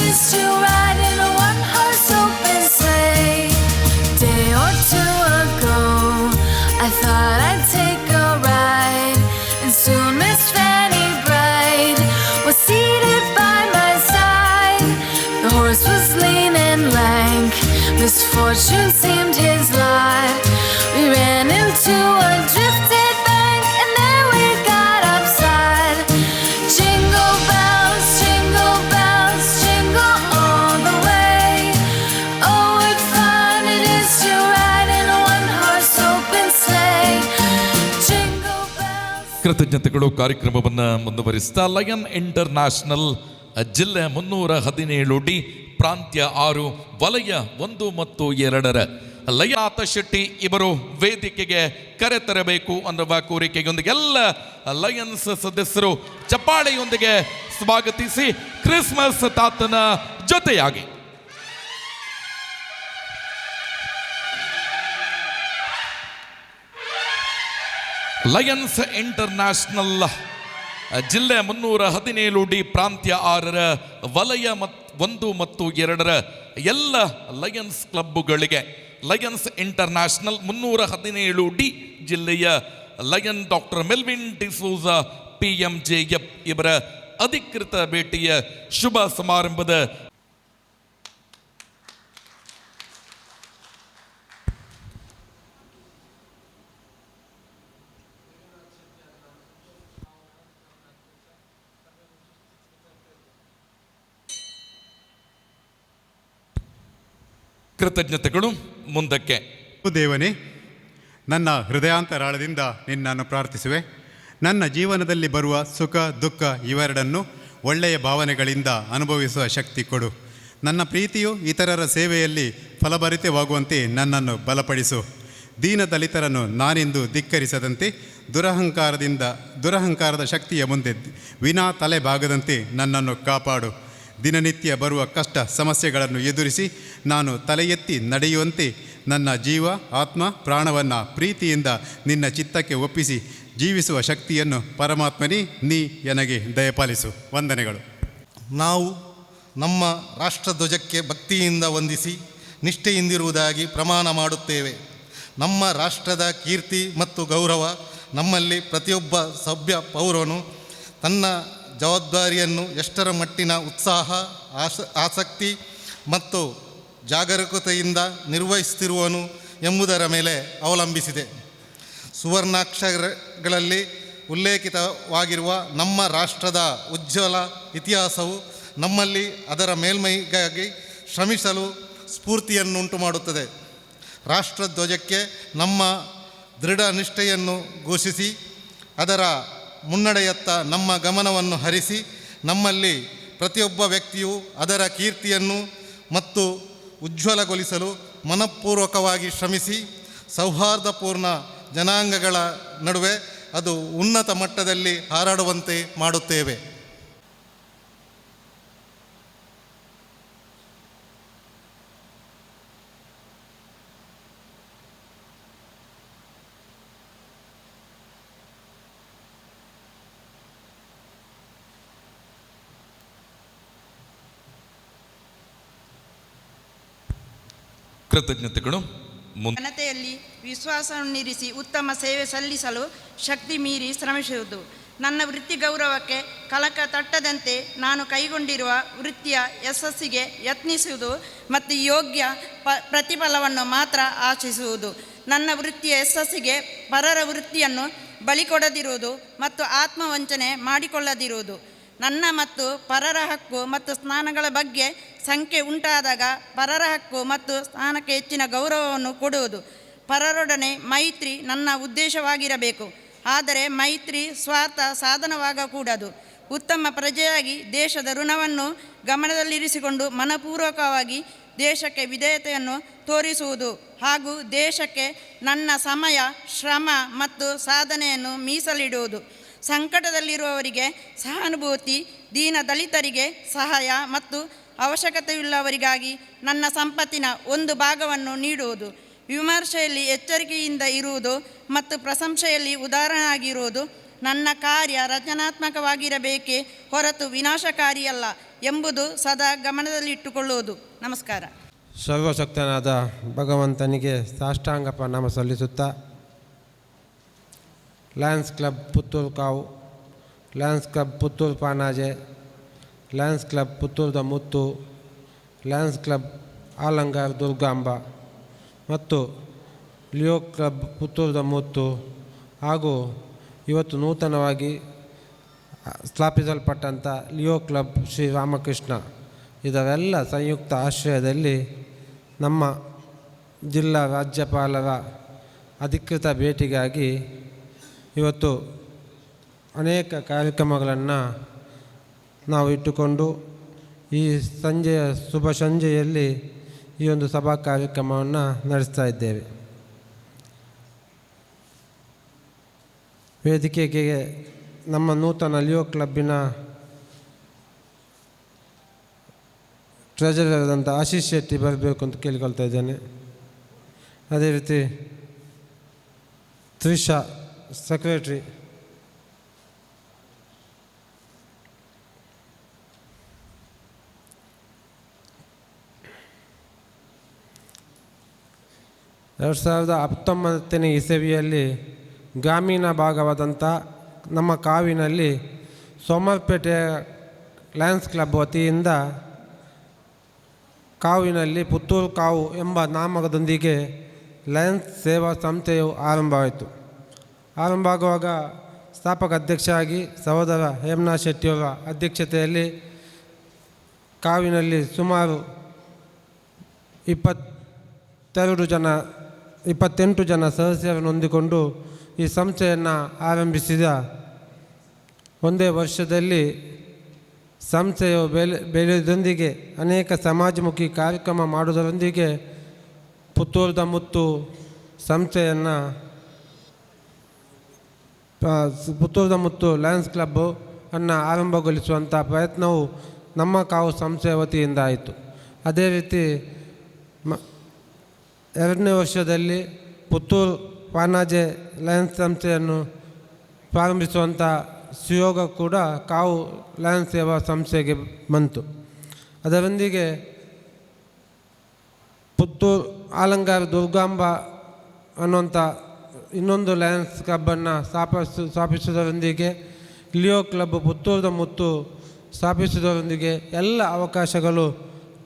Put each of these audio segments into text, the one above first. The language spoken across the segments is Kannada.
is to ride in a one-horse open sleigh. Day or two ago, I thought I'd take a ride, and soon Miss Fanny Bright was seated by my side. The horse was lean and lank, misfortune seemed his lot. We ran into a drifted bank, and there we got upside. Jingle bells, jingle all the way. Oh, what fun it is to ride in a one-horse open sleigh. Jingle bells. ಕೃತಜ್ಞತೆಗಳು. ಕಾರ್ಯಕ್ರಮವನ್ನು ಮುಂದುವರಿಸ್ತಾ ಲಯನ್ ಇಂಟರ್ನ್ಯಾಷನಲ್ ಜಿಲ್ಲೆ 317 ಡಿ ಪ್ರಾಂತ್ಯ 6 ವಲಯ 1 ಮತ್ತು 2 ಲಯಾತ ಶೆಟ್ಟಿ ಇವರು ವೇದಿಕೆಗೆ ಕರೆತರಬೇಕು ಅನ್ನುವ ಕೋರಿಕೆಯೊಂದಿಗೆ ಎಲ್ಲ ಲಯನ್ಸ್ ಸದಸ್ಯರು ಚಪ್ಪಾಳೆಯೊಂದಿಗೆ ಸ್ವಾಗತಿಸಿ ಕ್ರಿಸ್ಮಸ್ ತಾತನ ಜೊತೆಯಾಗಿ. ಲಯನ್ಸ್ ಇಂಟರ್ನ್ಯಾಷನಲ್ ಜಿಲ್ಲೆ 317 ಡಿ ಪ್ರಾಂತ್ಯ 6 ವಲಯ 1 ಮತ್ತು 2 ಎಲ್ಲ ಲಯನ್ಸ್ ಕ್ಲಬ್ಬುಗಳಿಗೆ ಲಯನ್ಸ್ ಇಂಟರ್ನ್ಯಾಷನಲ್ 317 ಡಿ ಜಿಲ್ಲೆಯ lion doctor Melvin D'Souza PMJF ಇವರ ಅಧಿಕೃತ ಭೇಟಿಯ ಶುಭ ಸಮಾರಂಭದ ಕೃತಜ್ಞತೆಗಳು. ಮುಂದಕ್ಕೆ ದೇವನೇ, ನನ್ನ ಹೃದಯಾಂತರಾಳದಿಂದ ನಿನ್ನನ್ನು ಪ್ರಾರ್ಥಿಸುವೆ. ನನ್ನ ಜೀವನದಲ್ಲಿ ಬರುವ ಸುಖ ದುಃಖ ಇವೆರಡನ್ನು ಒಳ್ಳೆಯ ಭಾವನೆಗಳಿಂದ ಅನುಭವಿಸುವ ಶಕ್ತಿ ಕೊಡು. ನನ್ನ ಪ್ರೀತಿಯು ಇತರರ ಸೇವೆಯಲ್ಲಿ ಫಲಭರಿತವಾಗುವಂತೆ ನನ್ನನ್ನು ಬಲಪಡಿಸು. ದೀನದಲಿತರನ್ನು ನಾನೆಂದು ಧಿಕ್ಕರಿಸದಂತೆ ದುರಹಂಕಾರದ ಶಕ್ತಿಯ ಮುಂದೆ ವಿನಾ ತಲೆ ಬಾಗದಂತೆ ನನ್ನನ್ನು ಕಾಪಾಡು. ದಿನನಿತ್ಯ ಬರುವ ಕಷ್ಟ ಸಮಸ್ಯೆಗಳನ್ನು ಎದುರಿಸಿ ನಾನು ತಲೆ ಎತ್ತಿ ನಡೆಯುವಂತೆ ನನ್ನ ಜೀವ ಆತ್ಮ ಪ್ರಾಣವನ್ನು ಪ್ರೀತಿಯಿಂದ ನಿನ್ನ ಚಿತ್ತಕ್ಕೆ ಒಪ್ಪಿಸಿ ಜೀವಿಸುವ ಶಕ್ತಿಯನ್ನು ಪರಮಾತ್ಮನೇ ನೀ ನನಗೆ ದಯಪಾಲಿಸು. ವಂದನೆಗಳು. ನಾವು ನಮ್ಮ ರಾಷ್ಟ್ರಧ್ವಜಕ್ಕೆ ಭಕ್ತಿಯಿಂದ ವಂದಿಸಿ ನಿಷ್ಠೆಯಿಂದಿರುವುದಾಗಿ ಪ್ರಮಾಣ ಮಾಡುತ್ತೇವೆ. ನಮ್ಮ ರಾಷ್ಟ್ರದ ಕೀರ್ತಿ ಮತ್ತು ಗೌರವ ನಮ್ಮಲ್ಲಿ ಪ್ರತಿಯೊಬ್ಬ ಸಭ್ಯ ಪೌರನು ತನ್ನ ಜವಾಬ್ದಾರಿಯನ್ನು ಎಷ್ಟರ ಮಟ್ಟಿನ ಉತ್ಸಾಹ ಆಸಕ್ತಿ ಮತ್ತು ಜಾಗರೂಕತೆಯಿಂದ ನಿರ್ವಹಿಸುತ್ತಿರುವನು ಎಂಬುದರ ಮೇಲೆ ಅವಲಂಬಿಸಿದೆ. ಸುವರ್ಣಾಕ್ಷರಗಳಲ್ಲಿ ಉಲ್ಲೇಖಿತವಾಗಿರುವ ನಮ್ಮ ರಾಷ್ಟ್ರದ ಉಜ್ವಲ ಇತಿಹಾಸವು ನಮ್ಮಲ್ಲಿ ಅದರ ಮೇಲ್ಮೈಗಾಗಿ ಶ್ರಮಿಸಲು ಸ್ಫೂರ್ತಿಯನ್ನುಂಟು ಮಾಡುತ್ತದೆ. ರಾಷ್ಟ್ರಧ್ವಜಕ್ಕೆ ನಮ್ಮ ದೃಢ ನಿಷ್ಠೆಯನ್ನು ಘೋಷಿಸಿ ಅದರ ಮುನ್ನಡೆಯತ್ತ ನಮ್ಮ ಗಮನವನ್ನು ಹರಿಸಿ ನಮ್ಮಲ್ಲಿ ಪ್ರತಿಯೊಬ್ಬ ವ್ಯಕ್ತಿಯು ಅದರ ಕೀರ್ತಿಯನ್ನು ಮತ್ತು ಉಜ್ವಲಗೊಳಿಸಲು ಮನಪೂರ್ವಕವಾಗಿ ಶ್ರಮಿಸಿ ಸೌಹಾರ್ದಪೂರ್ಣ ಜನಾಂಗಗಳ ನಡುವೆ ಅದು ಉನ್ನತ ಮಟ್ಟದಲ್ಲಿ ಹಾರಾಡುವಂತೆ ಮಾಡುತ್ತೇವೆ. ಕೃತಜ್ಞತೆಗಳು. ಜನತೆಯಲ್ಲಿ ವಿಶ್ವಾಸವನ್ನಿರಿಸಿ ಉತ್ತಮ ಸೇವೆ ಸಲ್ಲಿಸಲು ಶಕ್ತಿ ಮೀರಿ ಶ್ರಮಿಸುವುದು. ನನ್ನ ವೃತ್ತಿ ಗೌರವಕ್ಕೆ ಕಳಕ ತಟ್ಟದಂತೆ ನಾನು ಕೈಗೊಂಡಿರುವ ವೃತ್ತಿಯ ಯಶಸ್ಸಿಗೆ ಯತ್ನಿಸುವುದು ಮತ್ತು ಯೋಗ್ಯ ಪ್ರತಿಫಲವನ್ನು ಮಾತ್ರ ಆಶಿಸುವುದು. ನನ್ನ ವೃತ್ತಿಯ ಯಶಸ್ಸಿಗೆ ಪರರ ವೃತ್ತಿಯನ್ನು ಬಲಿಕೊಡದಿರುವುದು ಮತ್ತು ಆತ್ಮವಂಚನೆ ಮಾಡಿಕೊಳ್ಳದಿರುವುದು. ನನ್ನ ಮತ್ತು ಪರರ ಹಕ್ಕು ಮತ್ತು ಸ್ಥಾನಗಳ ಬಗ್ಗೆ ಸಂಖ್ಯೆ ಉಂಟಾದಾಗ ಪರರ ಹಕ್ಕು ಮತ್ತು ಸ್ಥಾನಕ್ಕೆ ಹೆಚ್ಚಿನ ಗೌರವವನ್ನು ಕೊಡುವುದು. ಪರರೊಡನೆ ಮೈತ್ರಿ ನನ್ನ ಉದ್ದೇಶವಾಗಿರಬೇಕು, ಆದರೆ ಮೈತ್ರಿ ಸ್ವಾರ್ಥ ಸಾಧನವಾಗಕೂಡದು. ಉತ್ತಮ ಪ್ರಜೆಯಾಗಿ ದೇಶದ ಋಣವನ್ನು ಗಮನದಲ್ಲಿರಿಸಿಕೊಂಡು ಮನಪೂರ್ವಕವಾಗಿ ದೇಶಕ್ಕೆ ವಿಧೇಯತೆಯನ್ನು ತೋರಿಸುವುದು ಹಾಗೂ ದೇಶಕ್ಕೆ ನನ್ನ ಸಮಯ, ಶ್ರಮ ಮತ್ತು ಸಾಧನೆಯನ್ನು ಮೀಸಲಿಡುವುದು. ಸಂಕಟದಲ್ಲಿರುವವರಿಗೆ ಸಹಾನುಭೂತಿ, ದೀನ ದಲಿತರಿಗೆ ಸಹಾಯ ಮತ್ತು ಅವಶ್ಯಕತೆಯುಳ್ಳವರಿಗಾಗಿ ನನ್ನ ಸಂಪತ್ತಿನ ಒಂದು ಭಾಗವನ್ನು ನೀಡುವುದು. ವಿಮರ್ಶೆಯಲ್ಲಿ ಎಚ್ಚರಿಕೆಯಿಂದ ಇರುವುದು ಮತ್ತು ಪ್ರಶಂಸೆಯಲ್ಲಿ ಉದಾರನಾಗಿರುವುದು. ನನ್ನ ಕಾರ್ಯ ರಚನಾತ್ಮಕವಾಗಿರಬೇಕೇ ಹೊರತು ವಿನಾಶಕಾರಿಯಲ್ಲ ಎಂಬುದು ಸದಾ ಗಮನದಲ್ಲಿಟ್ಟುಕೊಳ್ಳುವುದು. ನಮಸ್ಕಾರ. ಸರ್ವಶಕ್ತನಾದ ಭಗವಂತನಿಗೆ ಸಾಷ್ಟಾಂಗ ಪ್ರಣಾಮ ಸಲ್ಲಿಸುತ್ತಾ, Lions Club Puttur Kavu, Lions Club Puttur Panaje, Lions Club ಪುತ್ತೂರದ ಮುತ್ತು, ಲಯನ್ಸ್ ಕ್ಲಬ್ ಆಲಂಗಾರ್ ದುರ್ಗಾಂಬ ಮತ್ತು ಲಿಯೋ ಕ್ಲಬ್ ಪುತ್ತೂರದ ಮುತ್ತು ಹಾಗೂ ಇವತ್ತು ನೂತನವಾಗಿ ಸ್ಥಾಪಿಸಲ್ಪಟ್ಟಂಥ ಲಿಯೋ ಕ್ಲಬ್ ಶ್ರೀ ರಾಮಕೃಷ್ಣ ಇದರೆಲ್ಲ ಸಂಯುಕ್ತ ಆಶ್ರಯದಲ್ಲಿ ನಮ್ಮ ಜಿಲ್ಲಾ ರಾಜ್ಯಪಾಲರ ಅಧಿಕೃತ ಭೇಟಿಗಾಗಿ ಇವತ್ತು ಅನೇಕ ಕಾರ್ಯಕ್ರಮಗಳನ್ನು ನಾವು ಇಟ್ಟುಕೊಂಡು ಈ ಸಂಜೆಯ ಶುಭ ಸಂಜೆಯಲ್ಲಿ ಈ ಒಂದು ಸಭಾ ಕಾರ್ಯಕ್ರಮವನ್ನು ನಡೆಸ್ತಾ ಇದ್ದೇವೆ. ವೇದಿಕೆಗೆ ನಮ್ಮ ನೂತನ ಲಿಯೋ ಕ್ಲಬ್ಬಿನ ಟ್ರೆಜರರ್ ಆದಂಥ ಆಶೀಶ್ ಶೆಟ್ಟಿ ಬರಬೇಕು ಅಂತ ಕೇಳಿಕೊಳ್ತಾ ಇದ್ದೇನೆ. ಅದೇ ರೀತಿ ತ್ರಿಷಾ ಸೆಕ್ರೆಟ್ರಿ, ಎರಡು 2019ನೇ ಇಸವಿಯಲ್ಲಿ ಗ್ರಾಮೀಣ ಭಾಗವಾದಂಥ ನಮ್ಮ ಕಾವಿನಲ್ಲಿ ಸೋಮರ್ಪೇಟೆಯ ಲಯನ್ಸ್ ಕ್ಲಬ್ ವತಿಯಿಂದ ಕಾವಿನಲ್ಲಿ ಪುತ್ತೂರು ಕಾವು ಎಂಬ ನಾಮಕದೊಂದಿಗೆ ಲಯನ್ಸ್ ಸೇವಾ ಸಂಸ್ಥೆಯು ಆರಂಭವಾಯಿತು. ಆರಂಭ ಆಗುವಾಗ ಸ್ಥಾಪಕ ಅಧ್ಯಕ್ಷರಾಗಿ ಸಹೋದರ ಹೇಮನಾಥ್ ಶೆಟ್ಟಿಯವರ ಅಧ್ಯಕ್ಷತೆಯಲ್ಲಿ ಕಾವಿನಲ್ಲಿ ಸುಮಾರು 28 ಜನ ಸದಸ್ಯರನ್ನು ಹೊಂದಿಕೊಂಡು ಈ ಸಂಸ್ಥೆಯನ್ನು ಆರಂಭಿಸಿದ ಒಂದೇ ವರ್ಷದಲ್ಲಿ ಸಂಸ್ಥೆಯು ಬೆಳೆಯುವುದರೊಂದಿಗೆ ಅನೇಕ ಸಮಾಜಮುಖಿ ಕಾರ್ಯಕ್ರಮ ಮಾಡುವುದರೊಂದಿಗೆ ಪುತ್ತೂರದ ಮುತ್ತು ಸಂಸ್ಥೆಯನ್ನು ಪುತ್ತೂರದ ಮುತ್ತು ಲಯನ್ಸ್ ಕ್ಲಬ್ ಅನ್ನು ಆರಂಭಗೊಳಿಸುವಂಥ ಪ್ರಯತ್ನವು ನಮ್ಮ ಕಾವು ಸಂಸ್ಥೆಯ ವತಿಯಿಂದ ಆಯಿತು. ಅದೇ ರೀತಿ 2ನೇ ವರ್ಷದಲ್ಲಿ ಪುತ್ತೂರು ಪಾನಾಜೆ ಲಯನ್ಸ್ ಸಂಸ್ಥೆಯನ್ನು ಪ್ರಾರಂಭಿಸುವಂಥ ಸುಯೋಗ ಕೂಡ ಕಾವು ಲಯನ್ಸ್ ಸೇವಾ ಸಂಸ್ಥೆಗೆ ಬಂತು. ಅದರೊಂದಿಗೆ ಪುತ್ತೂರು ಆಲಂಗಾರ ದುರ್ಗಾಂಬ ಅನ್ನುವಂಥ ಇನ್ನೊಂದು ಲಯನ್ಸ್ ಕ್ಲಬ್ಬನ್ನು ಸ್ಥಾಪಿಸುವುದರೊಂದಿಗೆ ಲಿಯೋ ಕ್ಲಬ್ ಪುತ್ತೂರದ ಮುತ್ತು ಸ್ಥಾಪಿಸುವುದರೊಂದಿಗೆ ಎಲ್ಲ ಅವಕಾಶಗಳು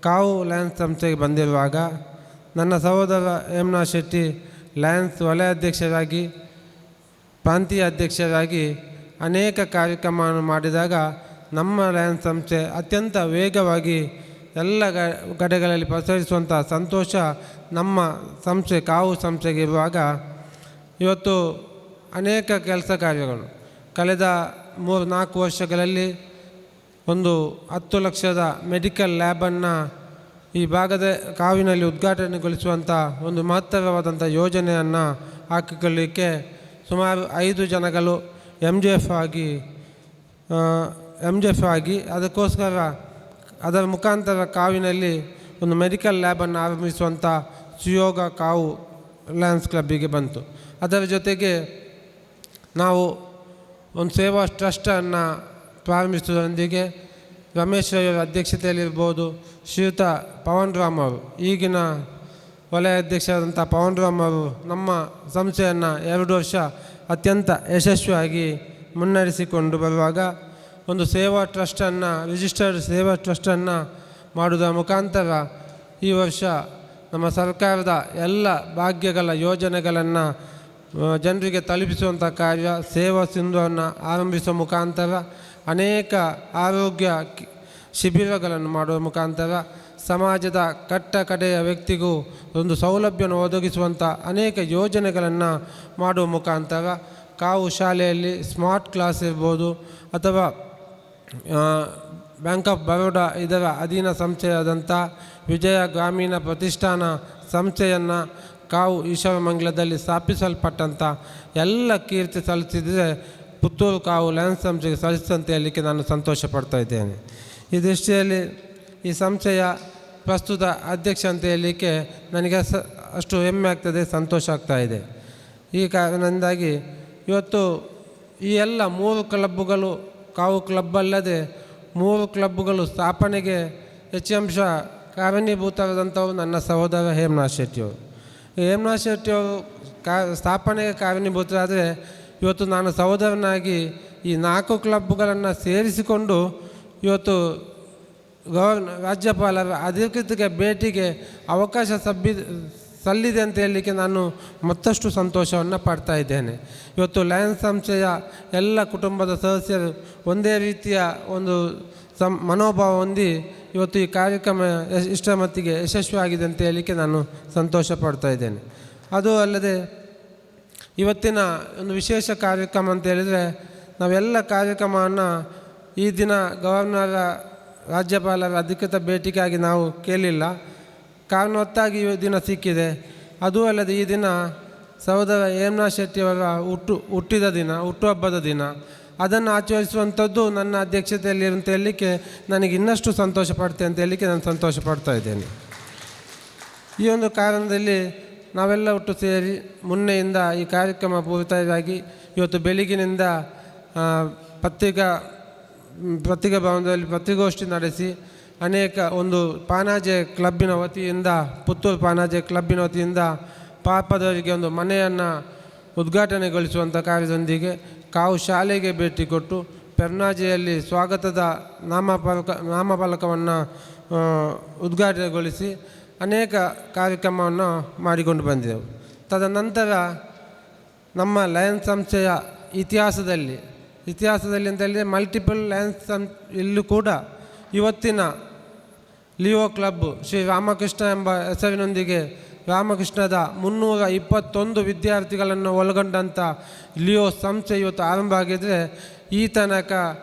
ಕಾವು ಲಯನ್ಸ್ ಸಂಸ್ಥೆಗೆ ಬಂದಿರುವಾಗ ನನ್ನ ಸಹೋದರ ಹೇಮನಾಥ್ ಶೆಟ್ಟಿ ಲಯನ್ಸ್ ವಲಯ ಅಧ್ಯಕ್ಷರಾಗಿ, ಪ್ರಾಂತೀಯ ಅಧ್ಯಕ್ಷರಾಗಿ ಅನೇಕ ಕಾರ್ಯಕ್ರಮವನ್ನು ಮಾಡಿದಾಗ ನಮ್ಮ ಲಯನ್ಸ್ ಸಂಸ್ಥೆ ಅತ್ಯಂತ ವೇಗವಾಗಿ ಎಲ್ಲ ಕಡೆಗಳಲ್ಲಿ ಪ್ರಸರಿಸುವಂಥ ಸಂತೋಷ ನಮ್ಮ ಸಂಸ್ಥೆ ಕಾವು ಸಂಸ್ಥೆಗೆ ಇರುವಾಗ ಇವತ್ತು ಅನೇಕ ಕೆಲಸ ಕಾರ್ಯಗಳು ಕಳೆದ 3-4 ವರ್ಷಗಳಲ್ಲಿ ಒಂದು 10 ಲಕ್ಷದ ಮೆಡಿಕಲ್ ಲ್ಯಾಬನ್ನು ಈ ಭಾಗದ ಕಾವಿನಲ್ಲಿ ಉದ್ಘಾಟನೆಗೊಳಿಸುವಂಥ ಒಂದು ಮಹತ್ತರವಾದಂಥ ಯೋಜನೆಯನ್ನು ಹಾಕಿಕೊಳ್ಳಲಿಕ್ಕೆ ಸುಮಾರು 5 ಜನಗಳು ಎಮ್ ಜಿ ಎಫ್ ಆಗಿ ಅದಕ್ಕೋಸ್ಕರ ಅದರ ಮುಖಾಂತರ ಕಾವಿನಲ್ಲಿ ಒಂದು ಮೆಡಿಕಲ್ ಲ್ಯಾಬನ್ನು ಆರಂಭಿಸುವಂಥ ಸುಯೋಗ ಕಾವು ಲಯನ್ಸ್ ಕ್ಲಬ್ಬಿಗೆ ಬಂತು. ಅದರ ಜೊತೆಗೆ ನಾವು ಒಂದು ಸೇವಾ ಟ್ರಸ್ಟನ್ನು ಪ್ರಾರಂಭಿಸುವುದರೊಂದಿಗೆ ರಮೇಶ್ ಅವರ ಅಧ್ಯಕ್ಷತೆಯಲ್ಲಿರ್ಬೋದು, ಶ್ರೀಯುತ ಪವನ್ ರಾಮ್ ಅವರು, ಈಗಿನ ವಲಯ ಅಧ್ಯಕ್ಷರಾದಂಥ ಪವನ್ ರಾಮ್ ಅವರು ನಮ್ಮ ಸಂಸ್ಥೆಯನ್ನು 2 ವರ್ಷ ಅತ್ಯಂತ ಯಶಸ್ವಿಯಾಗಿ ಮುನ್ನಡೆಸಿಕೊಂಡು ಬರುವಾಗ ಒಂದು ಸೇವಾ ಟ್ರಸ್ಟನ್ನು, ರಿಜಿಸ್ಟರ್ಡ್ ಸೇವಾ ಟ್ರಸ್ಟನ್ನು ಮಾಡುವುದರ ಮುಖಾಂತರ ಈ ವರ್ಷ ನಮ್ಮ ಸರ್ಕಾರದ ಎಲ್ಲ ಭಾಗ್ಯಗಳ ಯೋಜನೆಗಳನ್ನು ಜನರಿಗೆ ತಲುಪಿಸುವಂಥ ಕಾರ್ಯ ಸೇವಾ ಸಿಂಧುವನ್ನು ಆರಂಭಿಸುವ ಮುಖಾಂತರ ಅನೇಕ ಆರೋಗ್ಯ ಶಿಬಿರಗಳನ್ನು ಮಾಡುವ ಮುಖಾಂತರ ಸಮಾಜದ ಕಟ್ಟ ಕಡೆಯ ವ್ಯಕ್ತಿಗೂ ಒಂದು ಸೌಲಭ್ಯವನ್ನು ಒದಗಿಸುವಂಥ ಅನೇಕ ಯೋಜನೆಗಳನ್ನು ಮಾಡುವ ಮುಖಾಂತರ ಕಾವು ಶಾಲೆಯಲ್ಲಿ ಸ್ಮಾರ್ಟ್ ಕ್ಲಾಸ್ ಇರ್ಬೋದು ಅಥವಾ ಬ್ಯಾಂಕ್ ಆಫ್ ಬರೋಡಾ ಇದರ ಅಧೀನ ಸಂಸ್ಥೆಯಾದಂಥ ವಿಜಯ ಗ್ರಾಮೀಣ ಪ್ರತಿಷ್ಠಾನ ಸಂಸ್ಥೆಯನ್ನು ಕಾವು ಈಶ್ವರಮಂಗಲದಲ್ಲಿ ಸ್ಥಾಪಿಸಲ್ಪಟ್ಟಂಥ ಎಲ್ಲ ಕೀರ್ತಿ ಸಲ್ಲಿಸಿದರೆ ಪುತ್ತೂರು ಕಾವು ಲಯನ್ಸ್ ಸಂಸ್ಥೆಗೆ ಸಲ್ಲಿಸಂತ ಹೇಳಲಿಕ್ಕೆ ನಾನು ಸಂತೋಷ ಪಡ್ತಾ ಇದ್ದೇನೆ. ಈ ದೃಷ್ಟಿಯಲ್ಲಿ ಈ ಸಂಸ್ಥೆಯ ಪ್ರಸ್ತುತ ಅಧ್ಯಕ್ಷ ಅಂತ ಹೇಳಲಿಕ್ಕೆ ನನಗೆ ಅಷ್ಟು ಹೆಮ್ಮೆ ಆಗ್ತದೆ, ಸಂತೋಷ ಆಗ್ತಾಯಿದೆ. ಈ ಕಾರಣದಿಂದಾಗಿ ಇವತ್ತು ಈ ಎಲ್ಲ 3 ಕ್ಲಬ್ಬುಗಳು ಕಾವು ಕ್ಲಬ್ ಅಲ್ಲದೆ 3 ಕ್ಲಬ್ಗಳು ಸ್ಥಾಪನೆಗೆ ಹೆಚ್ಚಂಶ ಕಾರಣೀಭೂತರಾದಂಥವ್ರು ನನ್ನ ಸಹೋದರ ಹೇಮನಾಥ್ ಶೆಟ್ಟಿಯವರು. ಹೇಮನಾಥ್ ಶೆಟ್ಟಿಯವರು ಸ್ಥಾಪನೆಗೆ ಕಾರಣೀಭೂತರಾದರೆ ಇವತ್ತು ನಾನು ಸಹೋದರನಾಗಿ ಈ 4 ಕ್ಲಬ್ಗಳನ್ನು ಸೇರಿಸಿಕೊಂಡು ಇವತ್ತು ರಾಜ್ಯಪಾಲರ ಅಧಿಕೃತ ಭೇಟಿಗೆ ಅವಕಾಶ ಸಲ್ಲಿದೆ ಅಂತ ಹೇಳಲಿಕ್ಕೆ ನಾನು ಮತ್ತಷ್ಟು ಸಂತೋಷವನ್ನು ಪಡ್ತಾ ಇದ್ದೇನೆ. ಇವತ್ತು ಲಯನ್ಸ್ ಸಂಸ್ಥೆಯ ಎಲ್ಲ ಕುಟುಂಬದ ಸದಸ್ಯರು ಒಂದೇ ರೀತಿಯ ಒಂದು ಮನೋಭಾವ ಹೊಂದಿ ಇವತ್ತು ಈ ಕಾರ್ಯಕ್ರಮ ಇಷ್ಟರ ಮಟ್ಟಿಗೆ ಯಶಸ್ವಿಯಾಗಿದೆ ಅಂತ ಹೇಳಲಿಕ್ಕೆ ನಾನು ಸಂತೋಷ ಪಡ್ತಾ ಇದ್ದೇನೆ. ಅದು ಅಲ್ಲದೆ ಇವತ್ತಿನ ಒಂದು ವಿಶೇಷ ಕಾರ್ಯಕ್ರಮ ಅಂತ ಹೇಳಿದರೆ ನಾವೆಲ್ಲ ಕಾರ್ಯಕ್ರಮವನ್ನು ಈ ದಿನ ಗವರ್ನರ ರಾಜ್ಯಪಾಲರ ಅಧಿಕೃತ ಭೇಟಿಗಾಗಿ ನಾವು ಕೇಳಿಲ್ಲ, ಕಾರಣವತ್ತಾಗಿ ಈ ದಿನ ಸಿಕ್ಕಿದೆ. ಅದೂ ಅಲ್ಲದೆ ಈ ದಿನ ಸಹೋದರ ಹೇಮನಾಥ್ ಶೆಟ್ಟಿಯವರ ಹುಟ್ಟಿದ ದಿನ, ಹುಟ್ಟುಹಬ್ಬದ ದಿನ, ಅದನ್ನು ಆಚರಿಸುವಂಥದ್ದು ನನ್ನ ಅಧ್ಯಕ್ಷತೆಯಲ್ಲಿ ಅಂತ ಹೇಳಲಿಕ್ಕೆ ನನಗೆ ಇನ್ನಷ್ಟು ಸಂತೋಷ ಪಡ್ತೇನೆ ಅಂತ ಹೇಳಲಿಕ್ಕೆ ನಾನು ಸಂತೋಷ ಪಡ್ತಾ ಇದ್ದೇನೆ. ಈ ಒಂದು ಕಾರಣದಲ್ಲಿ ನಾವೆಲ್ಲ ಒಟ್ಟು ಸೇರಿ ಮುನ್ನೆಯಿಂದ ಈ ಕಾರ್ಯಕ್ರಮ ಪೂರ್ತಿಯಾಗಿ ಇವತ್ತು ಬೆಳಗಿನಿಂದ ಪತ್ರಿಕಾ ಭವನದಲ್ಲಿ ಪತ್ರಿಕಾಗೋಷ್ಠಿ ನಡೆಸಿ ಅನೇಕ ಒಂದು ಪಾನಾಜೆ ಕ್ಲಬ್ಬಿನ ವತಿಯಿಂದ, ಪುತ್ತೂರು ಪಾನಾಜೆ ಕ್ಲಬ್ಬಿನ ವತಿಯಿಂದ ಪಾಪದವರಿಗೆ ಒಂದು ಮನೆಯನ್ನು ಉದ್ಘಾಟನೆಗೊಳಿಸುವಂಥ ಕಾರ್ಯದೊಂದಿಗೆ ಕಾವು ಶಾಲೆಗೆ ಭೇಟಿ ಕೊಟ್ಟು ಪೆರ್ನಾಜೆಯಲ್ಲಿ ಸ್ವಾಗತದ ನಾಮಫಲಕವನ್ನು ಉದ್ಘಾಟನೆಗೊಳಿಸಿ ಅನೇಕ ಕಾರ್ಯಕ್ರಮವನ್ನು ಮಾಡಿಕೊಂಡು ಬಂದೆವು. ತದನಂತರ ನಮ್ಮ ಲಯನ್ಸ್ ಸಂಸ್ಥೆಯ ಇತಿಹಾಸದಲ್ಲಿ ಅಂತ ಹೇಳಿದರೆ ಮಲ್ಟಿಪಲ್ ಲಯನ್ಸ್ ಇಲ್ಲೂ ಕೂಡ ಇವತ್ತಿನ ಲಿಯೋ ಕ್ಲಬ್ ಶ್ರೀ ರಾಮಕೃಷ್ಣ ಎಂಬ ಹೆಸರಿನೊಂದಿಗೆ ರಾಮಕೃಷ್ಣದ 321 ವಿದ್ಯಾರ್ಥಿಗಳನ್ನು ಒಳಗೊಂಡಂಥ ಲಿಯೋ ಸಂಸ್ಥೆ ಇವತ್ತು ಆರಂಭ ಆಗಿದ್ದರೆ ಈ ತನಕ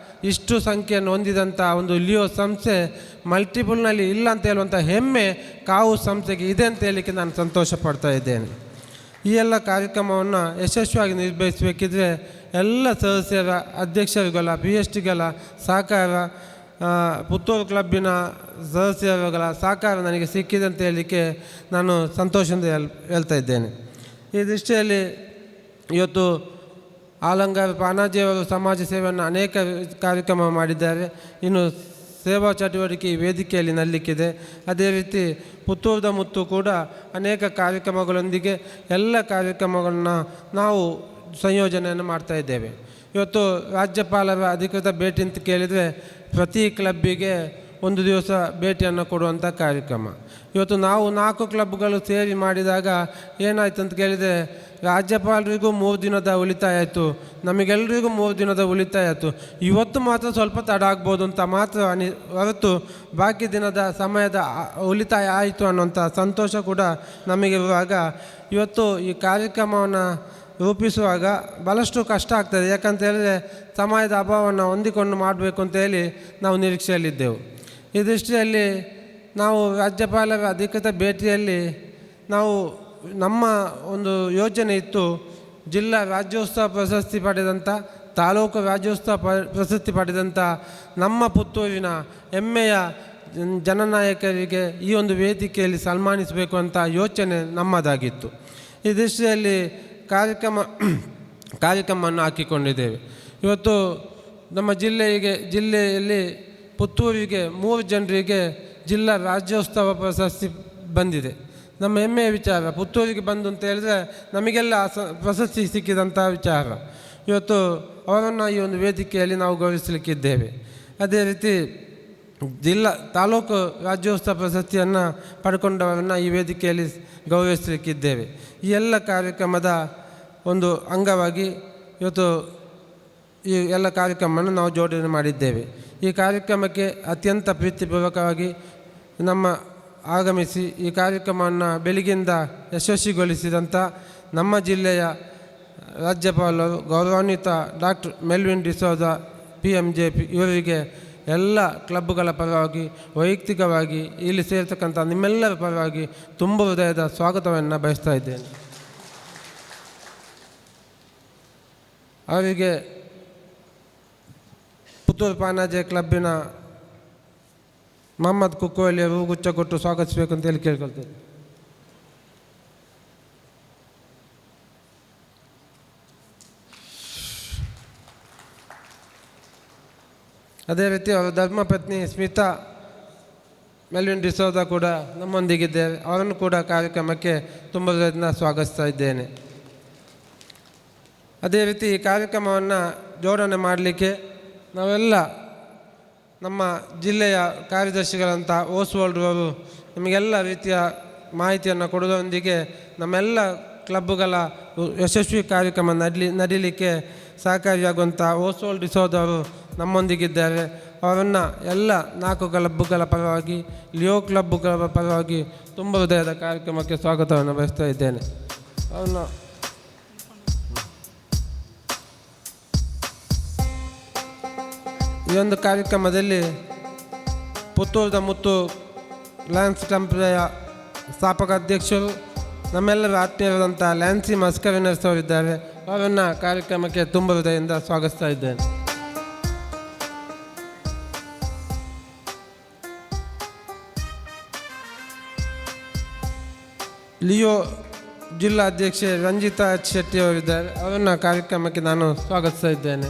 ಇಷ್ಟು ಸಂಖ್ಯೆಯನ್ನು ಹೊಂದಿದಂಥ ಒಂದು ಲಿಯೋ ಸಂಸ್ಥೆ ಮಲ್ಟಿಪಲ್ನಲ್ಲಿ ಇಲ್ಲ ಅಂತ ಹೇಳುವಂಥ ಹೆಮ್ಮೆ ಕಾವು ಸಂಸ್ಥೆಗೆ ಇದೆ ಅಂತ ಹೇಳಲಿಕ್ಕೆ ನಾನು ಸಂತೋಷ ಪಡ್ತಾ ಇದ್ದೇನೆ. ಈ ಎಲ್ಲ ಕಾರ್ಯಕ್ರಮವನ್ನು ಯಶಸ್ವಿಯಾಗಿ ನಿರ್ವಹಿಸಬೇಕಿದ್ರೆ ಎಲ್ಲ ಸದಸ್ಯರ ಅಧ್ಯಕ್ಷರುಗಳ PSTಗಳ ಸಹಕಾರ, ಪುತ್ತೂರು ಕ್ಲಬ್ಬಿನ ಸದಸ್ಯರುಗಳ ಸಹಕಾರ ನನಗೆ ಸಿಕ್ಕಿದೆ ಅಂತ ಹೇಳಲಿಕ್ಕೆ ನಾನು ಸಂತೋಷದಿಂದ ಹೇಳ್ತಾ ಇದ್ದೇನೆ. ಈ ದೃಷ್ಟಿಯಲ್ಲಿ ಇವತ್ತು ಆಲಂಗಾರ ಪಾನಾಜಿಯವರು ಸಮಾಜ ಸೇವೆಯನ್ನು ಅನೇಕ ಕಾರ್ಯಕ್ರಮ ಮಾಡಿದ್ದಾರೆ. ಇನ್ನು ಸೇವಾ ಚಟುವಟಿಕೆ ವೇದಿಕೆಯಲ್ಲಿ ನಡಲಿಕ್ಕಿದೆ. ಅದೇ ರೀತಿ ಪುತ್ತೂರದ ಮುತ್ತು ಕೂಡ ಅನೇಕ ಕಾರ್ಯಕ್ರಮಗಳೊಂದಿಗೆ ಎಲ್ಲ ಕಾರ್ಯಕ್ರಮಗಳನ್ನು ನಾವು ಸಂಯೋಜನೆಯನ್ನು ಮಾಡ್ತಾಯಿದ್ದೇವೆ. ಇವತ್ತು ರಾಜ್ಯಪಾಲರ ಅಧಿಕೃತ ಭೇಟಿ ಅಂತ ಕೇಳಿದರೆ ಪ್ರತಿ ಕ್ಲಬ್ಬಿಗೆ ಒಂದು ದಿವಸ ಭೇಟಿಯನ್ನು ಕೊಡುವಂಥ ಕಾರ್ಯಕ್ರಮ. ಇವತ್ತು ನಾವು 4 ಕ್ಲಬ್ಗಳು ಸೇರಿ ಮಾಡಿದಾಗ ಏನಾಯ್ತು ಅಂತ ಕೇಳಿದರೆ ರಾಜ್ಯಪಾಲರಿಗೂ 3 ದಿನದ ಉಳಿತಾಯ ಆಯಿತು, ನಮಗೆಲ್ಲರಿಗೂ 3 ದಿನದ ಉಳಿತಾಯ ಆಯಿತು. ಇವತ್ತು ಮಾತ್ರ ಸ್ವಲ್ಪ ತಡ ಆಗ್ಬೋದು ಅಂತ ಮಾತ್ರ ಹೊರತು ಬಾಕಿ ದಿನದ ಸಮಯದ ಉಳಿತಾಯ ಆಯಿತು ಅನ್ನುವಂಥ ಸಂತೋಷ ಕೂಡ ನಮಗಿರುವಾಗ ಇವತ್ತು ಈ ಕಾರ್ಯಕ್ರಮವನ್ನು ರೂಪಿಸುವಾಗ ಭಾಳಷ್ಟು ಕಷ್ಟ ಆಗ್ತದೆ. ಯಾಕಂತ ಹೇಳಿದರೆ ಸಮಯದ ಅಭಾವವನ್ನು ಹೊಂದಿಕೊಂಡು ಮಾಡಬೇಕು ಅಂತೇಳಿ ನಾವು ನಿರೀಕ್ಷೆಯಲ್ಲಿದ್ದೆವು. ಈ ದೃಷ್ಟಿಯಲ್ಲಿ ನಾವು ರಾಜ್ಯಪಾಲರ ಅಧಿಕೃತ ಭೇಟಿಯಲ್ಲಿ ನಾವು ನಮ್ಮ ಒಂದು ಯೋಜನೆ ಇತ್ತು, ಜಿಲ್ಲಾ ರಾಜ್ಯೋತ್ಸವ ಪ್ರಶಸ್ತಿ ಪಡೆದಂಥ, ತಾಲೂಕು ರಾಜ್ಯೋತ್ಸವ ಪ್ರಶಸ್ತಿ ಪಡೆದಂಥ ನಮ್ಮ ಪುತ್ತೂರಿನ ಹೆಮ್ಮೆಯ ಜನನಾಯಕರಿಗೆ ಈ ಒಂದು ವೇದಿಕೆಯಲ್ಲಿ ಸನ್ಮಾನಿಸಬೇಕು ಅಂತ ಯೋಚನೆ ನಮ್ಮದಾಗಿತ್ತು. ಈ ದೃಷ್ಟಿಯಲ್ಲಿ ಕಾರ್ಯಕ್ರಮವನ್ನು ಹಾಕಿಕೊಂಡಿದ್ದೇವೆ. ಇವತ್ತು ನಮ್ಮ ಜಿಲ್ಲೆಯಲ್ಲಿ ಪುತ್ತೂರಿಗೆ 3 ಜನರಿಗೆ ಜಿಲ್ಲಾ ರಾಜ್ಯೋತ್ಸವ ಪ್ರಶಸ್ತಿ ಬಂದಿದೆ. ನಮ್ಮ ಹೆಮ್ಮೆಯ ವಿಚಾರ. ಪುತ್ತೂರಿಗೆ ಬಂದು ಅಂತ ಹೇಳಿದ್ರೆ ನಮಗೆಲ್ಲ ಪ್ರಶಸ್ತಿ ಸಿಕ್ಕಿದಂಥ ವಿಚಾರ. ಇವತ್ತು ಅವರನ್ನು ಈ ಒಂದು ವೇದಿಕೆಯಲ್ಲಿ ನಾವು ಗೌರವಿಸಲಿಕ್ಕಿದ್ದೇವೆ. ಅದೇ ರೀತಿ ತಾಲೂಕು ರಾಜ್ಯೋತ್ಸವ ಪ್ರಶಸ್ತಿಯನ್ನು ಪಡ್ಕೊಂಡವರನ್ನು ಈ ವೇದಿಕೆಯಲ್ಲಿ ಗೌರವಿಸಲಿಕ್ಕಿದ್ದೇವೆ. ಈ ಎಲ್ಲ ಕಾರ್ಯಕ್ರಮದ ಒಂದು ಅಂಗವಾಗಿ ಇವತ್ತು ಈ ಎಲ್ಲ ಕಾರ್ಯಕ್ರಮವನ್ನು ನಾವು ಜೋಡಣೆ ಮಾಡಿದ್ದೇವೆ. ಈ ಕಾರ್ಯಕ್ರಮಕ್ಕೆ ಅತ್ಯಂತ ಪ್ರೀತಿಪೂರ್ವಕವಾಗಿ ನಮ್ಮ ಆಗಮಿಸಿ ಈ ಕಾರ್ಯಕ್ರಮವನ್ನು ಬೆಳಗ್ಗಿಂದ ಯಶಸ್ವಿಗೊಳಿಸಿದಂಥ ನಮ್ಮ ಜಿಲ್ಲೆಯ ರಾಜ್ಯಪಾಲರು ಗೌರವಾನ್ವಿತ ಡಾಕ್ಟರ್ ಮೆಲ್ವಿನ್ ಡಿಸೋಜ PMJP ಇವರಿಗೆ ಎಲ್ಲ ಕ್ಲಬ್ಗಳ ಪರವಾಗಿ, ವೈಯಕ್ತಿಕವಾಗಿ ಇಲ್ಲಿ ಸೇರ್ತಕ್ಕಂಥ ನಿಮ್ಮೆಲ್ಲರ ಪರವಾಗಿ ತುಂಬ ಹೃದಯದ ಸ್ವಾಗತವನ್ನು ಬಯಸ್ತಾ ಇದ್ದೇನೆ. ಅವರಿಗೆ ಪುತ್ತೂರು ಪಾನಾಜೆ ಕ್ಲಬ್ಬಿನ ಮೊಹಮ್ಮದ್ ಕುಕ್ಕೋಲಿ ಹೂಗುಚ್ಛ ಕೊಟ್ಟು ಸ್ವಾಗತಿಸಬೇಕು ಅಂತೇಳಿ ಕೇಳ್ಕೊಳ್ತೇನೆ. ಅದೇ ರೀತಿ ಅವರ ಧರ್ಮಪತ್ನಿ ಸ್ಮಿತಾ ಮೆಲ್ವಿನ್ ಡಿಸೋದ ಕೂಡ ನಮ್ಮೊಂದಿಗಿದ್ದೇವೆ. ಅವರನ್ನು ಕೂಡ ಕಾರ್ಯಕ್ರಮಕ್ಕೆ ತುಂಬ ಹೃದಯದಿಂದ ಸ್ವಾಗತಿಸ್ತಾ ಇದ್ದೇನೆ. ಅದೇ ರೀತಿ ಈ ಕಾರ್ಯಕ್ರಮವನ್ನು ಜೋಡಣೆ ಮಾಡಲಿಕ್ಕೆ ನಾವೆಲ್ಲ ನಮ್ಮ ಜಿಲ್ಲೆಯ ಕಾರ್ಯದರ್ಶಿಗಳಂಥ ಓಸ್ವಾಲ್ಡ್ ಅವರು ನಮಗೆಲ್ಲ ರೀತಿಯ ಮಾಹಿತಿಯನ್ನು ಕೊಡುವುದರೊಂದಿಗೆ ನಮ್ಮೆಲ್ಲ ಕ್ಲಬ್ಗಳ ಯಶಸ್ವಿ ಕಾರ್ಯಕ್ರಮ ನಡೀಲಿಕ್ಕೆ ಸಹಕಾರಿಯಾಗುವಂಥ ಓಸ್ವಾಲ್ಡ್ ಡಿಸೋದವರು ನಮ್ಮೊಂದಿಗಿದ್ದಾರೆ. ಅವರನ್ನು ಎಲ್ಲ 4 ಕ್ಲಬ್ಗಳ ಪರವಾಗಿ, ಲಿಯೋ ಕ್ಲಬ್ಗಳ ಪರವಾಗಿ ತುಂಬ ಹೃದಯದ ಕಾರ್ಯಕ್ರಮಕ್ಕೆ ಸ್ವಾಗತವನ್ನು ಬಯಸ್ತಾ ಇದ್ದೇನೆ. ಅವನು ಈ ಒಂದು ಕಾರ್ಯಕ್ರಮದಲ್ಲಿ ಪುತ್ತೂರದ ಮುತ್ತು ಲಯನ್ಸ್ ಕ್ಲಬ್ಯ ಸ್ಥಾಪಕ ಅಧ್ಯಕ್ಷರು, ನಮ್ಮೆಲ್ಲರ ಆತ್ಮೀಯರಾದಂಥ ಲ್ಯಾನ್ಸಿ ಮಸ್ಕವಿನರ್ಸ್ ಅವರಿದ್ದಾರೆ. ಅವರನ್ನು ಕಾರ್ಯಕ್ರಮಕ್ಕೆ ತುಂಬ ಹೃದಯದಿಂದ ಸ್ವಾಗತಿಸ್ತಾ ಇದ್ದೇನೆ. ಲಿಯೋ ಜಿಲ್ಲಾ ಅಧ್ಯಕ್ಷೆ ರಂಜಿತಾ ಎಚ್ ಶೆಟ್ಟಿ ಅವರಿದ್ದಾರೆ. ಅವರನ್ನು ಕಾರ್ಯಕ್ರಮಕ್ಕೆ ನಾನು ಸ್ವಾಗತಿಸ್ತಾ ಇದ್ದೇನೆ.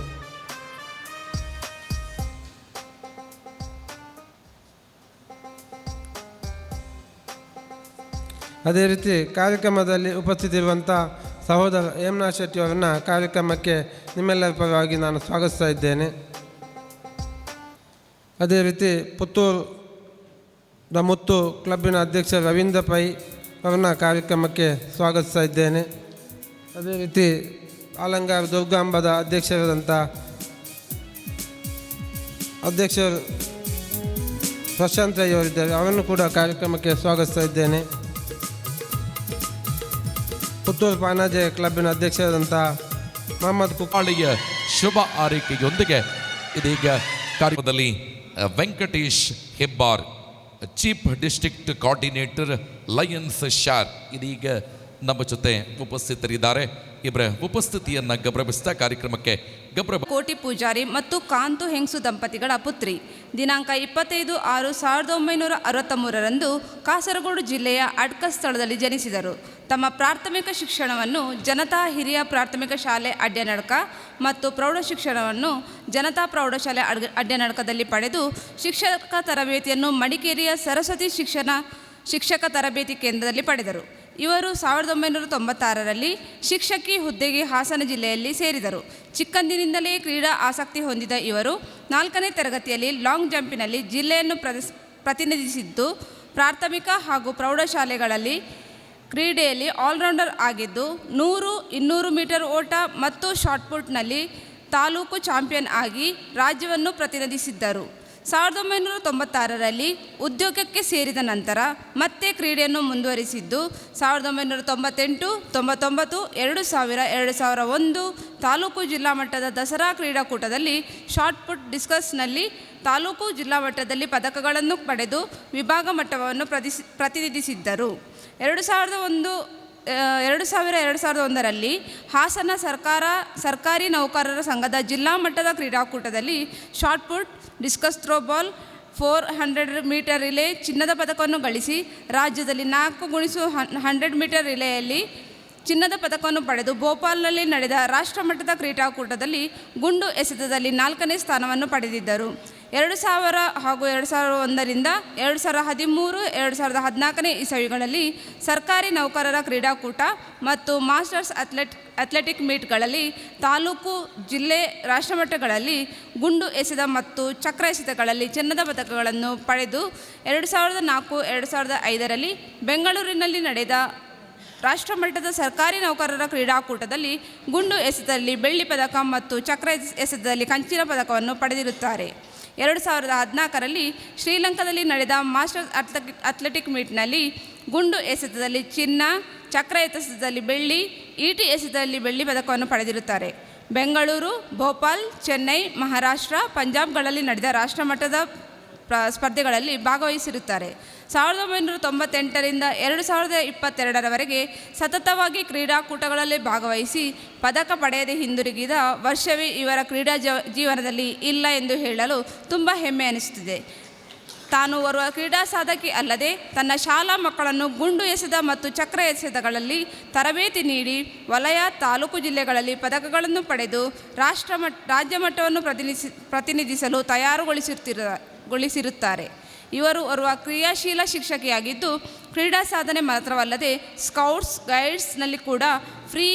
ಅದೇ ರೀತಿ ಕಾರ್ಯಕ್ರಮದಲ್ಲಿ ಉಪಸ್ಥಿತಿರುವಂಥ ಸಹೋದರ ಹೇಮನಾಥ್ ಶೆಟ್ಟಿ ಅವರನ್ನು ಕಾರ್ಯಕ್ರಮಕ್ಕೆ ನಿಮ್ಮೆಲ್ಲರ ಪರವಾಗಿ ನಾನು ಸ್ವಾಗತಿಸ್ತಾ ಇದ್ದೇನೆ. ಅದೇ ರೀತಿ ಪುತ್ತೂರು ಮುತ್ತು ಕ್ಲಬ್ಬಿನ ಅಧ್ಯಕ್ಷ ರವೀಂದ್ರ ಪೈ ಅವರನ್ನ ಕಾರ್ಯಕ್ರಮಕ್ಕೆ ಸ್ವಾಗತಿಸ್ತಾ ಇದ್ದೇನೆ. ಅದೇ ರೀತಿ ಆಲಂಗಾರ ದುರ್ಗಾಂಬದ ಅಧ್ಯಕ್ಷರಾದಂಥ ಅಧ್ಯಕ್ಷರು ಪ್ರಶಾಂತ್ ರೈ ಅವರಿದ್ದಾರೆ. ಅವರನ್ನು ಕೂಡ ಕಾರ್ಯಕ್ರಮಕ್ಕೆ ಸ್ವಾಗತಿಸ್ತಾ ಇದ್ದೇನೆ. ಪುತ್ತೂರು ಪಾನಾಜೆ ಕ್ಲಬ್ಬಿನ ಅಧ್ಯಕ್ಷರಾದಂಥ ಮೊಹಮ್ಮದ್ ಕುಕಾಳಿಯ ಶುಭ ಆರೈಕೆಯೊಂದಿಗೆ ಇದೀಗ ಕಾರ್ಯಕ್ರಮದಲ್ಲಿ Venkatesh Hebbar, chief district coordinator Lions ಶಾರ್ ಇದೀಗ ನಮ್ಮ ಜೊತೆ ಉಪಸ್ಥಿತರಿದ್ದಾರೆ. ಇವರ ಉಪಸ್ಥಿತಿಯನ್ನು ಗೌರವಿಸಿದ ಕಾರ್ಯಕ್ರಮಕ್ಕೆ ಕೋಟಿ ಪೂಜಾರಿ ಮತ್ತು ಕಾಂತು ಹೆಂಗ್ಸು ದಂಪತಿಗಳ ಪುತ್ರಿ ದಿನಾಂಕ 25/6/1963 ಕಾಸರಗೋಡು ಜಿಲ್ಲೆಯ ಅಡ್ಕ ಸ್ಥಳದಲ್ಲಿ ಜನಿಸಿದರು. ತಮ್ಮ ಪ್ರಾಥಮಿಕ ಶಿಕ್ಷಣವನ್ನು ಜನತಾ ಹಿರಿಯ ಪ್ರಾಥಮಿಕ ಶಾಲೆ ಅಡ್ಯನಡ್ಕ ಮತ್ತು ಪ್ರೌಢ ಶಿಕ್ಷಣವನ್ನು ಜನತಾ ಪ್ರೌಢಶಾಲೆ ಅಡ್ಯನಡ್ಕದಲ್ಲಿ ಪಡೆದು ಶಿಕ್ಷಕ ತರಬೇತಿಯನ್ನು ಮಡಿಕೇರಿಯ ಸರಸ್ವತಿ ಶಿಕ್ಷಕ ತರಬೇತಿ ಕೇಂದ್ರದಲ್ಲಿ ಪಡೆದರು. ಇವರು 1996ರಲ್ಲಿ ಶಿಕ್ಷಕಿ ಹುದ್ದೆಗೆ ಹಾಸನ ಜಿಲ್ಲೆಯಲ್ಲಿ ಸೇರಿದರು. ಚಿಕ್ಕಂದಿನಿಂದಲೇ ಕ್ರೀಡಾ ಆಸಕ್ತಿ ಹೊಂದಿದ ಇವರು 4ನೇ ತರಗತಿಯಲ್ಲಿ ಲಾಂಗ್ ಜಂಪಿನಲ್ಲಿ ಜಿಲ್ಲೆಯನ್ನು ಪ್ರತಿನಿಧಿಸಿದ್ದು, ಪ್ರಾಥಮಿಕ ಹಾಗೂ ಪ್ರೌಢಶಾಲೆಗಳಲ್ಲಿ ಕ್ರೀಡೆಯಲ್ಲಿ ಆಲ್ರೌಂಡರ್ ಆಗಿದ್ದು 100, 200 ಮೀಟರ್ ಓಟ ಮತ್ತು ಶಾಟ್ಪುಟ್ನಲ್ಲಿ ತಾಲೂಕು ಚಾಂಪಿಯನ್ ಆಗಿ ರಾಜ್ಯವನ್ನು ಪ್ರತಿನಿಧಿಸಿದ್ದರು. 1996ರಲ್ಲಿ ಉದ್ಯೋಗಕ್ಕೆ ಸೇರಿದ ನಂತರ ಮತ್ತೆ ಕ್ರೀಡೆಯನ್ನು ಮುಂದುವರಿಸಿದ್ದು 1998, 1999, 2000, 2001 ತಾಲೂಕು ಜಿಲ್ಲಾ ಮಟ್ಟದ ದಸರಾ ಕ್ರೀಡಾಕೂಟದಲ್ಲಿ ಶಾಟ್ಪುಟ್ ಡಿಸ್ಕಸ್ನಲ್ಲಿ ತಾಲೂಕು ಜಿಲ್ಲಾ ಮಟ್ಟದಲ್ಲಿ ಪದಕಗಳನ್ನು ಪಡೆದು ವಿಭಾಗ ಮಟ್ಟವನ್ನು ಪ್ರತಿನಿಧಿಸಿದ್ದರು. 2001ರಲ್ಲಿ ಹಾಸನ ಸರ್ಕಾರಿ ನೌಕರರ ಸಂಘದ ಜಿಲ್ಲಾ ಮಟ್ಟದ ಕ್ರೀಡಾಕೂಟದಲ್ಲಿ shot put, discus throwball, 400 metre relay ಚಿನ್ನದ ಪದಕವನ್ನು ಗಳಿಸಿ ರಾಜ್ಯದಲ್ಲಿ 4x100 ಮೀಟರ್ ರಿಲೇಯಲ್ಲಿ ಚಿನ್ನದ ಪದಕವನ್ನು ಪಡೆದು ಭೋಪಾಲ್ನಲ್ಲಿ ನಡೆದ ರಾಷ್ಟ್ರಮಟ್ಟದ ಕ್ರೀಡಾಕೂಟದಲ್ಲಿ ಗುಂಡು ಎಸೆತದಲ್ಲಿ 4ನೇ ಸ್ಥಾನವನ್ನು ಪಡೆದಿದ್ದರು. 2000 ಹಾಗೂ 2001ರಿಂದ 2013, 2014ನೇ ಇಸವಿಗಳಲ್ಲಿ ಸರ್ಕಾರಿ ನೌಕರರ ಕ್ರೀಡಾಕೂಟ ಮತ್ತು ಮಾಸ್ಟರ್ಸ್ ಅಥ್ಲೆಟಿಕ್ ಮೀಟ್ಗಳಲ್ಲಿ ತಾಲೂಕು, ಜಿಲ್ಲೆ, ರಾಷ್ಟ್ರಮಟ್ಟಗಳಲ್ಲಿ ಗುಂಡು ಎಸೆತ ಮತ್ತು ಚಕ್ರ ಎಸೆತಗಳಲ್ಲಿ ಚಿನ್ನದ ಪದಕಗಳನ್ನು ಪಡೆದು 2004, 2005ರಲ್ಲಿ ಬೆಂಗಳೂರಿನಲ್ಲಿ ನಡೆದ ರಾಷ್ಟ್ರಮಟ್ಟದ ಸರ್ಕಾರಿ ನೌಕರರ ಕ್ರೀಡಾಕೂಟದಲ್ಲಿ ಗುಂಡು ಎಸೆತದಲ್ಲಿ ಬೆಳ್ಳಿ ಪದಕ ಮತ್ತು ಚಕ್ರ ಎಸೆತದಲ್ಲಿ ಕಂಚಿನ ಪದಕವನ್ನು ಪಡೆದಿರುತ್ತಾರೆ. 2014ರಲ್ಲಿ ಶ್ರೀಲಂಕಾದಲ್ಲಿ ನಡೆದ ಮಾಸ್ಟರ್ಸ್ ಅಥ್ಲೆಟಿಕ್ ಮೀಟ್ನಲ್ಲಿ ಗುಂಡು ಎಸೆತದಲ್ಲಿ ಚಿನ್ನ, ಚಕ್ರ ಎಸೆತದಲ್ಲಿ ಬೆಳ್ಳಿ, ಈಟಿ ಎಸೆತದಲ್ಲಿ ಬೆಳ್ಳಿ ಪದಕವನ್ನು ಪಡೆದಿರುತ್ತಾರೆ. ಬೆಂಗಳೂರು, ಭೋಪಾಲ್, ಚೆನ್ನೈ, ಮಹಾರಾಷ್ಟ್ರ, ಪಂಜಾಬ್ಗಳಲ್ಲಿ ನಡೆದ ರಾಷ್ಟ್ರಮಟ್ಟದ ಸ್ಪರ್ಧೆಗಳಲ್ಲಿ ಭಾಗವಹಿಸಿರುತ್ತಾರೆ. 1998ರಿಂದ 2022ರವರೆಗೆ ಸತತವಾಗಿ ಕ್ರೀಡಾಕೂಟಗಳಲ್ಲಿ ಭಾಗವಹಿಸಿ ಪದಕ ಪಡೆಯದೆ ಹಿಂದಿರುಗಿದ ವರ್ಷವೇ ಇವರ ಕ್ರೀಡಾ ಜೀವನದಲ್ಲಿ ಇಲ್ಲ ಎಂದು ಹೇಳಲು ತುಂಬ ಹೆಮ್ಮೆ ಅನಿಸುತ್ತಿದೆ. ತಾನು ಓರ್ವ ಕ್ರೀಡಾ ಸಾಧಕಿ ಅಲ್ಲದೆ ತನ್ನ ಶಾಲಾ ಮಕ್ಕಳನ್ನು ಗುಂಡು ಎಸೆದ ಮತ್ತು ಚಕ್ರ ಎಸೆತಗಳಲ್ಲಿ ತರಬೇತಿ ನೀಡಿ ವಲಯ ತಾಲೂಕು ಜಿಲ್ಲೆಗಳಲ್ಲಿ ಪದಕಗಳನ್ನು ಪಡೆದು ರಾಜ್ಯ ಮಟ್ಟವನ್ನು ಪ್ರತಿನಿಧಿಸಲು ತಯಾರುಗೊಳಿಸಿರುತ್ತಾರೆ. ಇವರು ಓರ್ವ ಕ್ರಿಯಾಶೀಲ ಶಿಕ್ಷಕಿಯಾಗಿದ್ದು ಕ್ರೀಡಾ ಸಾಧನೆ ಮಾತ್ರವಲ್ಲದೆ ಸ್ಕೌಟ್ಸ್ ಗೈಡ್ಸ್ನಲ್ಲಿ ಕೂಡ ಫ್ರೀ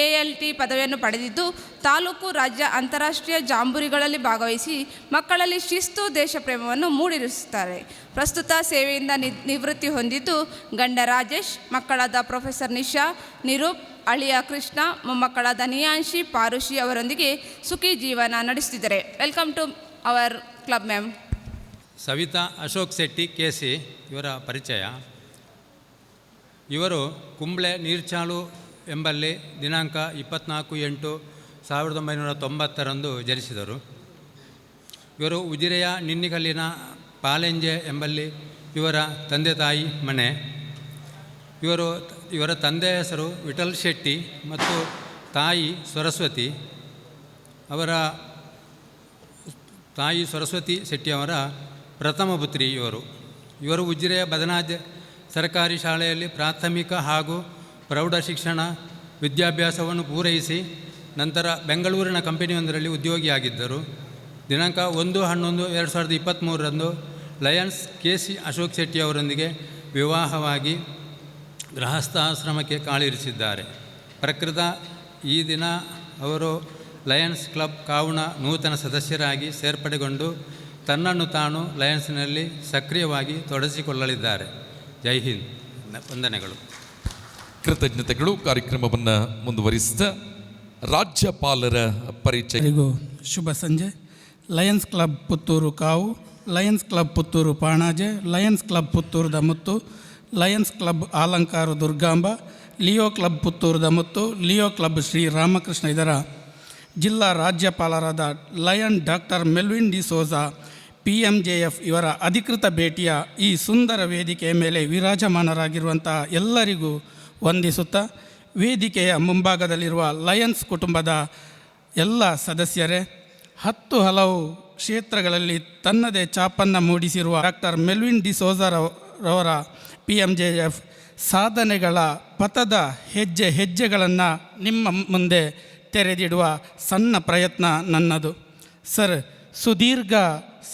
ALT ಪದವಿಯನ್ನು ಪಡೆದಿದ್ದು ತಾಲೂಕು, ರಾಜ್ಯ, ಅಂತಾರಾಷ್ಟ್ರೀಯ ಜಾಂಬೂರಿಗಳಲ್ಲಿ ಭಾಗವಹಿಸಿ ಮಕ್ಕಳಲ್ಲಿ ಶಿಸ್ತು, ದೇಶಪ್ರೇಮವನ್ನು ಮೂಡಿಸುತ್ತಾರೆ. ಪ್ರಸ್ತುತ ಸೇವೆಯಿಂದ ನಿವೃತ್ತಿ ಹೊಂದಿದ್ದು ಗಂಡ ರಾಜೇಶ್, ಮಕ್ಕಳಾದ ಪ್ರೊಫೆಸರ್ ನಿಶಾ, ನಿರೂಪ್, ಅಳಿಯ ಕೃಷ್ಣ, ಮೊಮ್ಮಕ್ಕಳಾದ ನಿಯಾಂಶಿ, ಪಾರುಷಿ ಅವರೊಂದಿಗೆ ಸುಖಿ ಜೀವನ ನಡೆಸುತ್ತಿದ್ದಾರೆ. Welcome to our club ma'am. Savita Ashok Shetty KC ಇವರ ಪರಿಚಯ. ಇವರು ಕುಂಬ್ಳೆ ನೀರ್ಚಾಲು ಎಂಬಲ್ಲಿ ದಿನಾಂಕ 24/8/1990 ಜನಿಸಿದರು. ಇವರು ಉಜಿರೆಯ ನಿನ್ನಿಕಲ್ಲಿನ ಪಾಲೆಂಜೆ ಎಂಬಲ್ಲಿ ಇವರ ತಂದೆ ತಾಯಿ ಮನೆ. ಇವರ ತಂದೆಯ ಹೆಸರು ವಿಠಲ್ ಶೆಟ್ಟಿ ಮತ್ತು ತಾಯಿ ಸರಸ್ವತಿ. ಅವರ ತಾಯಿ ಸರಸ್ವತಿ ಶೆಟ್ಟಿಯವರ ಪ್ರಥಮ ಪುತ್ರಿ ಇವರು ಉಜಿರೆಯ ಬದನಾಜ್ ಸರ್ಕಾರಿ ಶಾಲೆಯಲ್ಲಿ ಪ್ರಾಥಮಿಕ ಹಾಗೂ ಪ್ರೌಢ ಶಿಕ್ಷಣ ವಿದ್ಯಾಭ್ಯಾಸವನ್ನು ಪೂರೈಸಿ ನಂತರ ಬೆಂಗಳೂರಿನ ಕಂಪನಿಯೊಂದರಲ್ಲಿ ಉದ್ಯೋಗಿಯಾಗಿದ್ದರು. ದಿನಾಂಕ 1/11/2023 ಲಯನ್ಸ್ KC ಅಶೋಕ್ ಶೆಟ್ಟಿ ಅವರೊಂದಿಗೆ ವಿವಾಹವಾಗಿ ಗೃಹಸ್ಥಾಶ್ರಮಕ್ಕೆ ಕಾಲಿರಿಸಿದ್ದಾರೆ. ಪ್ರಕೃತ ಈ ದಿನ ಅವರು ಲಯನ್ಸ್ ಕ್ಲಬ್ ಕಾವುನ ನೂತನ ಸದಸ್ಯರಾಗಿ ಸೇರ್ಪಡೆಗೊಂಡು ತನ್ನನ್ನು ತಾನು ಲಯನ್ಸ್ನಲ್ಲಿ ಸಕ್ರಿಯವಾಗಿ ತೊಡಗಿಸಿಕೊಳ್ಳಲಿದ್ದಾರೆ. ಜೈ ಹಿಂದ್. ವಂದನೆಗಳು. ಕೃತಜ್ಞತೆಗಳು. ಕಾರ್ಯಕ್ರಮವನ್ನು ಮುಂದುವರಿಸಿದ ರಾಜ್ಯಪಾಲರ ಪರಿಚಯ. ಶುಭ ಸಂಜೆ. Lions Club Puttur Kavu, Lions Club Puttur Panaje, Lions Club ಪುತ್ತೂರದ ಮುತ್ತು, Lions Club Alankaru Durgamba, Leo Club ಪುತ್ತೂರದ ಮುತ್ತು, ಲಿಯೋ ಕ್ಲಬ್ ಶ್ರೀ ರಾಮಕೃಷ್ಣ ಇದರ ಜಿಲ್ಲಾ ರಾಜ್ಯಪಾಲರಾದ Lion doctor Melvin D'Souza PMJF ಇವರ ಅಧಿಕೃತ ಭೇಟಿಯ ಈ ಸುಂದರ ವೇದಿಕೆಯ ಮೇಲೆ ವಿರಾಜಮಾನರಾಗಿರುವಂಥ ಎಲ್ಲರಿಗೂ ವಂದಿಸುತ್ತಾ, ವೇದಿಕೆಯ ಮುಂಭಾಗದಲ್ಲಿರುವ ಲಯನ್ಸ್ ಕುಟುಂಬದ ಎಲ್ಲ ಸದಸ್ಯರೇ, 10 ಹಲವು ಕ್ಷೇತ್ರಗಳಲ್ಲಿ ತನ್ನದೇ ಛಾಪನ್ನು ಮೂಡಿಸಿರುವ ಡಾಕ್ಟರ್ ಮೆಲ್ವಿನ್ ಡಿಸೋಜಾರವರ PMJF ಸಾಧನೆಗಳ ಪಥದ ಹೆಜ್ಜೆಗಳನ್ನು ನಿಮ್ಮ ಮುಂದೆ ತೆರೆದಿಡುವ ಸಣ್ಣ ಪ್ರಯತ್ನ ನನ್ನದು. ಸರ್, ಸುದೀರ್ಘ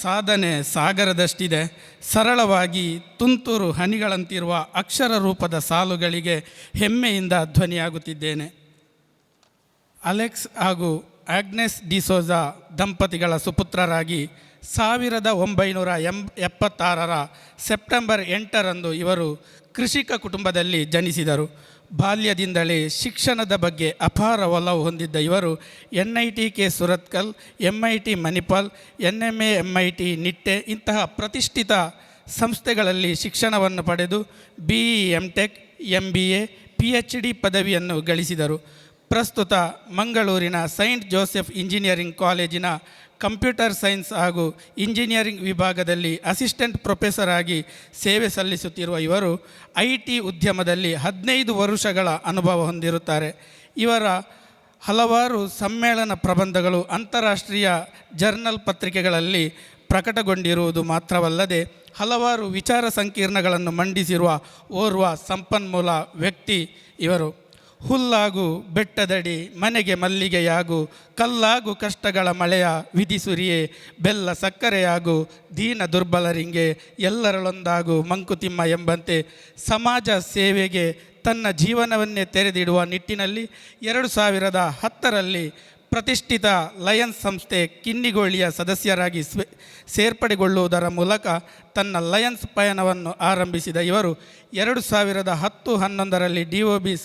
ಸಾಧನೆ ಸಾಗರದಷ್ಟಿದೆ. ಸರಳವಾಗಿ ತುಂತುರು ಹನಿಗಳಂತಿರುವ ಅಕ್ಷರ ರೂಪದ ಸಾಲುಗಳಿಗೆ ಹೆಮ್ಮೆಯಿಂದ ಧ್ವನಿಯಾಗುತ್ತಿದ್ದೇನೆ. ಅಲೆಕ್ಸ್ ಹಾಗೂ ಆಗ್ನೆಸ್ ಡಿಸೋಜಾ ದಂಪತಿಗಳ ಸುಪುತ್ರರಾಗಿ 1976 ಸೆಪ್ಟೆಂಬರ್ 8 ಇವರು ಕೃಷಿಕ ಕುಟುಂಬದಲ್ಲಿ ಜನಿಸಿದರು. ಬಾಲ್ಯದಿಂದಲೇ ಶಿಕ್ಷಣದ ಬಗ್ಗೆ ಅಪಾರ ಒಲವು ಹೊಂದಿದ್ದ ಇವರು NITK Surathkal, MIT Manipal, NMA MIT Nitte ಇಂತಹ ಪ್ರತಿಷ್ಠಿತ ಸಂಸ್ಥೆಗಳಲ್ಲಿ ಶಿಕ್ಷಣವನ್ನು ಪಡೆದು BE MTech, MBA, PhD ಪದವಿಯನ್ನು ಗಳಿಸಿದರು. ಪ್ರಸ್ತುತ ಮಂಗಳೂರಿನ ಸೈಂಟ್ ಜೋಸೆಫ್ ಇಂಜಿನಿಯರಿಂಗ್ ಕಾಲೇಜಿನ ಕಂಪ್ಯೂಟರ್ ಸೈನ್ಸ್ ಹಾಗೂ ಇಂಜಿನಿಯರಿಂಗ್ ವಿಭಾಗದಲ್ಲಿ ಅಸಿಸ್ಟೆಂಟ್ ಪ್ರೊಫೆಸರ್ ಆಗಿ ಸೇವೆ ಸಲ್ಲಿಸುತ್ತಿರುವ ಇವರು IT ಉದ್ಯಮದಲ್ಲಿ 15 ವರ್ಷಗಳ ಅನುಭವ ಹೊಂದಿರುತ್ತಾರೆ. ಇವರ ಹಲವಾರು ಸಮ್ಮೇಳನ ಪ್ರಬಂಧಗಳು ಅಂತಾರಾಷ್ಟ್ರೀಯ ಜರ್ನಲ್ ಪತ್ರಿಕೆಗಳಲ್ಲಿ ಪ್ರಕಟಗೊಂಡಿರುವುದು ಮಾತ್ರವಲ್ಲದೆ ಹಲವಾರು ವಿಚಾರ ಸಂಕಿರಣಗಳನ್ನು ಮಂಡಿಸಿರುವ ಓರ್ವ ಸಂಪನ್ಮೂಲ ವ್ಯಕ್ತಿ ಇವರು. ಹುಲ್ಲಾಗು ಬೆಟ್ಟದಡಿ ಮನೆಗೆ ಮಲ್ಲಿಗೆಯಾಗು, ಕಲ್ಲಾಗು ಕಷ್ಟಗಳ ಮಳೆಯ ವಿಧಿಸುರಿಯೇ, ಬೆಲ್ಲ ಸಕ್ಕರೆಯಾಗು ದೀನ ದುರ್ಬಲರಿಂಗೆ, ಎಲ್ಲರಳೊಂದಾಗು ಮಂಕುತಿಮ್ಮ ಎಂಬಂತೆ ಸಮಾಜ ಸೇವೆಗೆ ತನ್ನ ಜೀವನವನ್ನೇ ತೆರೆದಿಡುವ ನಿಟ್ಟಿನಲ್ಲಿ 2010 ಪ್ರತಿಷ್ಠಿತ ಲಯನ್ಸ್ ಸಂಸ್ಥೆ ಕಿನ್ನಿಗೋಳಿಯ ಸದಸ್ಯರಾಗಿ ಸೇರ್ಪಡೆಗೊಳ್ಳುವುದರ ಮೂಲಕ ತನ್ನ ಲಯನ್ಸ್ ಪಯಣವನ್ನು ಆರಂಭಿಸಿದ ಇವರು 2010-11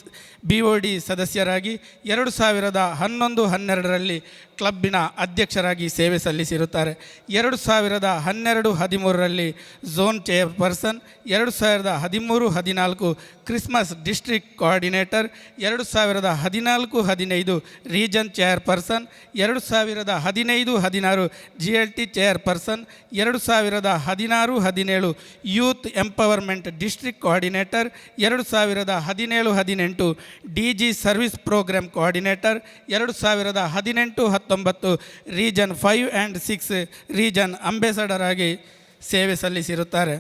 BOD ಸದಸ್ಯರಾಗಿ 2011-12 ಕ್ಲಬ್ಬಿನ ಅಧ್ಯಕ್ಷರಾಗಿ ಸೇವೆ ಸಲ್ಲಿಸಿರುತ್ತಾರೆ. 2012-13 zone chairperson, 2013-14 Christmas district coordinator, 2014-15 region chairperson, 2015-16 GLT chairperson, 2016-17 youth empowerment district coordinator, 2017-18 DG service programme coordinator, 2018-19 region 5 and 6 region ambassador ಆಗಿ ಸೇವೆ ಸಲ್ಲಿಸಿರುತ್ತಾರೆ.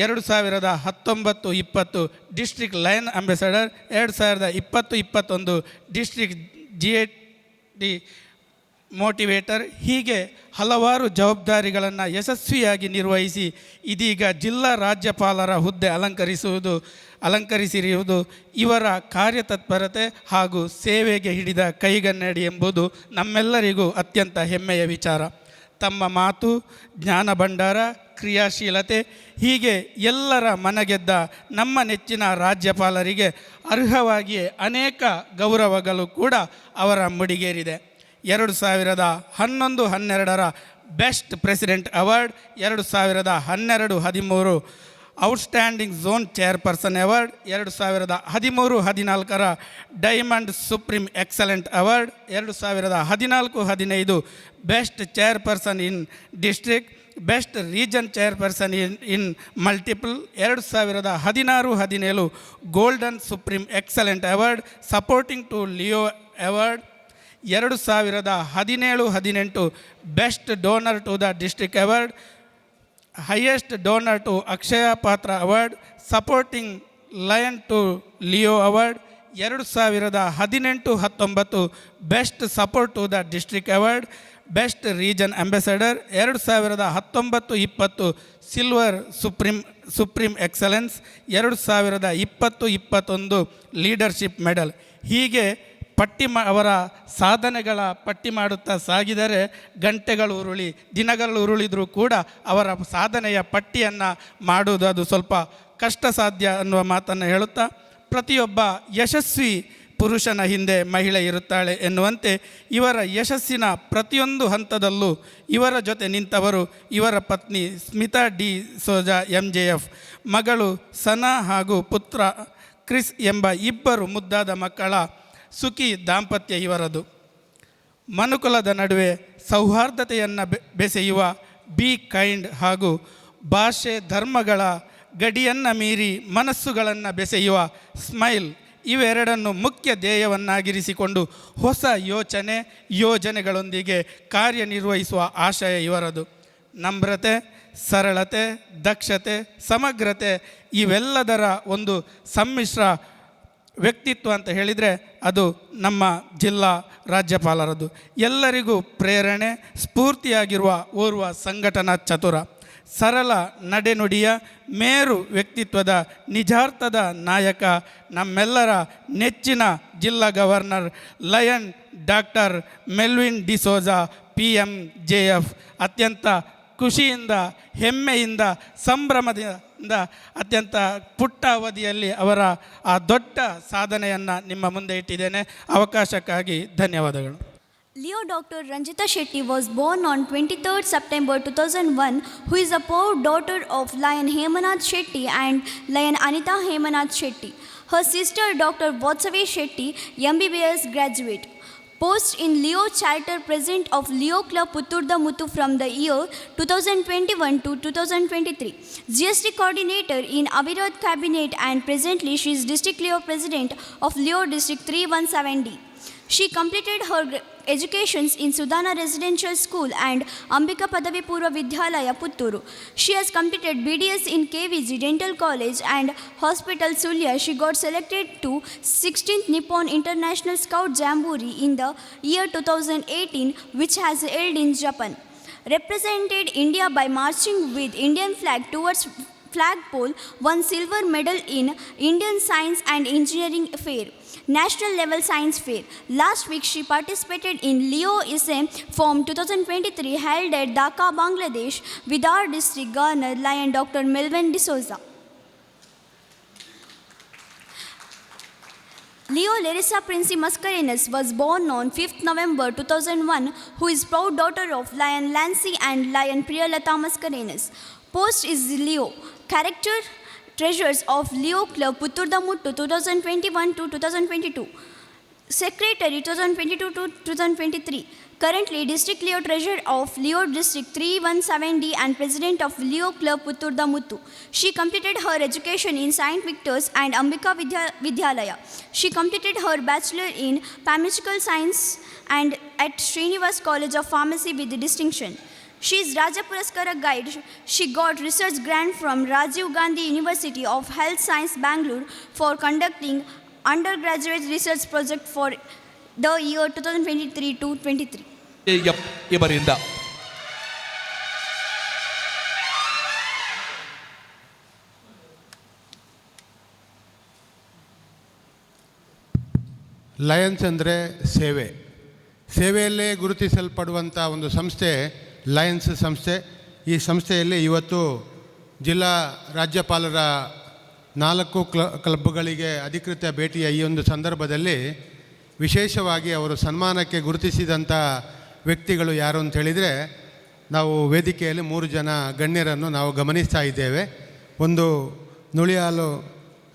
2019-20 district lion ambassador, 2020-21 district GAT motivator, ಹೀಗೆ ಹಲವಾರು ಜವಾಬ್ದಾರಿಗಳನ್ನು ಯಶಸ್ವಿಯಾಗಿ ನಿರ್ವಹಿಸಿ ಇದೀಗ ಜಿಲ್ಲಾ ರಾಜ್ಯಪಾಲರ ಹುದ್ದೆ ಅಲಂಕರಿಸಿರುವುದು ಇವರ ಕಾರ್ಯತತ್ಪರತೆ ಹಾಗೂ ಸೇವೆಗೆ ಹಿಡಿದ ಕೈಗನ್ನಡಿ ಎಂಬುದು ನಮ್ಮೆಲ್ಲರಿಗೂ ಅತ್ಯಂತ ಹೆಮ್ಮೆಯ ವಿಚಾರ. ತಮ್ಮ ಮಾತು, ಜ್ಞಾನ ಭಂಡಾರ, ಕ್ರಿಯಾಶೀಲತೆ ಹೀಗೆ ಎಲ್ಲರ ಮನಗೆದ್ದ ನಮ್ಮ ನೆಚ್ಚಿನ ರಾಜ್ಯಪಾಲರಿಗೆ ಅರ್ಹವಾಗಿಯೇ ಅನೇಕ ಗೌರವಗಳು ಕೂಡ ಅವರ ಮುಡಿಗೇರಿದೆ. 2011-12 best president award, 2012-13 outstanding zone chairperson award, 2013-14 diamond supreme excellent award, 2014-15 best chairperson in district, best region chairperson in multiple, 2016-17 golden supreme excellent award supporting to Leo award, 2017-18 best donor to the district award, highest donor to Akshaya Patra award supporting Lion to Leo award, 2018-19 best support to the district award, best region ambassador, 2019-20 silver supreme excellence, 2020-21 leadership medal. ಹೀಗೆ ಅವರ ಸಾಧನೆಗಳ ಪಟ್ಟಿ ಮಾಡುತ್ತಾ ಸಾಗಿದರೆ ಗಂಟೆಗಳು ಉರುಳಿ ದಿನಗಳು ಉರುಳಿದರೂ ಕೂಡ ಅವರ ಸಾಧನೆಯ ಪಟ್ಟಿಯನ್ನು ಮಾಡುವುದು ಅದು ಸ್ವಲ್ಪ ಕಷ್ಟ ಸಾಧ್ಯ ಅನ್ನುವ ಮಾತನ್ನು ಹೇಳುತ್ತಾ, ಪ್ರತಿಯೊಬ್ಬ ಯಶಸ್ವಿ ಪುರುಷನ ಹಿಂದೆ ಮಹಿಳೆ ಇರುತ್ತಾಳೆ ಎನ್ನುವಂತೆ ಇವರ ಯಶಸ್ಸಿನ ಪ್ರತಿಯೊಂದು ಹಂತದಲ್ಲೂ ಇವರ ಜೊತೆ ನಿಂತವರು ಇವರ ಪತ್ನಿ ಸ್ಮಿತಾ ಡಿಸೋಜ MJF, ಮಗಳು ಸನಾ ಹಾಗೂ ಪುತ್ರ ಕ್ರಿಸ್ ಎಂಬ ಇಬ್ಬರು ಮುದ್ದಾದ ಮಕ್ಕಳ ಸುಖಿ ದಾಂಪತ್ಯ ಇವರದು. ಮನುಕುಲದ ನಡುವೆ ಸೌಹಾರ್ದತೆಯನ್ನು ಬೆಸೆಯುವ ಬಿ ಕೈಂಡ್ ಹಾಗೂ ಭಾಷೆ ಧರ್ಮಗಳ ಗಡಿಯನ್ನು ಮೀರಿ ಮನಸ್ಸುಗಳನ್ನು ಬೆಸೆಯುವ ಸ್ಮೈಲ್ ಇವೆರಡನ್ನು ಮುಖ್ಯ ಧ್ಯೇಯವನ್ನಾಗಿರಿಸಿಕೊಂಡು ಹೊಸ ಯೋಜನೆಗಳೊಂದಿಗೆ ಕಾರ್ಯನಿರ್ವಹಿಸುವ ಆಶಯ ಇವರದು. ನಮ್ರತೆ, ಸರಳತೆ, ದಕ್ಷತೆ, ಸಮಗ್ರತೆ ಇವೆಲ್ಲದರ ಒಂದು ಸಮ್ಮಿಶ್ರ ವ್ಯಕ್ತಿತ್ವ ಅಂತ ಹೇಳಿದರೆ ಅದು ನಮ್ಮ ಜಿಲ್ಲಾ ರಾಜ್ಯಪಾಲರದು. ಎಲ್ಲರಿಗೂ ಪ್ರೇರಣೆ, ಸ್ಫೂರ್ತಿಯಾಗಿರುವ ಓರ್ವ ಸಂಘಟನಾ ಚತುರ, ಸರಳ ನಡೆನುಡಿಯ ಮೇರು ವ್ಯಕ್ತಿತ್ವದ ನಿಜಾರ್ಥದ ನಾಯಕ, ನಮ್ಮೆಲ್ಲರ ನೆಚ್ಚಿನ ಜಿಲ್ಲಾ governor lion doctor Melvin D'Souza PMJF. ಅತ್ಯಂತ ಖುಷಿಯಿಂದ, ಹೆಮ್ಮೆಯಿಂದ, ಸಂಭ್ರಮದಿಂದ ಅತ್ಯಂತ ಪುಟ್ಟ ಅವಧಿಯಲ್ಲಿ ಅವರ ಆ ದೊಡ್ಡ ಸಾಧನೆಯನ್ನು ನಿಮ್ಮ ಮುಂದೆ ಇಟ್ಟಿದ್ದೇನೆ. ಅವಕಾಶಕ್ಕಾಗಿ ಧನ್ಯವಾದಗಳು. Leo Dr. Ranjita Shetty was born on 23rd September 2001, who is a proud daughter of Lion Hemanath Shetty and Lion Anita Hemanath Shetty. Her sister Dr. Vatsavi Shetty, MBBS graduate. Post in Leo Charter President of Leo Club Puttur from the year 2021 to 2023. GST Coordinator in Avirat Cabinet, and presently she is District Leo President of Leo District 317D. She completed her educations in Sudana Residential School and Ambika Padavi Purva Vidyalaya Puttur. She has completed BDS in KVG Dental College and Hospital Sullia. She got selected to 16th Nippon International Scout Jamboree in the year 2018, which has held in Japan. Represented India by marching with Indian flag towards flagpole, won silver medal in Indian Science and Engineering Fair, National Level Science Fair. Last week she participated in Leo 𝐿𝐴 Forum 2023 held at Dhaka, Bangladesh with our district governor Lion Dr. Melvin D'Souza. Leo Larissa Princi Mascarenhas was born on 5th November 2001, who is proud daughter of Lion Lancy and Lion Priyalata Mascarenhas. Post is Leo. Character Treasures of Leo Club Puttur 2021 to 2022. Secretary 2022 to 2023. Currently District Leo Treasurer of Leo District 317D and President of Leo Club Puttur. She completed her education in St. Victor's and Ambika Vidyalaya. She completed her bachelor in Pharmaceutical Science and at Srinivas College of Pharmacy with distinction. She is Raja Puraskara Guide. She got research grant from Rajiv Gandhi University of Health Science, Bangalore for conducting undergraduate research project for the year 2023 to 23. ಇವರಿಂದ ಲಯನ್ಸ್ ಅಂದರೆ ಸೇವೆಯಲ್ಲೇ ಗುರುತಿಸಲ್ಪಡುವಂಥ ಒಂದು ಸಂಸ್ಥೆ ಲಯನ್ಸ್ ಸಂಸ್ಥೆ. ಈ ಸಂಸ್ಥೆಯಲ್ಲಿ ಇವತ್ತು ಜಿಲ್ಲಾ ರಾಜ್ಯಪಾಲರ 4 ಕ್ಲಬ್ಗಳಿಗೆ ಅಧಿಕೃತ ಭೇಟಿಯ ಈ ಒಂದು ಸಂದರ್ಭದಲ್ಲಿ ವಿಶೇಷವಾಗಿ ಅವರು ಸನ್ಮಾನಕ್ಕೆ ಗುರುತಿಸಿದಂಥ ವ್ಯಕ್ತಿಗಳು ಯಾರು ಅಂತ ಹೇಳಿದರೆ, ನಾವು ವೇದಿಕೆಯಲ್ಲಿ 3 ಜನ ಗಣ್ಯರನ್ನು ನಾವು ಗಮನಿಸ್ತಾ ಇದ್ದೇವೆ. ಒಂದು ನುಳಿಯಾಲು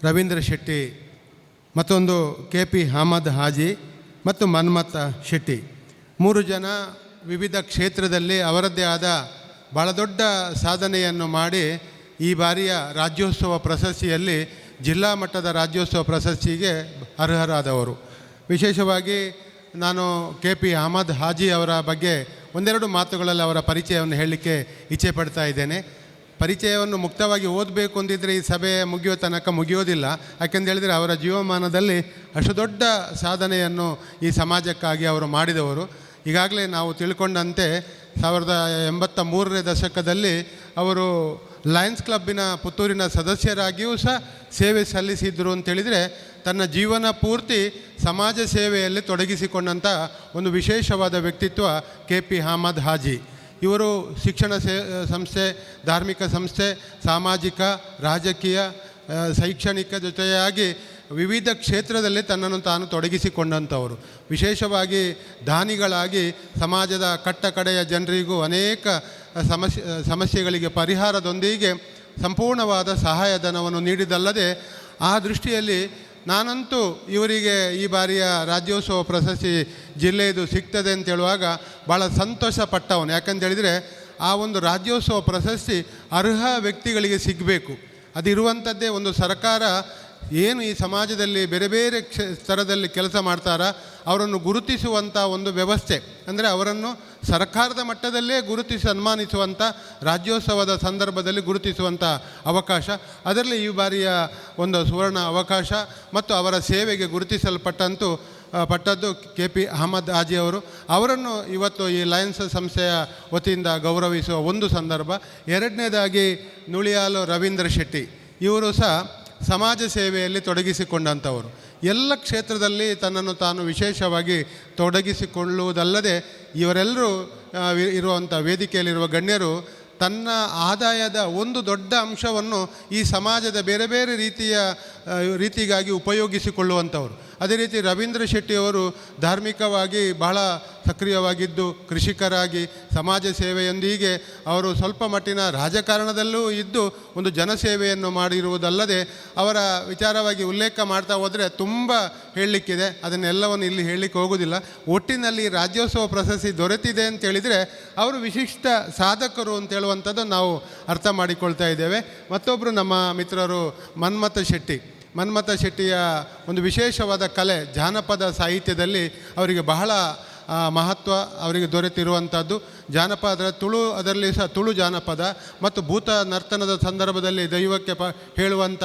ರವೀಂದ್ರ ಶೆಟ್ಟಿ, ಮತ್ತೊಂದು KP ಅಹಮದ್ ಹಾಜಿ ಮತ್ತು ಮನ್ಮಥ ಶೆಟ್ಟಿ. 3 ಜನ ವಿವಿಧ ಕ್ಷೇತ್ರದಲ್ಲಿ ಅವರದ್ದೇ ಆದ ಭಾಳ ದೊಡ್ಡ ಸಾಧನೆಯನ್ನು ಮಾಡಿ ಈ ಬಾರಿಯ ರಾಜ್ಯೋತ್ಸವ ಪ್ರಶಸ್ತಿಯಲ್ಲಿ ಜಿಲ್ಲಾ ಮಟ್ಟದ ರಾಜ್ಯೋತ್ಸವ ಪ್ರಶಸ್ತಿಗೆ ಅರ್ಹರಾದವರು. ವಿಶೇಷವಾಗಿ ನಾನು KP ಅಹಮದ್ ಹಾಜಿ ಅವರ ಬಗ್ಗೆ ಒಂದೆರಡು ಮಾತುಗಳಲ್ಲಿ ಅವರ ಪರಿಚಯವನ್ನು ಹೇಳಲಿಕ್ಕೆ ಇಚ್ಛೆ ಪಡ್ತಾ ಇದ್ದೇನೆ. ಪರಿಚಯವನ್ನು ಮುಕ್ತವಾಗಿ ಓದಬೇಕು ಅಂದಿದ್ದರೆ ಈ ಸಭೆ ಮುಗಿಯೋ ತನಕ ಮುಗಿಯೋದಿಲ್ಲ. ಯಾಕೆಂದೇಳಿದರೆ ಅವರ ಜೀವಮಾನದಲ್ಲಿ ಅಷ್ಟು ದೊಡ್ಡ ಸಾಧನೆಯನ್ನು ಈ ಸಮಾಜಕ್ಕಾಗಿ ಅವರು ಮಾಡಿದವರು. ಈಗಾಗಲೇ ನಾವು ತಿಳ್ಕೊಂಡಂತೆ 1983ನೇ ದಶಕದಲ್ಲಿ ಅವರು ಲಯನ್ಸ್ ಕ್ಲಬ್ಬಿನ ಪುತ್ತೂರಿನ ಸದಸ್ಯರಾಗಿಯೂ ಸಹ ಸೇವೆ ಸಲ್ಲಿಸಿದ್ರು ಅಂತೇಳಿದರೆ, ತನ್ನ ಜೀವನ ಪೂರ್ತಿ ಸಮಾಜ ಸೇವೆಯಲ್ಲಿ ತೊಡಗಿಸಿಕೊಂಡಂಥ ಒಂದು ವಿಶೇಷವಾದ ವ್ಯಕ್ತಿತ್ವ KP ಅಹಮದ್ ಹಾಜಿ. ಇವರು ಶಿಕ್ಷಣ ಸಂಸ್ಥೆ, ಧಾರ್ಮಿಕ ಸಂಸ್ಥೆ, ಸಾಮಾಜಿಕ, ರಾಜಕೀಯ, ಶೈಕ್ಷಣಿಕ ಜೊತೆಯಾಗಿ ವಿವಿಧ ಕ್ಷೇತ್ರದಲ್ಲಿ ತನ್ನನ್ನು ತಾನು ತೊಡಗಿಸಿಕೊಂಡಂಥವರು. ವಿಶೇಷವಾಗಿ ದಾನಿಗಳಾಗಿ ಸಮಾಜದ ಕಟ್ಟ ಕಡೆಯ ಜನರಿಗೂ ಅನೇಕ ಸಮಸ್ಯೆಗಳಿಗೆ ಪರಿಹಾರದೊಂದಿಗೆ ಸಂಪೂರ್ಣವಾದ ಸಹಾಯಧನವನ್ನು ನೀಡಿದಲ್ಲದೆ, ಆ ದೃಷ್ಟಿಯಲ್ಲಿ ನಾನಂತೂ ಇವರಿಗೆ ಈ ಬಾರಿಯ ರಾಜ್ಯೋತ್ಸವ ಪ್ರಶಸ್ತಿ ಜಿಲ್ಲೆಯದು ಸಿಗ್ತದೆ ಅಂತ ಹೇಳುವಾಗ ಭಾಳ ಸಂತೋಷ ಪಟ್ಟವನು. ಯಾಕಂತೇಳಿದರೆ ಆ ಒಂದು ರಾಜ್ಯೋತ್ಸವ ಪ್ರಶಸ್ತಿ ಅರ್ಹ ವ್ಯಕ್ತಿಗಳಿಗೆ ಸಿಗಬೇಕು. ಅದಿರುವಂಥದ್ದೇ ಒಂದು ಸರ್ಕಾರ ಏನು ಈ ಸಮಾಜದಲ್ಲಿ ಬೇರೆ ಬೇರೆ ಸ್ತರದಲ್ಲಿ ಕೆಲಸ ಮಾಡ್ತಾರ ಅವರನ್ನು ಗುರುತಿಸುವಂಥ ಒಂದು ವ್ಯವಸ್ಥೆ, ಅಂದರೆ ಅವರನ್ನು ಸರ್ಕಾರದ ಮಟ್ಟದಲ್ಲೇ ಗುರುತಿಸಿ ಸನ್ಮಾನಿಸುವಂಥ ರಾಜ್ಯೋತ್ಸವದ ಸಂದರ್ಭದಲ್ಲಿ ಗುರುತಿಸುವಂಥ ಅವಕಾಶ, ಅದರಲ್ಲಿ ಈ ಬಾರಿಯ ಒಂದು ಸುವರ್ಣ ಅವಕಾಶ ಮತ್ತು ಅವರ ಸೇವೆಗೆ ಪಟ್ಟದ್ದು KP ಅಹಮದ್ ಹಾಜಿ ಅವರನ್ನು ಇವತ್ತು ಈ ಲಯನ್ಸ್ ಸಂಸ್ಥೆಯ ವತಿಯಿಂದ ಗೌರವಿಸುವ ಒಂದು ಸಂದರ್ಭ. ಎರಡನೇದಾಗಿ ನುಳಿಯಾಲು ರವೀಂದ್ರ ಶೆಟ್ಟಿ, ಇವರು ಸಹ ಸಮಾಜ ಸೇವೆಯಲ್ಲಿ ತೊಡಗಿಸಿಕೊಂಡಂಥವರು. ಎಲ್ಲ ಕ್ಷೇತ್ರದಲ್ಲಿ ತನ್ನನ್ನು ತಾನು ವಿಶೇಷವಾಗಿ ತೊಡಗಿಸಿಕೊಳ್ಳುವುದಲ್ಲದೆ, ಇವರೆಲ್ಲರೂ ಇರುವಂಥ ವೇದಿಕೆಯಲ್ಲಿರುವ ಗಣ್ಯರು ತನ್ನ ಆದಾಯದ ಒಂದು ದೊಡ್ಡ ಅಂಶವನ್ನು ಈ ಸಮಾಜದ ಬೇರೆ ಬೇರೆ ರೀತಿಗಾಗಿ ಉಪಯೋಗಿಸಿಕೊಳ್ಳುವಂಥವರು. ಅದೇ ರೀತಿ ರವೀಂದ್ರ ಶೆಟ್ಟಿಯವರು ಧಾರ್ಮಿಕವಾಗಿ ಬಹಳ ಸಕ್ರಿಯವಾಗಿದ್ದು, ಕೃಷಿಕರಾಗಿ ಸಮಾಜ ಸೇವೆಯೊಂದಿಗೆ ಅವರು ಸ್ವಲ್ಪ ಮಟ್ಟಿನ ರಾಜಕಾರಣದಲ್ಲೂ ಇದ್ದು ಒಂದು ಜನಸೇವೆಯನ್ನು ಮಾಡಿರುವುದಲ್ಲದೆ, ಅವರ ವಿಚಾರವಾಗಿ ಉಲ್ಲೇಖ ಮಾಡ್ತಾ ಹೋದರೆ ತುಂಬ ಹೇಳಲಿಕ್ಕಿದೆ, ಅದನ್ನೆಲ್ಲವನ್ನು ಇಲ್ಲಿ ಹೇಳಲಿಕ್ಕೆ ಹೋಗೋದಿಲ್ಲ. ಒಟ್ಟಿನಲ್ಲಿ ರಾಜ್ಯೋತ್ಸವ ಪ್ರಶಸ್ತಿ ದೊರೆತಿದೆ ಅಂತೇಳಿದರೆ ಅವರು ವಿಶಿಷ್ಟ ಸಾಧಕರು ಅಂತೇಳುವಂಥದ್ದು ನಾವು ಅರ್ಥ ಮಾಡಿಕೊಳ್ತಾ ಇದ್ದೇವೆ. ಮತ್ತೊಬ್ಬರು ನಮ್ಮ ಮಿತ್ರರು ಮನ್ಮಥ ಶೆಟ್ಟಿಯ ಒಂದು ವಿಶೇಷವಾದ ಕಲೆ, ಜಾನಪದ ಸಾಹಿತ್ಯದಲ್ಲಿ ಅವರಿಗೆ ಬಹಳ ಮಹತ್ವ ಅವರಿಗೆ ದೊರೆತಿರುವಂಥದ್ದು. ಜಾನಪದ ಅದರಲ್ಲಿ ಸಹ ತುಳು ಜಾನಪದ ಮತ್ತು ಭೂತ ನರ್ತನದ ಸಂದರ್ಭದಲ್ಲಿ ದೈವಕ್ಕೆ ಹೇಳುವಂಥ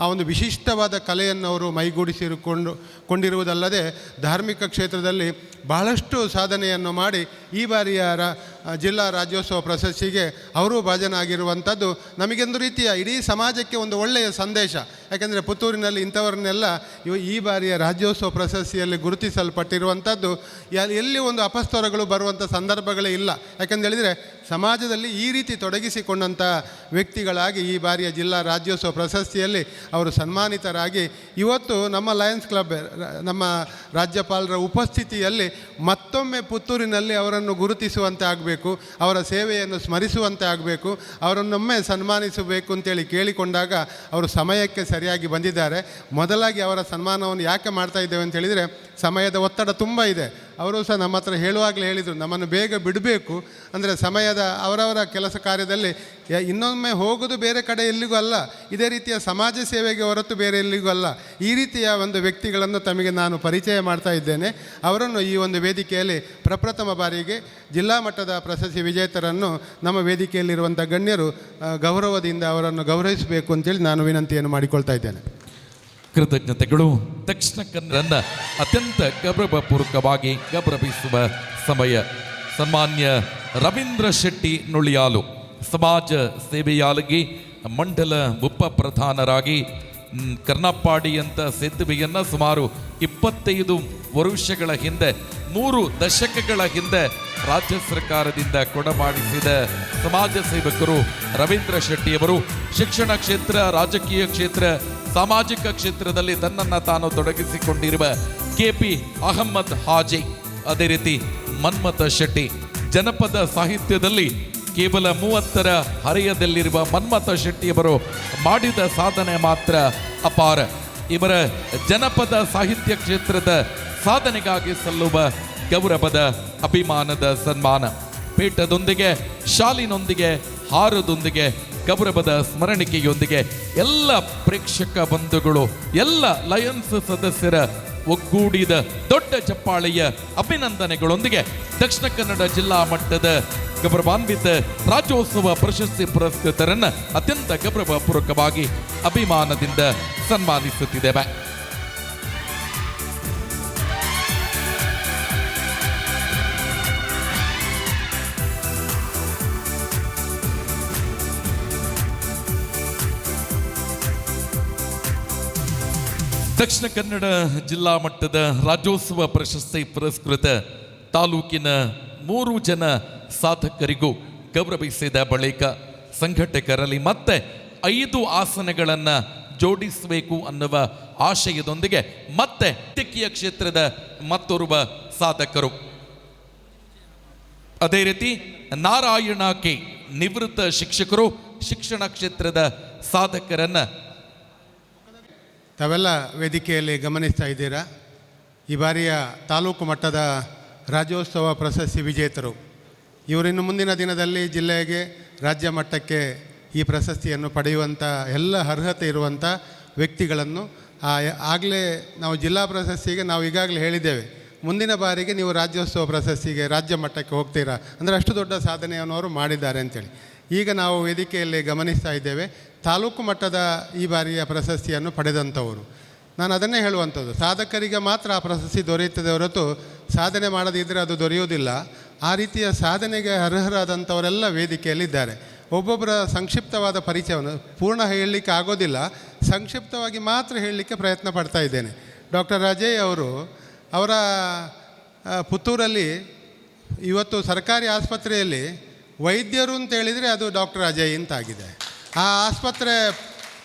ಆ ಒಂದು ವಿಶಿಷ್ಟವಾದ ಕಲೆಯನ್ನು ಅವರು ಮೈಗೂಡಿಸಿಕೊಂಡಿರುವುದಲ್ಲದೆ, ಧಾರ್ಮಿಕ ಕ್ಷೇತ್ರದಲ್ಲಿ ಬಹಳಷ್ಟು ಸಾಧನೆಯನ್ನು ಮಾಡಿ ಈ ಬಾರಿಯ ಜಿಲ್ಲಾ ರಾಜ್ಯೋತ್ಸವ ಪ್ರಶಸ್ತಿಗೆ ಅವರೂ ಭಾಜನಾಗಿರುವಂಥದ್ದು ನಮಗೊಂದು ರೀತಿಯ ಇಡೀ ಸಮಾಜಕ್ಕೆ ಒಂದು ಒಳ್ಳೆಯ ಸಂದೇಶ. ಯಾಕೆಂದರೆ ಪುತ್ತೂರಿನಲ್ಲಿ ಇಂಥವ್ರನ್ನೆಲ್ಲ ಈ ಬಾರಿಯ ರಾಜ್ಯೋತ್ಸವ ಪ್ರಶಸ್ತಿಯಲ್ಲಿ ಗುರುತಿಸಲ್ಪಟ್ಟಿರುವಂಥದ್ದು ಎಲ್ಲಿ ಒಂದು ಅಪಸ್ತರಗಳು ಬರುವಂಥ ಸಂದರ್ಭಗಳೇ ಇಲ್ಲ. ಯಾಕೆಂದೇಳಿದರೆ ಸಮಾಜದಲ್ಲಿ ಈ ರೀತಿ ತೊಡಗಿಸಿಕೊಂಡಂಥ ವ್ಯಕ್ತಿಗಳಾಗಿ ಈ ಬಾರಿಯ ಜಿಲ್ಲಾ ರಾಜ್ಯೋತ್ಸವ ಪ್ರಶಸ್ತಿಯಲ್ಲಿ ಅವರು ಸನ್ಮಾನಿತರಾಗಿ ಇವತ್ತು ನಮ್ಮ ಲಯನ್ಸ್ ಕ್ಲಬ್ ನಮ್ಮ ರಾಜ್ಯಪಾಲರ ಉಪಸ್ಥಿತಿಯಲ್ಲಿ ಮತ್ತೊಮ್ಮೆ ಪುತ್ತೂರಿನಲ್ಲಿ ಅವರನ್ನು ಗುರುತಿಸುವಂತೆ ಆಗಬೇಕು, ಅವರ ಸೇವೆಯನ್ನು ಸ್ಮರಿಸುವಂತೆ ಆಗಬೇಕು, ಅವರನ್ನೊಮ್ಮೆ ಸನ್ಮಾನಿಸಬೇಕು ಅಂತೇಳಿ ಕೇಳಿಕೊಂಡಾಗ ಅವರು ಸಮಯಕ್ಕೆ ಸರಿಯಾಗಿ ಬಂದಿದ್ದಾರೆ. ಮೊದಲಾಗಿ ಅವರ ಸನ್ಮಾನವನ್ನು ಯಾಕೆ ಮಾಡ್ತಾ ಇದ್ದೇವೆ ಅಂತ ಹೇಳಿದರೆ, ಸಮಯದ ಒತ್ತಡ ತುಂಬ ಇದೆ. ಅವರು ಸಹ ನಮ್ಮ ಹತ್ರ ಹೇಳುವಾಗಲೇ ಹೇಳಿದರು, ನಮ್ಮನ್ನು ಬೇಗ ಬಿಡಬೇಕು, ಅಂದರೆ ಸಮಯದ ಅವರವರ ಕೆಲಸ ಕಾರ್ಯದಲ್ಲಿ ಇನ್ನೊಮ್ಮೆ ಹೋಗೋದು ಬೇರೆ ಕಡೆ ಎಲ್ಲಿಗೂ ಅಲ್ಲ, ಇದೇ ರೀತಿಯ ಸಮಾಜ ಸೇವೆಗೆ ಹೊರತು ಬೇರೆ ಎಲ್ಲಿಗೂ ಅಲ್ಲ. ಈ ರೀತಿಯ ಒಂದು ವ್ಯಕ್ತಿಗಳನ್ನು ತಮಗೆ ನಾನು ಪರಿಚಯ ಮಾಡ್ತಾ ಇದ್ದೇನೆ. ಅವರನ್ನು ಈ ಒಂದು ವೇದಿಕೆಯಲ್ಲಿ ಪ್ರಪ್ರಥಮ ಬಾರಿಗೆ ಜಿಲ್ಲಾ ಮಟ್ಟದ ಪ್ರಶಸ್ತಿ ವಿಜೇತರನ್ನು ನಮ್ಮ ವೇದಿಕೆಯಲ್ಲಿರುವಂಥ ಗಣ್ಯರು ಗೌರವದಿಂದ ಅವರನ್ನು ಗೌರವಿಸಬೇಕು ಅಂತೇಳಿ ನಾನು ವಿನಂತಿಯನ್ನು ಮಾಡಿಕೊಳ್ತಾ ಇದ್ದೇನೆ. ಕೃತಜ್ಞತೆಗಳು. ದಕ್ಷಿಣ ಕನ್ನಡ ಅತ್ಯಂತ ಗೌರವಪೂರ್ವಕವಾಗಿ ಗೌರವಿಸುವ ಸಮಯ. ಸನ್ಮಾನ್ಯ ರವೀಂದ್ರ ಶೆಟ್ಟಿ ನುಳಿಯಾಲು ಸಮಾಜ ಸೇವೆಯಾಲಗಿ ಮಂಡಲ ಉಪ ಪ್ರಧಾನರಾಗಿ ಕರ್ನಾಪಾಡಿ ಅಂತ ಸೇತುವೆಯನ್ನು ಸುಮಾರು 25 ವರ್ಷಗಳ ಹಿಂದೆ 3 ದಶಕಗಳ ಹಿಂದೆ ರಾಜ್ಯ ಸರ್ಕಾರದಿಂದ ಕೊಡಮಾಡಿಸಿದ ಸಮಾಜ ಸೇವಕರು ರವೀಂದ್ರ ಶೆಟ್ಟಿಯವರು ಶಿಕ್ಷಣ ಕ್ಷೇತ್ರ, ರಾಜಕೀಯ ಕ್ಷೇತ್ರ, ಸಾಮಾಜಿಕ ಕ್ಷೇತ್ರದಲ್ಲಿ ತನ್ನನ್ನು ತಾನು ತೊಡಗಿಸಿಕೊಂಡಿರುವ KP ಅಹಮ್ಮದ್ ಹಾಜಿ, ಅದೇ ರೀತಿ ಮನ್ಮಥ ಶೆಟ್ಟಿ. ಜನಪದ ಸಾಹಿತ್ಯದಲ್ಲಿ ಕೇವಲ 30ರ ಹರೆಯದಲ್ಲಿರುವ ಮನ್ಮಥ ಶೆಟ್ಟಿಯವರು ಮಾಡಿದ ಸಾಧನೆ ಮಾತ್ರ ಅಪಾರ. ಇವರ ಜನಪದ ಸಾಹಿತ್ಯ ಕ್ಷೇತ್ರದ ಸಾಧನೆಗಾಗಿ ಸಲ್ಲುವ ಗೌರವದ ಅಭಿಮಾನದ ಸನ್ಮಾನ. ಪೀಠದೊಂದಿಗೆ, ಶಾಲಿನೊಂದಿಗೆ, ಹಾರದೊಂದಿಗೆ, ಗೌರವದ ಸ್ಮರಣಿಕೆಯೊಂದಿಗೆ ಎಲ್ಲ ಪ್ರೇಕ್ಷಕ ಬಂಧುಗಳು, ಎಲ್ಲ ಲಯನ್ಸ್ ಸದಸ್ಯರ ಒಗ್ಗೂಡಿದ ದೊಡ್ಡ ಚಪ್ಪಾಳೆಯ ಅಭಿನಂದನೆಗಳೊಂದಿಗೆ ದಕ್ಷಿಣ ಕನ್ನಡ ಜಿಲ್ಲಾ ಮಟ್ಟದ ಗೌರವಾನ್ವಿತ ರಾಜ್ಯೋತ್ಸವ ಪ್ರಶಸ್ತಿ ಪುರಸ್ಕೃತರನ್ನು ಅತ್ಯಂತ ಗೌರವಪೂರ್ವಕವಾಗಿ ಅಭಿಮಾನದಿಂದ ಸನ್ಮಾನಿಸುತ್ತಿದ್ದೇವೆ. ದಕ್ಷಿಣ ಕನ್ನಡ ಜಿಲ್ಲಾ ಮಟ್ಟದ ರಾಜ್ಯೋತ್ಸವ ಪ್ರಶಸ್ತಿ ಪುರಸ್ಕೃತ ತಾಲೂಕಿನ 3 ಜನ ಸಾಧಕರಿಗೂ ಗೌರವಿಸಿದ ಬಳಿಕ ಸಂಘಟಕರಲ್ಲಿ ಮತ್ತೆ 5 ಆಸನಗಳನ್ನು ಜೋಡಿಸಬೇಕು ಅನ್ನುವ ಆಶಯದೊಂದಿಗೆ ಮತ್ತೆ ವೈದ್ಯಕೀಯ ಕ್ಷೇತ್ರದ ಮತ್ತೋರ್ವ ಸಾಧಕರು, ಅದೇ ರೀತಿ ನಾರಾಯಣ ಕೆ ನಿವೃತ್ತ ಶಿಕ್ಷಕರು, ಶಿಕ್ಷಣ ಕ್ಷೇತ್ರದ ಸಾಧಕರನ್ನು ತಾವೆಲ್ಲ ವೇದಿಕೆಯಲ್ಲಿ ಗಮನಿಸ್ತಾ ಇದ್ದೀರಾ. ಈ ಬಾರಿಯ ತಾಲೂಕು ಮಟ್ಟದ ರಾಜ್ಯೋತ್ಸವ ಪ್ರಶಸ್ತಿ ವಿಜೇತರು ಇವರಿನ್ನು ಮುಂದಿನ ದಿನದಲ್ಲಿ ಜಿಲ್ಲೆಗೆ ರಾಜ್ಯ ಮಟ್ಟಕ್ಕೆ ಈ ಪ್ರಶಸ್ತಿಯನ್ನು ಪಡೆಯುವಂಥ ಎಲ್ಲ ಅರ್ಹತೆ ಇರುವಂಥ ವ್ಯಕ್ತಿಗಳನ್ನು ಆಗಲೇ ನಾವು ಜಿಲ್ಲಾ ಪ್ರಶಸ್ತಿಗೆ ನಾವು ಈಗಾಗಲೇ ಹೇಳಿದ್ದೇವೆ, ಮುಂದಿನ ಬಾರಿಗೆ ನೀವು ರಾಜ್ಯೋತ್ಸವ ಪ್ರಶಸ್ತಿಗೆ ರಾಜ್ಯ ಮಟ್ಟಕ್ಕೆ ಹೋಗ್ತೀರಾ, ಅಂದರೆ ಅಷ್ಟು ದೊಡ್ಡ ಸಾಧನೆಯನ್ನು ಅವರು ಮಾಡಿದ್ದಾರೆ ಅಂತೇಳಿ. ಈಗ ನಾವು ವೇದಿಕೆಯಲ್ಲಿ ಗಮನಿಸ್ತಾ ಇದ್ದೇವೆ ತಾಲೂಕು ಮಟ್ಟದ ಈ ಬಾರಿಯ ಪ್ರಶಸ್ತಿಯನ್ನು ಪಡೆದಂಥವರು. ನಾನು ಅದನ್ನೇ ಹೇಳುವಂಥದ್ದು, ಸಾಧಕರಿಗೆ ಮಾತ್ರ ಆ ಪ್ರಶಸ್ತಿ ದೊರೆಯುತ್ತದೆ ಹೊರತು ಸಾಧನೆ ಮಾಡದಿದ್ದರೆ ಅದು ದೊರೆಯುವುದಿಲ್ಲ. ಆ ರೀತಿಯ ಸಾಧನೆಗೆ ಅರ್ಹರಾದಂಥವರೆಲ್ಲ ವೇದಿಕೆಯಲ್ಲಿದ್ದಾರೆ. ಒಬ್ಬೊಬ್ಬರ ಸಂಕ್ಷಿಪ್ತವಾದ ಪರಿಚಯವನ್ನು ಪೂರ್ಣ ಹೇಳಲಿಕ್ಕೆ ಆಗೋದಿಲ್ಲ, ಸಂಕ್ಷಿಪ್ತವಾಗಿ ಮಾತ್ರ ಹೇಳಲಿಕ್ಕೆ ಪ್ರಯತ್ನ ಪಡ್ತಾ ಇದ್ದೇನೆ. ಡಾಕ್ಟರ್ ಅಜಯ್ ಅವರು ಅವರ ಪುತ್ತೂರಲ್ಲಿ ಇವತ್ತು ಸರ್ಕಾರಿ ಆಸ್ಪತ್ರೆಯಲ್ಲಿ ವೈದ್ಯರು ಅಂತ ಹೇಳಿದರೆ ಅದು ಡಾಕ್ಟರ್ ಅಜಯ್ ಅಂತಾಗಿದೆ. ಆ ಆಸ್ಪತ್ರೆ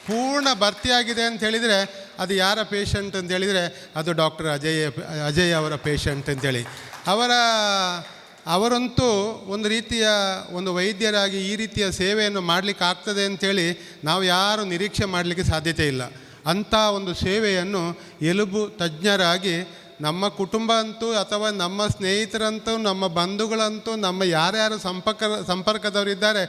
ಪೂರ್ಣ ಭರ್ತಿಯಾಗಿದೆ ಅಂತ ಹೇಳಿದರೆ ಅದು ಯಾರ ಪೇಷಂಟ್ ಅಂತ ಹೇಳಿದರೆ ಅದು ಡಾಕ್ಟರ್ ಅಜಯ್ ಅವರ ಪೇಷಂಟ್ ಅಂತೇಳಿ. ಅವರಂತೂ ಒಂದು ರೀತಿಯ ಒಂದು ವೈದ್ಯರಾಗಿ ಈ ರೀತಿಯ ಸೇವೆಯನ್ನು ಮಾಡಲಿಕ್ಕೆ ಆಗ್ತದೆ ಅಂಥೇಳಿ ನಾವು ಯಾರು ನಿರೀಕ್ಷೆ ಮಾಡಲಿಕ್ಕೆ ಸಾಧ್ಯತೆ ಇಲ್ಲ. ಅಂಥ ಒಂದು ಸೇವೆಯನ್ನು ಎಲುಬು ತಜ್ಞರಾಗಿ ನಮ್ಮ ಕುಟುಂಬ ಅಂತೂ ಅಥವಾ ನಮ್ಮ ಸ್ನೇಹಿತರಂತೂ ನಮ್ಮ ಬಂಧುಗಳಂತೂ ನಮ್ಮ ಯಾರ್ಯಾರು ಸಂಪರ್ಕದವರಿದ್ದಾರೆ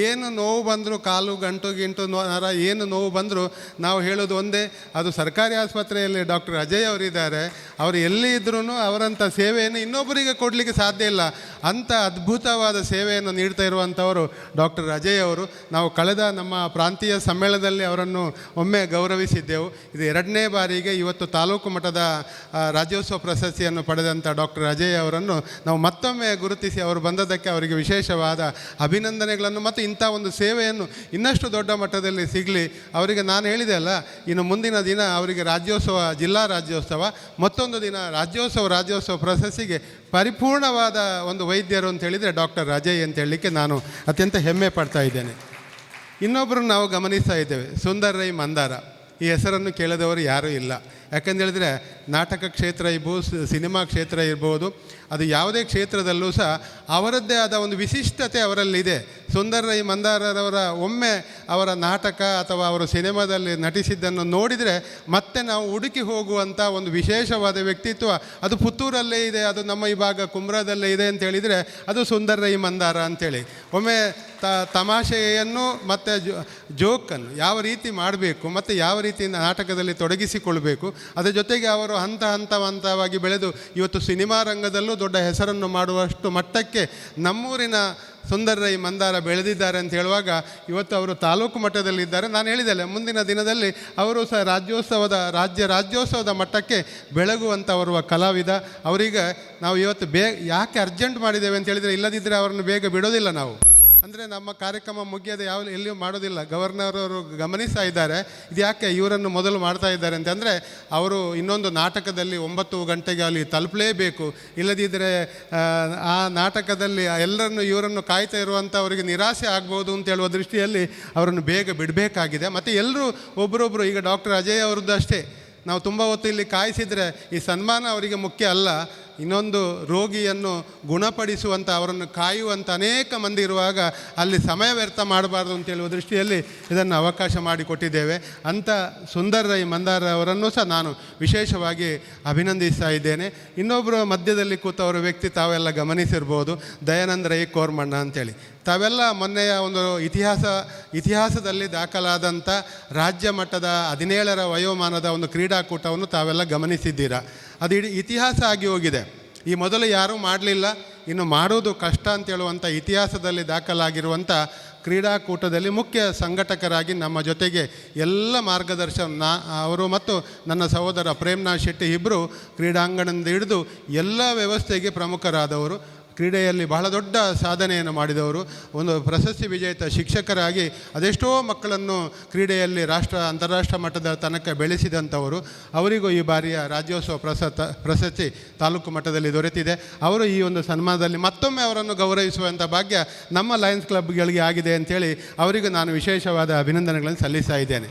ಏನು ನೋವು ಬಂದರೂ ಕಾಲು ಗಂಟು ನರ ಏನು ನೋವು ಬಂದರೂ ನಾವು ಹೇಳೋದು ಒಂದೇ, ಅದು ಸರ್ಕಾರಿ ಆಸ್ಪತ್ರೆಯಲ್ಲಿ ಡಾಕ್ಟರ್ ಅಜಯ್ ಅವರಿದ್ದಾರೆ, ಅವರು ಎಲ್ಲಿ ಇದ್ರೂ ಅವರಂಥ ಸೇವೆಯನ್ನು ಇನ್ನೊಬ್ಬರಿಗೆ ಕೊಡಲಿಕ್ಕೆ ಸಾಧ್ಯ ಇಲ್ಲ. ಅಂಥ ಅದ್ಭುತವಾದ ಸೇವೆಯನ್ನು ನೀಡ್ತಾ ಇರುವಂಥವರು ಡಾಕ್ಟರ್ ಅಜಯ್ ಅವರು. ನಾವು ಕಳೆದ ನಮ್ಮ ಪ್ರಾಂತೀಯ ಸಮ್ಮೇಳನದಲ್ಲಿ ಅವರನ್ನು ಒಮ್ಮೆ ಗೌರವಿಸಿದ್ದೆವು. ಇದು 2ನೇ ಬಾರಿಗೆ ಇವತ್ತು ತಾಲೂಕು ಮಟ್ಟದ ರಾಜ್ಯೋತ್ಸವ ಪ್ರಶಸ್ತಿಯನ್ನು ಪಡೆದಂಥ ಡಾಕ್ಟರ್ ಅಜಯ್ ಅವರನ್ನು ನಾವು ಮತ್ತೊಮ್ಮೆ ಗುರುತಿಸಿ ಅವರು ಬಂದದ್ದಕ್ಕೆ ಅವರಿಗೆ ವಿಶೇಷವಾದ ಅಭಿನಂದನೆಗಳನ್ನು ಮತ್ತು ಇಂಥ ಒಂದು ಸೇವೆಯನ್ನು ಇನ್ನಷ್ಟು ದೊಡ್ಡ ಮಟ್ಟದಲ್ಲಿ ಸಿಗಲಿ ಅವರಿಗೆ. ನಾನು ಹೇಳಿದೆ ಅಲ್ಲ, ಇನ್ನು ಮುಂದಿನ ದಿನ ಅವರಿಗೆ ರಾಜ್ಯೋತ್ಸವ, ಜಿಲ್ಲಾ ರಾಜ್ಯೋತ್ಸವ, ಮತ್ತೊಂದು ದಿನ ರಾಜ್ಯೋತ್ಸವ ಪ್ರಶಸ್ತಿಗೆ ಪರಿಪೂರ್ಣವಾದ ಒಂದು ವೈದ್ಯರು ಅಂತ ಹೇಳಿದರೆ ಡಾಕ್ಟರ್ ಅಜಯ್ ಅಂತ ಹೇಳಲಿಕ್ಕೆ ನಾನು ಅತ್ಯಂತ ಹೆಮ್ಮೆ ಪಡ್ತಾ ಇದ್ದೇನೆ. ಇನ್ನೊಬ್ಬರು ನಾವು ಗಮನಿಸ್ತಾ ಇದ್ದೇವೆ, ಸುಂದರ್ ರೈ ಮಂದಾರ. ಈ ಹೆಸರನ್ನು ಕೇಳದವರು ಯಾರೂ ಇಲ್ಲ. ಯಾಕಂದೇಳಿದರೆ ನಾಟಕ ಕ್ಷೇತ್ರ ಇರ್ಬೋದು, ಸಿನಿಮಾ ಕ್ಷೇತ್ರ ಇರ್ಬೋದು, ಅದು ಯಾವುದೇ ಕ್ಷೇತ್ರದಲ್ಲೂ ಸಹ ಅವರದ್ದೇ ಆದ ಒಂದು ವಿಶಿಷ್ಟತೆ ಅವರಲ್ಲಿದೆ. ಸುಂದರ್ ರೈ ಮಂದಾರರವರ ಒಮ್ಮೆ ಅವರ ನಾಟಕ ಅಥವಾ ಅವರು ಸಿನಿಮಾದಲ್ಲಿ ನಟಿಸಿದ್ದನ್ನು ನೋಡಿದರೆ ಮತ್ತೆ ನಾವು ಹುಡುಕಿ ಹೋಗುವಂಥ ಒಂದು ವಿಶೇಷವಾದ ವ್ಯಕ್ತಿತ್ವ ಅದು ಪುತ್ತೂರಲ್ಲೇ ಇದೆ, ಅದು ನಮ್ಮ ಈ ಭಾಗ ಕುಂಬ್ರಾದಲ್ಲೇ ಇದೆ ಅಂತ ಹೇಳಿದರೆ ಅದು ಸುಂದರ್ ರೈ ಮಂದಾರ ಅಂಥೇಳಿ. ಒಮ್ಮೆ ತಮಾಷೆಯನ್ನು ಮತ್ತು ಜೋಕನ್ನು ಯಾವ ರೀತಿ ಮಾಡಬೇಕು ಮತ್ತು ಯಾವ ರೀತಿ ನಾಟಕದಲ್ಲಿ ತೊಡಗಿಸಿಕೊಳ್ಬೇಕು, ಅದರ ಜೊತೆಗೆ ಅವರು ಹಂತವಾಗಿ ಬೆಳೆದು ಇವತ್ತು ಸಿನಿಮಾ ರಂಗದಲ್ಲೂ ದೊಡ್ಡ ಹೆಸರನ್ನು ಮಾಡುವಷ್ಟು ಮಟ್ಟಕ್ಕೆ ನಮ್ಮೂರಿನ ಸುಂದರ್ ರೈ ಮಂದಾರ ಬೆಳೆದಿದ್ದಾರೆ ಅಂತ ಹೇಳುವಾಗ ಇವತ್ತು ಅವರು ತಾಲೂಕು ಮಟ್ಟದಲ್ಲಿದ್ದಾರೆ. ನಾನು ಹೇಳಿದೆಲ್ಲ, ಮುಂದಿನ ದಿನದಲ್ಲಿ ಅವರು ಸಹ ರಾಜ್ಯೋತ್ಸವದ ಮಟ್ಟಕ್ಕೆ ಬೆಳಗುವಂಥವರು ಕಲಾವಿದ. ಅವರಿಗೆ ನಾವು ಇವತ್ತು ಯಾಕೆ ಅರ್ಜೆಂಟ್ ಮಾಡಿದ್ದೇವೆ ಅಂತ ಹೇಳಿದರೆ, ಇಲ್ಲದಿದ್ದರೆ ಅವರನ್ನು ಬೇಗ ಬಿಡೋದಿಲ್ಲ ನಾವು. ಅಂದರೆ ನಮ್ಮ ಕಾರ್ಯಕ್ರಮ ಮುಗಿಯೋದು ಎಲ್ಲಿಯೂ ಮಾಡೋದಿಲ್ಲ. ಗವರ್ನರ್ ಅವರು ಗಮನಿಸ್ತಾ ಇದ್ದಾರೆ, ಇದು ಯಾಕೆ ಇವರನ್ನು ಮೊದಲು ಮಾಡ್ತಾ ಇದ್ದಾರೆ ಅಂತಂದರೆ ಅವರು ಇನ್ನೊಂದು ನಾಟಕದಲ್ಲಿ 9 ಗಂಟೆಗೆ ಅಲ್ಲಿ ತಲುಪಲೇಬೇಕು, ಇಲ್ಲದಿದ್ದರೆ ಆ ನಾಟಕದಲ್ಲಿ ಇವರನ್ನು ಕಾಯ್ತಾ ಇರುವಂಥ ಅವರಿಗೆ ನಿರಾಸೆ ಆಗ್ಬೋದು ಅಂತ ಹೇಳುವ ದೃಷ್ಟಿಯಲ್ಲಿ ಅವರನ್ನು ಬೇಗ ಬಿಡಬೇಕಾಗಿದೆ. ಮತ್ತು ಎಲ್ಲರೂ ಒಬ್ಬರೊಬ್ಬರು, ಈಗ ಡಾಕ್ಟರ್ ಅಜಯ್ ಅವ್ರದ್ದು ಅಷ್ಟೇ, ನಾವು ತುಂಬ ಹೊತ್ತು ಇಲ್ಲಿ ಕಾಯಿಸಿದರೆ ಈ ಸನ್ಮಾನ ಅವರಿಗೆ ಮುಖ್ಯ ಅಲ್ಲ, ಇನ್ನೊಂದು ರೋಗಿಯನ್ನು ಗುಣಪಡಿಸುವಂಥ, ಅವರನ್ನು ಕಾಯುವಂಥ ಅನೇಕ ಮಂದಿ ಇರುವಾಗ ಅಲ್ಲಿ ಸಮಯ ವ್ಯರ್ಥ ಮಾಡಬಾರ್ದು ಅಂತ ಹೇಳುವ ದೃಷ್ಟಿಯಲ್ಲಿ ಇದನ್ನು ಅವಕಾಶ ಮಾಡಿಕೊಟ್ಟಿದ್ದೇವೆ. ಅಂಥ ಸುಂದರ್ ರೈ ಮಂದಾರ ಅವರನ್ನು ಸಹ ನಾನು ವಿಶೇಷವಾಗಿ ಅಭಿನಂದಿಸ್ತಾ ಇದ್ದೇನೆ. ಇನ್ನೊಬ್ಬರು ಮಧ್ಯದಲ್ಲಿ ಕೂತವರ ವ್ಯಕ್ತಿ ತಾವೆಲ್ಲ ಗಮನಿಸಿರ್ಬೋದು, ದಯಾನಂದ ರೈ ಕೋರ್ಮಣ್ಣ ಅಂಥೇಳಿ. ತಾವೆಲ್ಲ ಮೊನ್ನೆಯ ಒಂದು ಇತಿಹಾಸದಲ್ಲಿ ದಾಖಲಾದಂಥ ರಾಜ್ಯ ಮಟ್ಟದ 17ರ ವಯೋಮಾನದ ಒಂದು ಕ್ರೀಡಾಕೂಟವನ್ನು ತಾವೆಲ್ಲ ಗಮನಿಸಿದ್ದೀರಾ. ಅದು ಇಡೀ ಇತಿಹಾಸ ಆಗಿ ಹೋಗಿದೆ. ಈ ಮೊದಲು ಯಾರೂ ಮಾಡಲಿಲ್ಲ, ಇನ್ನು ಮಾಡೋದು ಕಷ್ಟ ಅಂತೇಳುವಂಥ ಇತಿಹಾಸದಲ್ಲಿ ದಾಖಲಾಗಿರುವಂಥ ಕ್ರೀಡಾಕೂಟದಲ್ಲಿ ಮುಖ್ಯ ಸಂಘಟಕರಾಗಿ ನಮ್ಮ ಜೊತೆಗೆ ಎಲ್ಲ ಮಾರ್ಗದರ್ಶನ ಅವರು ಮತ್ತು ನನ್ನ ಸಹೋದರ ಪ್ರೇಮ್ನಾಥ್ ಶೆಟ್ಟಿ ಇಬ್ಬರು ಕ್ರೀಡಾಂಗಣದಿಂದ ಹಿಡಿದು ಎಲ್ಲ ವ್ಯವಸ್ಥೆಗೆ ಪ್ರಮುಖರಾದವರು. ಕ್ರೀಡೆಯಲ್ಲಿ ಬಹಳ ದೊಡ್ಡ ಸಾಧನೆಯನ್ನು ಮಾಡಿದವರು, ಒಂದು ಪ್ರಶಸ್ತಿ ವಿಜೇತ ಶಿಕ್ಷಕರಾಗಿ ಅದೆಷ್ಟೋ ಮಕ್ಕಳನ್ನು ಕ್ರೀಡೆಯಲ್ಲಿ ಅಂತಾರಾಷ್ಟ್ರ ಮಟ್ಟದ ತನಕ ಬೆಳೆಸಿದಂಥವರು. ಅವರಿಗೂ ಈ ಬಾರಿಯ ರಾಜ್ಯೋತ್ಸವ ಪ್ರಶಸ್ತಿ ತಾಲೂಕು ಮಟ್ಟದಲ್ಲಿ ದೊರೆತಿದೆ. ಅವರು ಈ ಒಂದು ಸನ್ಮಾನದಲ್ಲಿ ಮತ್ತೊಮ್ಮೆ ಅವರನ್ನು ಗೌರವಿಸುವಂಥ ಭಾಗ್ಯ ನಮ್ಮ ಲಯನ್ಸ್ ಕ್ಲಬ್ಗಳಿಗೆ ಆಗಿದೆ ಅಂಥೇಳಿ ಅವರಿಗೂ ನಾನು ವಿಶೇಷವಾದ ಅಭಿನಂದನೆಗಳನ್ನು ಸಲ್ಲಿಸ್ತಾ ಇದ್ದೇನೆ.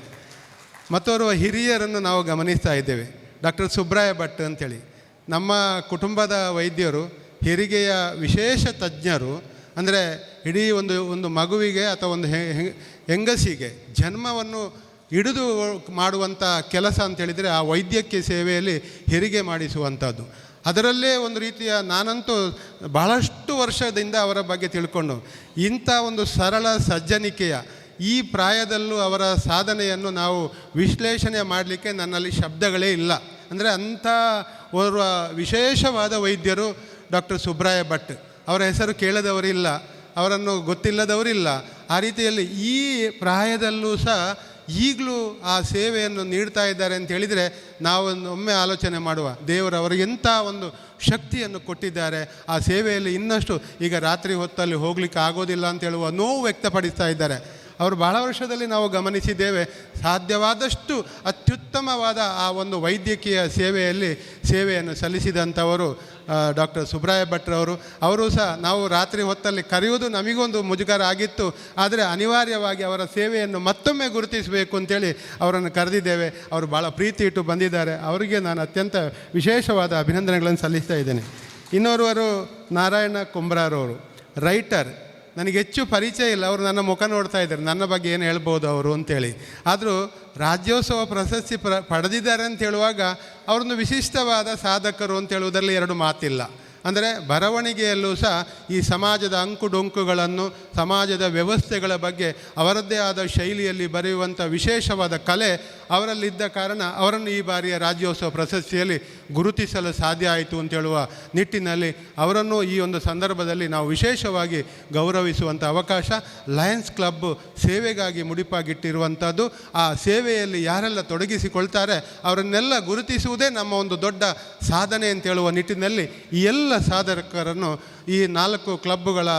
ಮತ್ತೋರ್ವ ಹಿರಿಯರನ್ನು ನಾವು ಗಮನಿಸ್ತಾ ಇದ್ದೇವೆ, ಡಾಕ್ಟರ್ ಸುಬ್ರಾಯ ಭಟ್ ಅಂಥೇಳಿ. ನಮ್ಮ ಕುಟುಂಬದ ವೈದ್ಯರು, ಹೆರಿಗೆಯ ವಿಶೇಷ ತಜ್ಞರು. ಅಂದರೆ ಇಡೀ ಒಂದು ಮಗುವಿಗೆ ಅಥವಾ ಒಂದು ಹೆಂಗಸಿಗೆ ಜನ್ಮವನ್ನು ಹಿಡಿದು ಮಾಡುವಂಥ ಕೆಲಸ ಅಂತೇಳಿದರೆ ಆ ವೈದ್ಯಕೀಯ ಸೇವೆಯಲ್ಲಿ ಹೆರಿಗೆ ಮಾಡಿಸುವಂಥದ್ದು. ಅದರಲ್ಲೇ ಒಂದು ರೀತಿಯ, ನಾನಂತೂ ಬಹಳಷ್ಟು ವರ್ಷದಿಂದ ಅವರ ಬಗ್ಗೆ ತಿಳ್ಕೊಂಡು, ಇಂಥ ಒಂದು ಸರಳ ಸಜ್ಜನಿಕೆಯ ಈ ಪ್ರಾಯದಲ್ಲೂ ಅವರ ಸಾಧನೆಯನ್ನು ನಾವು ವಿಶ್ಲೇಷಣೆ ಮಾಡಲಿಕ್ಕೆ ನನ್ನಲ್ಲಿ ಶಬ್ದಗಳೇ ಇಲ್ಲ. ಅಂದರೆ ಅಂಥ ಓರ್ವ ವಿಶೇಷವಾದ ವೈದ್ಯರು ಡಾಕ್ಟರ್ ಸುಬ್ರಾಯ ಭಟ್. ಅವರ ಹೆಸರು ಕೇಳದವರಿಲ್ಲ, ಅವರನ್ನು ಗೊತ್ತಿಲ್ಲದವರಿಲ್ಲ. ಆ ರೀತಿಯಲ್ಲಿ ಈ ಪ್ರಾಯದಲ್ಲೂ ಸಹ ಈಗಲೂ ಆ ಸೇವೆಯನ್ನು ನೀಡ್ತಾ ಇದ್ದಾರೆ ಅಂತ ಹೇಳಿದರೆ ನಾವು ಒಮ್ಮೆ ಆಲೋಚನೆ ಮಾಡುವ, ದೇವರು ಅವರಿಗೆ ಎಂಥ ಒಂದು ಶಕ್ತಿಯನ್ನು ಕೊಟ್ಟಿದ್ದಾರೆ. ಆ ಸೇವೆಯಲ್ಲಿ ಇನ್ನಷ್ಟು, ಈಗ ರಾತ್ರಿ ಹೊತ್ತಲ್ಲಿ ಹೋಗಲಿಕ್ಕೆ ಆಗೋದಿಲ್ಲ ಅಂತ ಹೇಳುವ ನೋವು ವ್ಯಕ್ತಪಡಿಸ್ತಾ ಇದ್ದಾರೆ. ಅವರು ಬಹಳ ವರ್ಷದಲ್ಲಿ ನಾವು ಗಮನಿಸಿದ್ದೇವೆ, ಸಾಧ್ಯವಾದಷ್ಟು ಅತ್ಯುತ್ತಮವಾದ ಆ ಒಂದು ವೈದ್ಯಕೀಯ ಸೇವೆಯನ್ನು ಸಲ್ಲಿಸಿದಂಥವರು ಡಾಕ್ಟರ್ ಸುಬ್ರಾಯ ಭಟ್ರವರು. ಅವರು ಸಹ ನಾವು ರಾತ್ರಿ ಹೊತ್ತಲ್ಲಿ ಕರೆಯುವುದು ನಮಗೊಂದು ಮುಜುಗರ ಆಗಿತ್ತು, ಆದರೆ ಅನಿವಾರ್ಯವಾಗಿ ಅವರ ಸೇವೆಯನ್ನು ಮತ್ತೊಮ್ಮೆ ಗುರುತಿಸಬೇಕು ಅಂತೇಳಿ ಅವರನ್ನು ಕರೆದಿದ್ದೇವೆ. ಅವರು ಭಾಳ ಪ್ರೀತಿ ಇಟ್ಟು ಬಂದಿದ್ದಾರೆ. ಅವರಿಗೆ ನಾನು ಅತ್ಯಂತ ವಿಶೇಷವಾದ ಅಭಿನಂದನೆಗಳನ್ನು ಸಲ್ಲಿಸ್ತಾ ಇದ್ದೇನೆ. ಇನ್ನೋರ್ವರು ನಾರಾಯಣ ಕುಂಬ್ರಾರವರು, ರೈಟರ್. ನನಗೆ ಹೆಚ್ಚು ಪರಿಚಯ ಇಲ್ಲ, ಅವರು ನನ್ನ ಮುಖ ನೋಡ್ತಾ ಇದ್ದಾರೆ, ನನ್ನ ಬಗ್ಗೆ ಏನು ಹೇಳ್ಬೋದು ಅವರು ಅಂತೇಳಿ. ಆದರೂ ರಾಜ್ಯೋತ್ಸವ ಪ್ರಶಸ್ತಿ ಪಡೆದಿದ್ದಾರೆ ಅಂತ ಹೇಳುವಾಗ ಅವ್ರನ್ನು ವಿಶಿಷ್ಟವಾದ ಸಾಧಕರು ಅಂತ ಹೇಳುವುದರಲ್ಲಿ ಎರಡು ಮಾತಿಲ್ಲ. ಅಂದರೆ ಬರವಣಿಗೆಯಲ್ಲೂ ಸಹ ಈ ಸಮಾಜದ ಅಂಕುಡೊಂಕುಗಳನ್ನು, ಸಮಾಜದ ವ್ಯವಸ್ಥೆಗಳ ಬಗ್ಗೆ ಅವರದ್ದೇ ಆದ ಶೈಲಿಯಲ್ಲಿ ಬರೆಯುವಂಥ ವಿಶೇಷವಾದ ಕಲೆ ಅವರಲ್ಲಿದ್ದ ಕಾರಣ ಅವರನ್ನು ಈ ಬಾರಿಯ ರಾಜ್ಯೋತ್ಸವ ಪ್ರಶಸ್ತಿಯಲ್ಲಿ ಗುರುತಿಸಲು ಸಾಧ್ಯ ಆಯಿತು ಅಂತ ಹೇಳುವ ನಿಟ್ಟಿನಲ್ಲಿ ಅವರನ್ನು ಈ ಒಂದು ಸಂದರ್ಭದಲ್ಲಿ ನಾವು ವಿಶೇಷವಾಗಿ ಗೌರವಿಸುವಂಥ ಅವಕಾಶ ಲಯನ್ಸ್ ಕ್ಲಬ್ ಸೇವೆಗಾಗಿ ಮುಡಿಪಾಗಿಟ್ಟಿರುವಂಥದ್ದು. ಆ ಸೇವೆಯಲ್ಲಿ ಯಾರೆಲ್ಲ ತೊಡಗಿಸಿಕೊಳ್ತಾರೆ ಅವರನ್ನೆಲ್ಲ ಗುರುತಿಸುವುದೇ ನಮ್ಮ ಒಂದು ದೊಡ್ಡ ಸಾಧನೆ ಅಂತ ಹೇಳುವ ನಿಟ್ಟಿನಲ್ಲಿ ಈ ಎಲ್ಲ ಸಾಧಕರನ್ನು ಈ 4 ಕ್ಲಬ್ಗಳ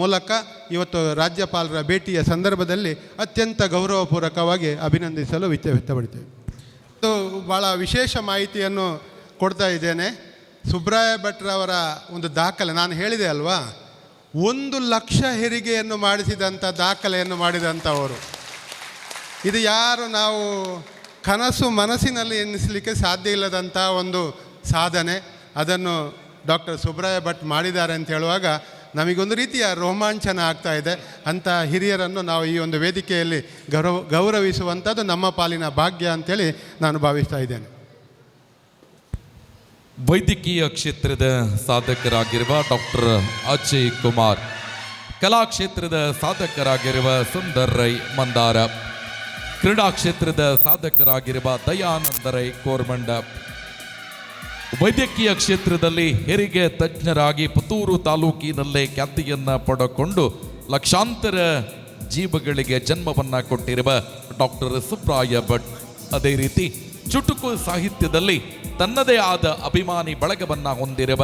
ಮೂಲಕ ಇವತ್ತು ರಾಜ್ಯಪಾಲರ ಭೇಟಿಯ ಸಂದರ್ಭದಲ್ಲಿ ಅತ್ಯಂತ ಗೌರವಪೂರ್ವಕವಾಗಿ ಅಭಿನಂದಿಸಲು ವ್ಯಕ್ತಪಡ್ತೇವೆ. ಇದು ಭಾಳ ವಿಶೇಷ ಮಾಹಿತಿಯನ್ನು ಕೊಡ್ತಾ ಇದ್ದೇನೆ. ಸುಬ್ರಾಯ ಭಟ್ರವರ ಒಂದು ದಾಖಲೆ ನಾನು ಹೇಳಿದೆ ಅಲ್ವಾ, 1,00,000 ಹೆರಿಗೆಯನ್ನು ಮಾಡಿಸಿದಂಥ ದಾಖಲೆಯನ್ನು ಮಾಡಿದಂಥವರು. ಇದು ಯಾರು ನಾವು ಕನಸು ಮನಸ್ಸಿನಲ್ಲಿ ಎನ್ನಿಸಲಿಕ್ಕೆ ಸಾಧ್ಯ ಇಲ್ಲದಂಥ ಒಂದು ಸಾಧನೆ, ಅದನ್ನು ಡಾಕ್ಟರ್ ಸುಬ್ರಾಯ ಭಟ್ ಮಾಡಿದ್ದಾರೆ ಅಂತ ಹೇಳುವಾಗ ನಮಗೊಂದು ರೀತಿಯ ರೋಮಾಂಚನ ಆಗ್ತಾ ಇದೆ. ಅಂಥ ಹಿರಿಯರನ್ನು ನಾವು ಈ ಒಂದು ವೇದಿಕೆಯಲ್ಲಿ ಗೌರವಿಸುವಂಥದ್ದು ನಮ್ಮ ಪಾಲಿನ ಭಾಗ್ಯ ಅಂತೇಳಿ ನಾನು ಭಾವಿಸ್ತಾ ಇದ್ದೇನೆ. ವೈದ್ಯಕೀಯ ಕ್ಷೇತ್ರದ ಸಾಧಕರಾಗಿರುವ ಡಾಕ್ಟರ್ ಅಜಯ್ ಕುಮಾರ್, ಕಲಾ ಕ್ಷೇತ್ರದ ಸಾಧಕರಾಗಿರುವ ಸುಂದರ್ ರೈ ಮಂದಾರ, ಕ್ರೀಡಾ ಕ್ಷೇತ್ರದ ಸಾಧಕರಾಗಿರುವ ದಯಾನಂದ ರೈ ಕೋರ್ಮಂಡ, ವೈದ್ಯಕೀಯ ಕ್ಷೇತ್ರದಲ್ಲಿ ಹೆರಿಗೆ ತಜ್ಞರಾಗಿ ಪುತ್ತೂರು ತಾಲೂಕಿನಲ್ಲೇ ಖ್ಯಾತಿಯನ್ನು ಪಡೆದುಕೊಂಡು ಲಕ್ಷಾಂತರ ಜೀವಗಳಿಗೆ ಜನ್ಮವನ್ನು ಕೊಟ್ಟಿರುವ ಡಾಕ್ಟರ್ ಸುಬ್ರಾಯ ಭಟ್, ಅದೇ ರೀತಿ ಚುಟುಕು ಸಾಹಿತ್ಯದಲ್ಲಿ ತನ್ನದೇ ಆದ ಅಭಿಮಾನಿ ಬಳಗವನ್ನು ಹೊಂದಿರುವ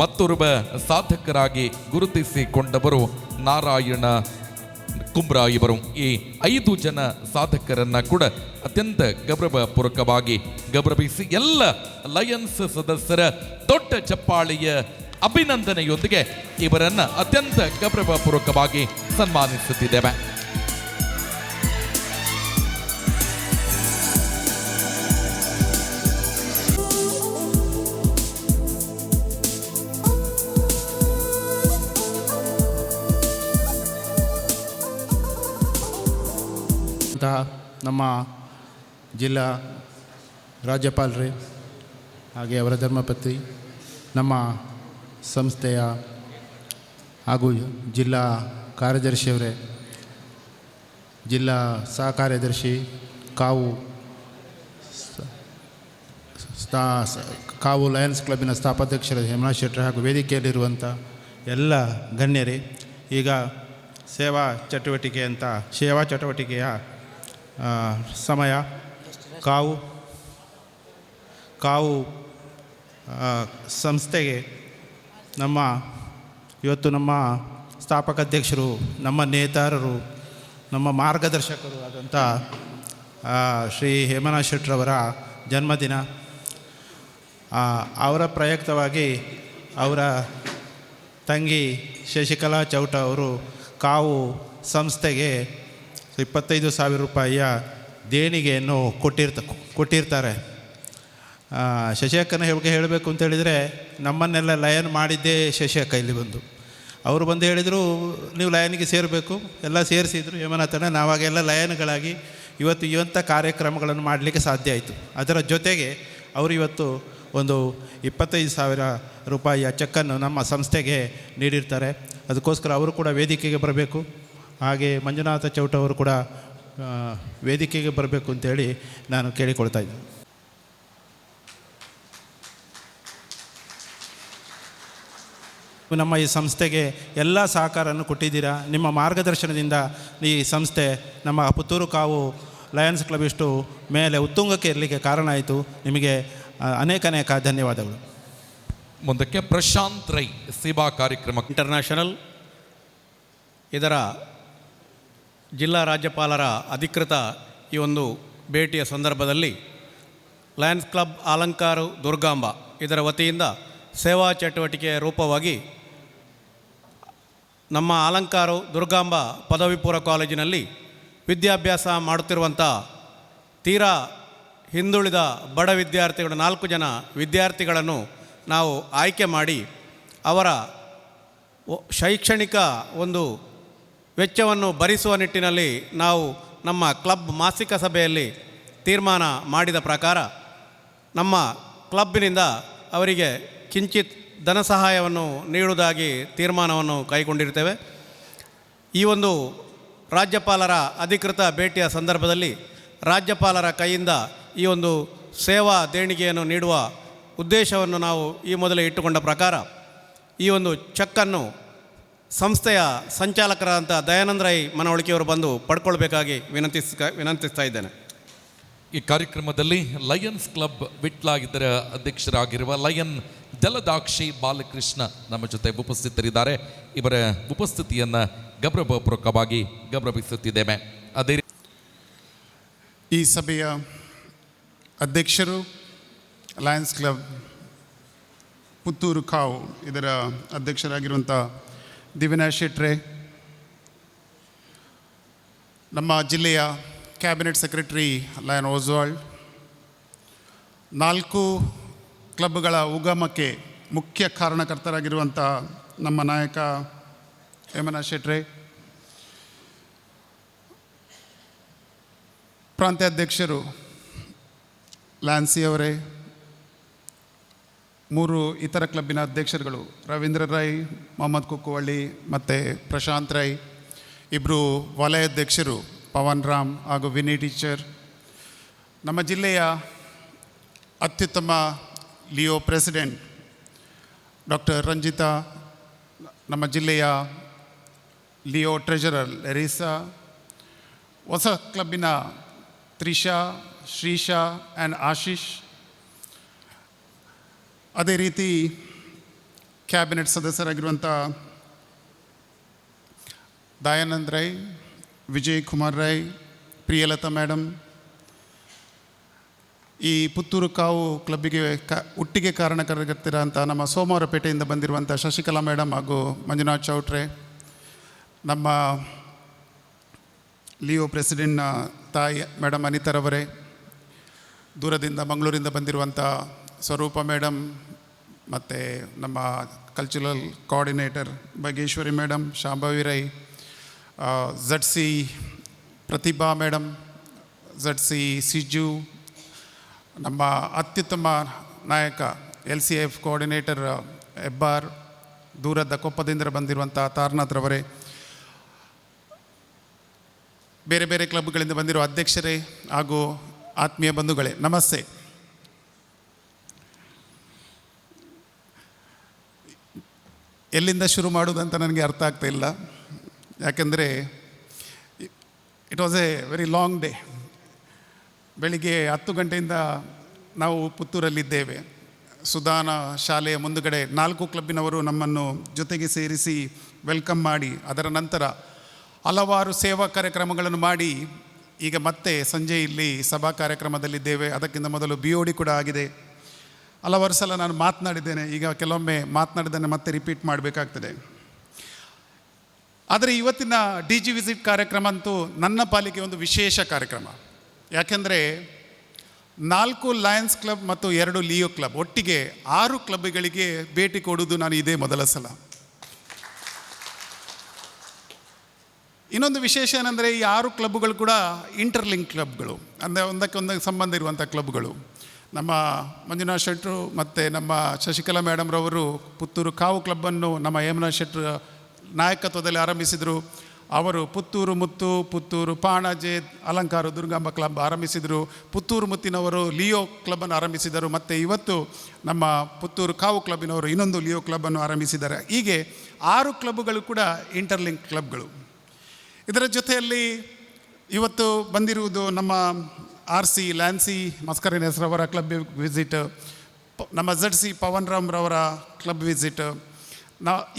ಮತ್ತೊಬ್ಬ ಸಾಧಕರಾಗಿ ಗುರುತಿಸಿಕೊಂಡವರು ನಾರಾಯಣ ಕುಂಬ್ರಾ ಇವರು. ಈ 5 ಜನ ಸಾಧಕರನ್ನ ಕೂಡ ಅತ್ಯಂತ ಗೌರವಪೂರ್ವಕವಾಗಿ ಗೌರವಿಸಿ ಎಲ್ಲ ಲಯನ್ಸ್ ಸದಸ್ಯರ ದೊಡ್ಡ ಚಪ್ಪಾಳೆಯ ಅಭಿನಂದನೆಯೊಂದಿಗೆ ಇವರನ್ನ ಅತ್ಯಂತ ಗೌರವಪೂರ್ವಕವಾಗಿ ಸನ್ಮಾನಿಸುತ್ತಿದ್ದೇವೆ. ನಮ್ಮ ಜಿಲ್ಲಾ ರಾಜ್ಯಪಾಲರೇ, ಹಾಗೆ ಅವರ ಧರ್ಮಪತ್ನಿ, ನಮ್ಮ ಸಂಸ್ಥೆಯ ಹಾಗೂ ಜಿಲ್ಲಾ ಕಾರ್ಯದರ್ಶಿಯವರೇ, ಜಿಲ್ಲಾ ಸಹ ಕಾರ್ಯದರ್ಶಿ ಕಾವು ಲಯನ್ಸ್ ಕ್ಲಬ್ಬಿನ ಸ್ಥಾಪಾಧ್ಯಕ್ಷರ ಹೇಮನಾಥ್ ಶೆಟ್ಟರ್ ಹಾಗೂ ವೇದಿಕೆಯಲ್ಲಿರುವಂಥ ಎಲ್ಲ ಗಣ್ಯರೇ, ಈಗ ಸೇವಾ ಚಟುವಟಿಕೆಯ ಸಮಯ. ಕಾವು ಸಂಸ್ಥೆಗೆ ಇವತ್ತು ನಮ್ಮ ಸ್ಥಾಪಕ ಅಧ್ಯಕ್ಷರು, ನಮ್ಮ ನೇತಾರರು, ನಮ್ಮ ಮಾರ್ಗದರ್ಶಕರು ಆದಂಥ ಶ್ರೀ ಹೇಮನಾಥ್ ಶೆಟ್ಟರವರ ಜನ್ಮದಿನ. ಅವರ ಪ್ರಯುಕ್ತವಾಗಿ ಅವರ ತಂಗಿ ಶಶಿಕಲಾ ಚೌಟ ಅವರು ಕಾವು ಸಂಸ್ಥೆಗೆ 25,000 ರೂಪಾಯಿಯ ದೇಣಿಗೆಯನ್ನು ಕೊಟ್ಟಿರ್ತಾರೆ. ಶಶಿಯಕ್ಕನ ಹೇಳಬೇಕು ಅಂತ ಹೇಳಿದರೆ, ನಮ್ಮನ್ನೆಲ್ಲ ಲಯನ್ ಮಾಡಿದ್ದೇ ಶಶಿಯಕ್ಕ. ಇಲ್ಲಿ ಅವರು ಬಂದು ಹೇಳಿದರು, ನೀವು ಲಯನ್ಗೆ ಸೇರಬೇಕು, ಎಲ್ಲ ಸೇರಿಸಿದ್ರು ಹೇಮನಾಥನ. ನಾವಾಗೆಲ್ಲ ಲಯನ್ಗಳಾಗಿ ಇವತ್ತು ಕಾರ್ಯಕ್ರಮಗಳನ್ನು ಮಾಡಲಿಕ್ಕೆ ಸಾಧ್ಯ ಆಯಿತು. ಅದರ ಜೊತೆಗೆ ಅವರು ಇವತ್ತು ಒಂದು 25,000 ರೂಪಾಯಿಯ ಚೆಕ್ಕನ್ನು ನಮ್ಮ ಸಂಸ್ಥೆಗೆ ನೀಡಿರ್ತಾರೆ. ಅದಕ್ಕೋಸ್ಕರ ಅವರು ಕೂಡ ವೇದಿಕೆಗೆ ಬರಬೇಕು. ಹಾಗೆ ಮಂಜುನಾಥ ಚೌಟ ಅವರು ಕೂಡ ವೇದಿಕೆಗೆ ಬರಬೇಕು ಅಂತೇಳಿ ನಾನು ಕೇಳಿಕೊಳ್ತಾ ಇದ್ದೀನಿ. ನಮ್ಮ ಈ ಸಂಸ್ಥೆಗೆ ಎಲ್ಲ ಸಹಕಾರವನ್ನು ಕೊಟ್ಟಿದ್ದೀರಾ. ನಿಮ್ಮ ಮಾರ್ಗದರ್ಶನದಿಂದ ಈ ಸಂಸ್ಥೆ ನಮ್ಮ ಪುತ್ತೂರು ಕಾವು ಲಯನ್ಸ್ ಕ್ಲಬ್ ಇಷ್ಟು ಮೇಲೆ ಉತ್ತುಂಗಕ್ಕೆ ಇರಲಿಕ್ಕೆ ಕಾರಣ ಆಯಿತು. ನಿಮಗೆ ಅನೇಕ ಧನ್ಯವಾದಗಳು. ಮುಂದಕ್ಕೆ ಪ್ರಶಾಂತ್ ರೈ ಸೇವಾ ಕಾರ್ಯಕ್ರಮ ಇಂಟರ್ನ್ಯಾಷನಲ್ ಇದರ ಜಿಲ್ಲಾ ರಾಜ್ಯಪಾಲರ ಅಧಿಕೃತ ಈ ಒಂದು ಭೇಟಿಯ ಸಂದರ್ಭದಲ್ಲಿ ಲಯನ್ಸ್ ಕ್ಲಬ್ ಅಲಂಕಾರು ದುರ್ಗಾಂಬ ಇದರ ವತಿಯಿಂದ ಸೇವಾ ಚಟುವಟಿಕೆಯ ರೂಪವಾಗಿ ನಮ್ಮ ಅಲಂಕಾರು ದುರ್ಗಾಂಬ ಪದವಿ ಪೂರ್ವ ಕಾಲೇಜಿನಲ್ಲಿ ವಿದ್ಯಾಭ್ಯಾಸ ಮಾಡುತ್ತಿರುವಂಥ ತೀರಾ ಹಿಂದುಳಿದ ಬಡ ವಿದ್ಯಾರ್ಥಿಗಳು 4 ಜನ ವಿದ್ಯಾರ್ಥಿಗಳನ್ನು ನಾವು ಆಯ್ಕೆ ಮಾಡಿ ಅವರ ಶೈಕ್ಷಣಿಕ ಒಂದು ವೆಚ್ಚವನ್ನು ಭರಿಸುವ ನಿಟ್ಟಿನಲ್ಲಿ ನಾವು ನಮ್ಮ ಕ್ಲಬ್ ಮಾಸಿಕ ಸಭೆಯಲ್ಲಿ ತೀರ್ಮಾನ ಮಾಡಿದ ಪ್ರಕಾರ ನಮ್ಮ ಕ್ಲಬ್ಬಿನಿಂದ ಅವರಿಗೆ ಕಿಂಚಿತ್ ಧನ ಸಹಾಯವನ್ನು ನೀಡುವುದಾಗಿ ತೀರ್ಮಾನವನ್ನು ಕೈಗೊಂಡಿರ್ತೇವೆ. ಈ ಒಂದು ರಾಜ್ಯಪಾಲರ ಅಧಿಕೃತ ಭೇಟಿಯ ಸಂದರ್ಭದಲ್ಲಿ ರಾಜ್ಯಪಾಲರ ಕೈಯಿಂದ ಈ ಒಂದು ಸೇವಾ ದೇಣಿಗೆಯನ್ನು ನೀಡುವ ಉದ್ದೇಶವನ್ನು ನಾವು ಈ ಮೊದಲೇ ಇಟ್ಟುಕೊಂಡ ಪ್ರಕಾರ ಈ ಒಂದು ಚೆಕ್ಕನ್ನು ಸಂಸ್ಥೆಯ ಸಂಚಾಲಕರಾದಂಥ ದಯಾನಂದ ರೈ ಮನವೊಳಿಕೆಯವರು ಬಂದು ಪಡ್ಕೊಳ್ಬೇಕಾಗಿ ವಿನಂತಿಸ್ತಾ ಇದ್ದೇನೆ. ಈ ಕಾರ್ಯಕ್ರಮದಲ್ಲಿ ಲಯನ್ಸ್ ಕ್ಲಬ್ ವಿಟ್ಲ ಇದರ ಅಧ್ಯಕ್ಷರಾಗಿರುವ ಲಯನ್ ಜಲದಾಕ್ಷಿ ಬಾಲಕೃಷ್ಣ ನಮ್ಮ ಜೊತೆ ಉಪಸ್ಥಿತರಿದ್ದಾರೆ. ಇವರ ಉಪಸ್ಥಿತಿಯನ್ನು ಗೌರವಪೂರ್ವಕವಾಗಿ ಗೌರವಿಸುತ್ತಿದ್ದೇವೆ. ಅದೇ ಈ ಸಭೆಯ ಅಧ್ಯಕ್ಷರು ಲಯನ್ಸ್ ಕ್ಲಬ್ ಪುತ್ತೂರು ಕಾವು ಇದರ ಅಧ್ಯಕ್ಷರಾಗಿರುವಂಥ ದಿವ್ಯನಾಥ್ ಶೆಟ್ರೆ, ನಮ್ಮ ಜಿಲ್ಲೆಯ ಕ್ಯಾಬಿನೆಟ್ ಸೆಕ್ರೆಟರಿ ಲಯನ್ ಓಸ್ವಾಲ್ಡ್, 4 ಕ್ಲಬ್ಗಳ ಉಗಮಕ್ಕೆ ಮುಖ್ಯ ಕಾರಣಕರ್ತರಾಗಿರುವಂಥ ನಮ್ಮ ನಾಯಕ ಹೇಮನಾಥ್ ಶೆಟ್ರೆ, ಪ್ರಾಂತ್ಯಾಧ್ಯಕ್ಷರು ಲ್ಯಾನ್ಸಿ ಅವರೇ, 3 ಇತರ ಕ್ಲಬ್ಬಿನ ಅಧ್ಯಕ್ಷರುಗಳು ರವೀಂದ್ರ ರೈ, ಮೊಹಮ್ಮದ್ ಕುಕ್ಕುವಳ್ಳಿ ಮತ್ತು ಪ್ರಶಾಂತ್ ರೈ, 2 ವಲಯಾಧ್ಯಕ್ಷರು ಪವನ್ ರಾಮ್ ಹಾಗೂ ವಿನಿ ಟೀಚರ್, ನಮ್ಮ ಜಿಲ್ಲೆಯ ಅತ್ಯುತ್ತಮ ಲಿಯೋ ಪ್ರೆಸಿಡೆಂಟ್ ಡಾಕ್ಟರ್ ರಂಜಿತಾ, ನಮ್ಮ ಜಿಲ್ಲೆಯ ಲಿಯೋ ಟ್ರೆಜರರ್ ಲೆರಿಸಾ, ಹೊಸ ಕ್ಲಬ್ಬಿನ ತ್ರಿಷಾ, ಶ್ರೀಶಾ ಆ್ಯಂಡ್ ಆಶೀಶ್, ಅದೇ ರೀತಿ ಕ್ಯಾಬಿನೆಟ್ ಸದಸ್ಯರಾಗಿರುವಂಥ ದಯಾನಂದ್ ರೈ, ವಿಜಯ್ ಕುಮಾರ್ ರೈ, ಪ್ರಿಯಲತಾ ಮೇಡಮ್, ಈ ಪುತ್ತೂರು ಕಾವು ಕ್ಲಬ್ಬಿಗೆ ಒಟ್ಟಿಗೆ ಕಾರಣಕರ್ತರಂಥ ನಮ್ಮ ಸೋಮವಾರಪೇಟೆಯಿಂದ ಬಂದಿರುವಂಥ ಶಶಿಕಲಾ ಮೇಡಮ್ ಹಾಗೂ ಮಂಜುನಾಥ್ ಚೌಟ್ರೆ, ನಮ್ಮ ಲಿಯೋ ಪ್ರೆಸಿಡೆಂಟ್ನ ತಾಯಿ ಮೇಡಮ್ ಅನಿತಾರವರೇ, ದೂರದಿಂದ ಮಂಗಳೂರಿಂದ ಬಂದಿರುವಂಥ ಸ್ವರೂಪ ಮೇಡಮ್, ಮತ್ತು ನಮ್ಮ cultural coordinator Bhagyeshwari madam, Shambhavi Rai, Z C Prathibha madam, Z C Siju, ನಮ್ಮ ಅತ್ಯುತ್ತಮ ನಾಯಕ LCF ಕೋಆರ್ಡಿನೇಟರ್ ಹೆಬ್ಬಾರ್, ದೂರದ ಕೊಪ್ಪದಿಂದ ಬಂದಿರುವಂಥ ತಾರನಾಥ್ರವರೇ, ಬೇರೆ ಬೇರೆ ಕ್ಲಬ್ಗಳಿಂದ ಬಂದಿರುವ ಅಧ್ಯಕ್ಷರೇ ಹಾಗೂ ಆತ್ಮೀಯ ಬಂಧುಗಳೇ, ನಮಸ್ತೆ. ಎಲ್ಲಿಂದ ಶುರು ಮಾಡೋದಂತ ನನಗೆ ಅರ್ಥ ಆಗ್ತಾ ಇಲ್ಲ, ಯಾಕೆಂದರೆ it was A very long day. ಬೆಳಿಗ್ಗೆ 10 ಗಂಟೆಯಿಂದ ನಾವು ಪುತ್ತೂರಲ್ಲಿದ್ದೇವೆ. ಸುಧಾನ ಶಾಲೆಯ ಮುಂದುಗಡೆ 4 ಕ್ಲಬ್ಬಿನವರು ನಮ್ಮನ್ನು ಜೊತೆಗೆ ಸೇರಿಸಿ ವೆಲ್ಕಮ್ ಮಾಡಿ, ಅದರ ನಂತರ ಹಲವಾರು ಸೇವಾ ಕಾರ್ಯಕ್ರಮಗಳನ್ನು ಮಾಡಿ ಈಗ ಮತ್ತೆ ಸಂಜೆ ಇಲ್ಲಿ ಸಭಾ ಕಾರ್ಯಕ್ರಮದಲ್ಲಿದ್ದೇವೆ. ಅದಕ್ಕಿಂತ ಮೊದಲು BOD ಕೂಡ ಆಗಿದೆ. ಹಲವಾರು ಸಲ ನಾನು ಮಾತನಾಡಿದ್ದೇನೆ, ಈಗ ಕೆಲವೊಮ್ಮೆ ಮಾತನಾಡಿದ್ದನ್ನು ಮತ್ತೆ ರಿಪೀಟ್ ಮಾಡಬೇಕಾಗ್ತದೆ. ಆದರೆ ಇವತ್ತಿನ DG ವಿಸಿಟ್ ಕಾರ್ಯಕ್ರಮ ಅಂತೂ ನನ್ನ ಪಾಲಿಗೆ ಒಂದು ವಿಶೇಷ ಕಾರ್ಯಕ್ರಮ. ಯಾಕೆಂದರೆ 4 ಲಯನ್ಸ್ ಕ್ಲಬ್ ಮತ್ತು 2 ಲಿಯೋ ಕ್ಲಬ್ ಒಟ್ಟಿಗೆ 6 ಕ್ಲಬ್ಗಳಿಗೆ ಭೇಟಿ ಕೊಡುವುದು ನಾನು ಇದೇ ಮೊದಲ ಸಲ. ಇನ್ನೊಂದು ವಿಶೇಷ ಏನಂದರೆ ಈ 6 ಕ್ಲಬ್ಗಳು ಕೂಡ ಇಂಟರ್ಲಿಂಕ್ ಕ್ಲಬ್ಗಳು, ಅಂದರೆ ಒಂದಕ್ಕೆ ಸಂಬಂಧ ಇರುವಂಥ ಕ್ಲಬ್ಗಳು. ನಮ್ಮ ಮಂಜುನಾಥ್ ಶೆಟ್ಟರು ಮತ್ತು ನಮ್ಮ ಶಶಿಕಲಾ ಮೇಡಮ್ರವರು ಪುತ್ತೂರು ಕಾವು ಕ್ಲಬ್ಬನ್ನು ನಮ್ಮ ಹೇಮನಾಥ್ ಶೆಟ್ಟರು ನಾಯಕತ್ವದಲ್ಲಿ ಆರಂಭಿಸಿದರು. ಅವರು ಪುತ್ತೂರು ಮುತ್ತು, ಪುತ್ತೂರು ಪಾಣಾಜೆ, ಅಲಂಕಾರ ದುರ್ಗಾಂಬ ಕ್ಲಬ್ ಆರಂಭಿಸಿದರು. ಪುತ್ತೂರು ಮುತ್ತಿನವರು ಲಿಯೋ ಕ್ಲಬ್ಬನ್ನು ಆರಂಭಿಸಿದರು. ಮತ್ತು ಇವತ್ತು ನಮ್ಮ ಪುತ್ತೂರು ಕಾವು ಕ್ಲಬ್ಬಿನವರು ಇನ್ನೊಂದು ಲಿಯೋ ಕ್ಲಬ್ಬನ್ನು ಆರಂಭಿಸಿದ್ದಾರೆ. ಹೀಗೆ 6 ಕ್ಲಬ್ಗಳು ಕೂಡ ಇಂಟರ್ಲಿಂಕ್ ಕ್ಲಬ್ಗಳು. ಇದರ ಜೊತೆಯಲ್ಲಿ ಇವತ್ತು ಬಂದಿರುವುದು ನಮ್ಮ RC ಲ್ಯಾನ್ಸಿ ಮಸ್ಕರಿನೇಸ್ರವರ ಕ್ಲಬ್ ವಿಸಿಟ್, ನಮ್ಮ ZC ಪವನ್ ರಾಮ್ರವರ ಕ್ಲಬ್ ವಿಸಿಟ್,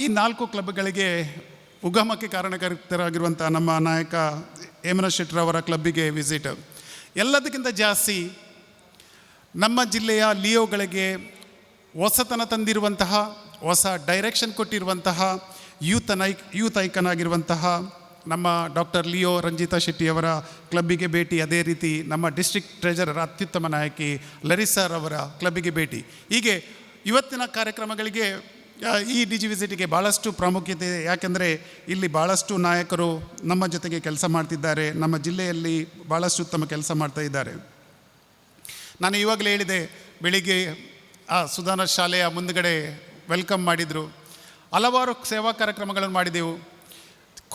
ಈ 4 ಕ್ಲಬ್ಗಳಿಗೆ ಉಗಮಕ್ಕೆ ಕಾರಣಕರ್ತರಾಗಿರುವಂಥ ನಮ್ಮ ನಾಯಕ ಹೇಮನಾಥ್ ಶೆಟ್ಟರವರ ಕ್ಲಬ್ಬಿಗೆ ವಿಸಿಟ್. ಎಲ್ಲದಕ್ಕಿಂತ ಜಾಸ್ತಿ ನಮ್ಮ ಜಿಲ್ಲೆಯ ಲಿಯೋಗಳಿಗೆ ಹೊಸತನ ತಂದಿರುವಂತಹ, ಹೊಸ ಡೈರೆಕ್ಷನ್ ಕೊಟ್ಟಿರುವಂತಹ ಯೂತ್ ಐಕನ್ ಆಗಿರುವಂತಹ ನಮ್ಮ ಡಾಕ್ಟರ್ ಲಿಯೋ ರಂಜಿತಾ ಶೆಟ್ಟಿಯವರ ಕ್ಲಬ್ಬಿಗೆ ಭೇಟಿ. ಅದೇ ರೀತಿ ನಮ್ಮ ಡಿಸ್ಟ್ರಿಕ್ಟ್ ಟ್ರೆಜರರ್ ಅತ್ಯುತ್ತಮ ನಾಯಕಿ ಲರಿಸಾರವರ ಕ್ಲಬ್ಬಿಗೆ ಭೇಟಿ. ಹೀಗೆ ಇವತ್ತಿನ ಕಾರ್ಯಕ್ರಮಗಳಿಗೆ ಈ DG ವಿಸಿಟಿಗೆ ಭಾಳಷ್ಟು ಪ್ರಾಮುಖ್ಯತೆ ಇದೆ. ಯಾಕೆಂದರೆ ಇಲ್ಲಿ ಭಾಳಷ್ಟು ನಾಯಕರು ನಮ್ಮ ಜೊತೆಗೆ ಕೆಲಸ ಮಾಡ್ತಿದ್ದಾರೆ, ನಮ್ಮ ಜಿಲ್ಲೆಯಲ್ಲಿ ಭಾಳಷ್ಟು ಉತ್ತಮ ಕೆಲಸ ಮಾಡ್ತಾ ಇದ್ದಾರೆ. ನಾನು ಇವಾಗಲೇ ಹೇಳಿದೆ, ಬೆಳಿಗ್ಗೆ ಸುಧಾನ ಶಾಲೆಯ ಮುಂದುಗಡೆ ವೆಲ್ಕಮ್ ಮಾಡಿದರು. ಹಲವಾರು ಸೇವಾ ಕಾರ್ಯಕ್ರಮಗಳನ್ನು ಮಾಡಿದೆವು.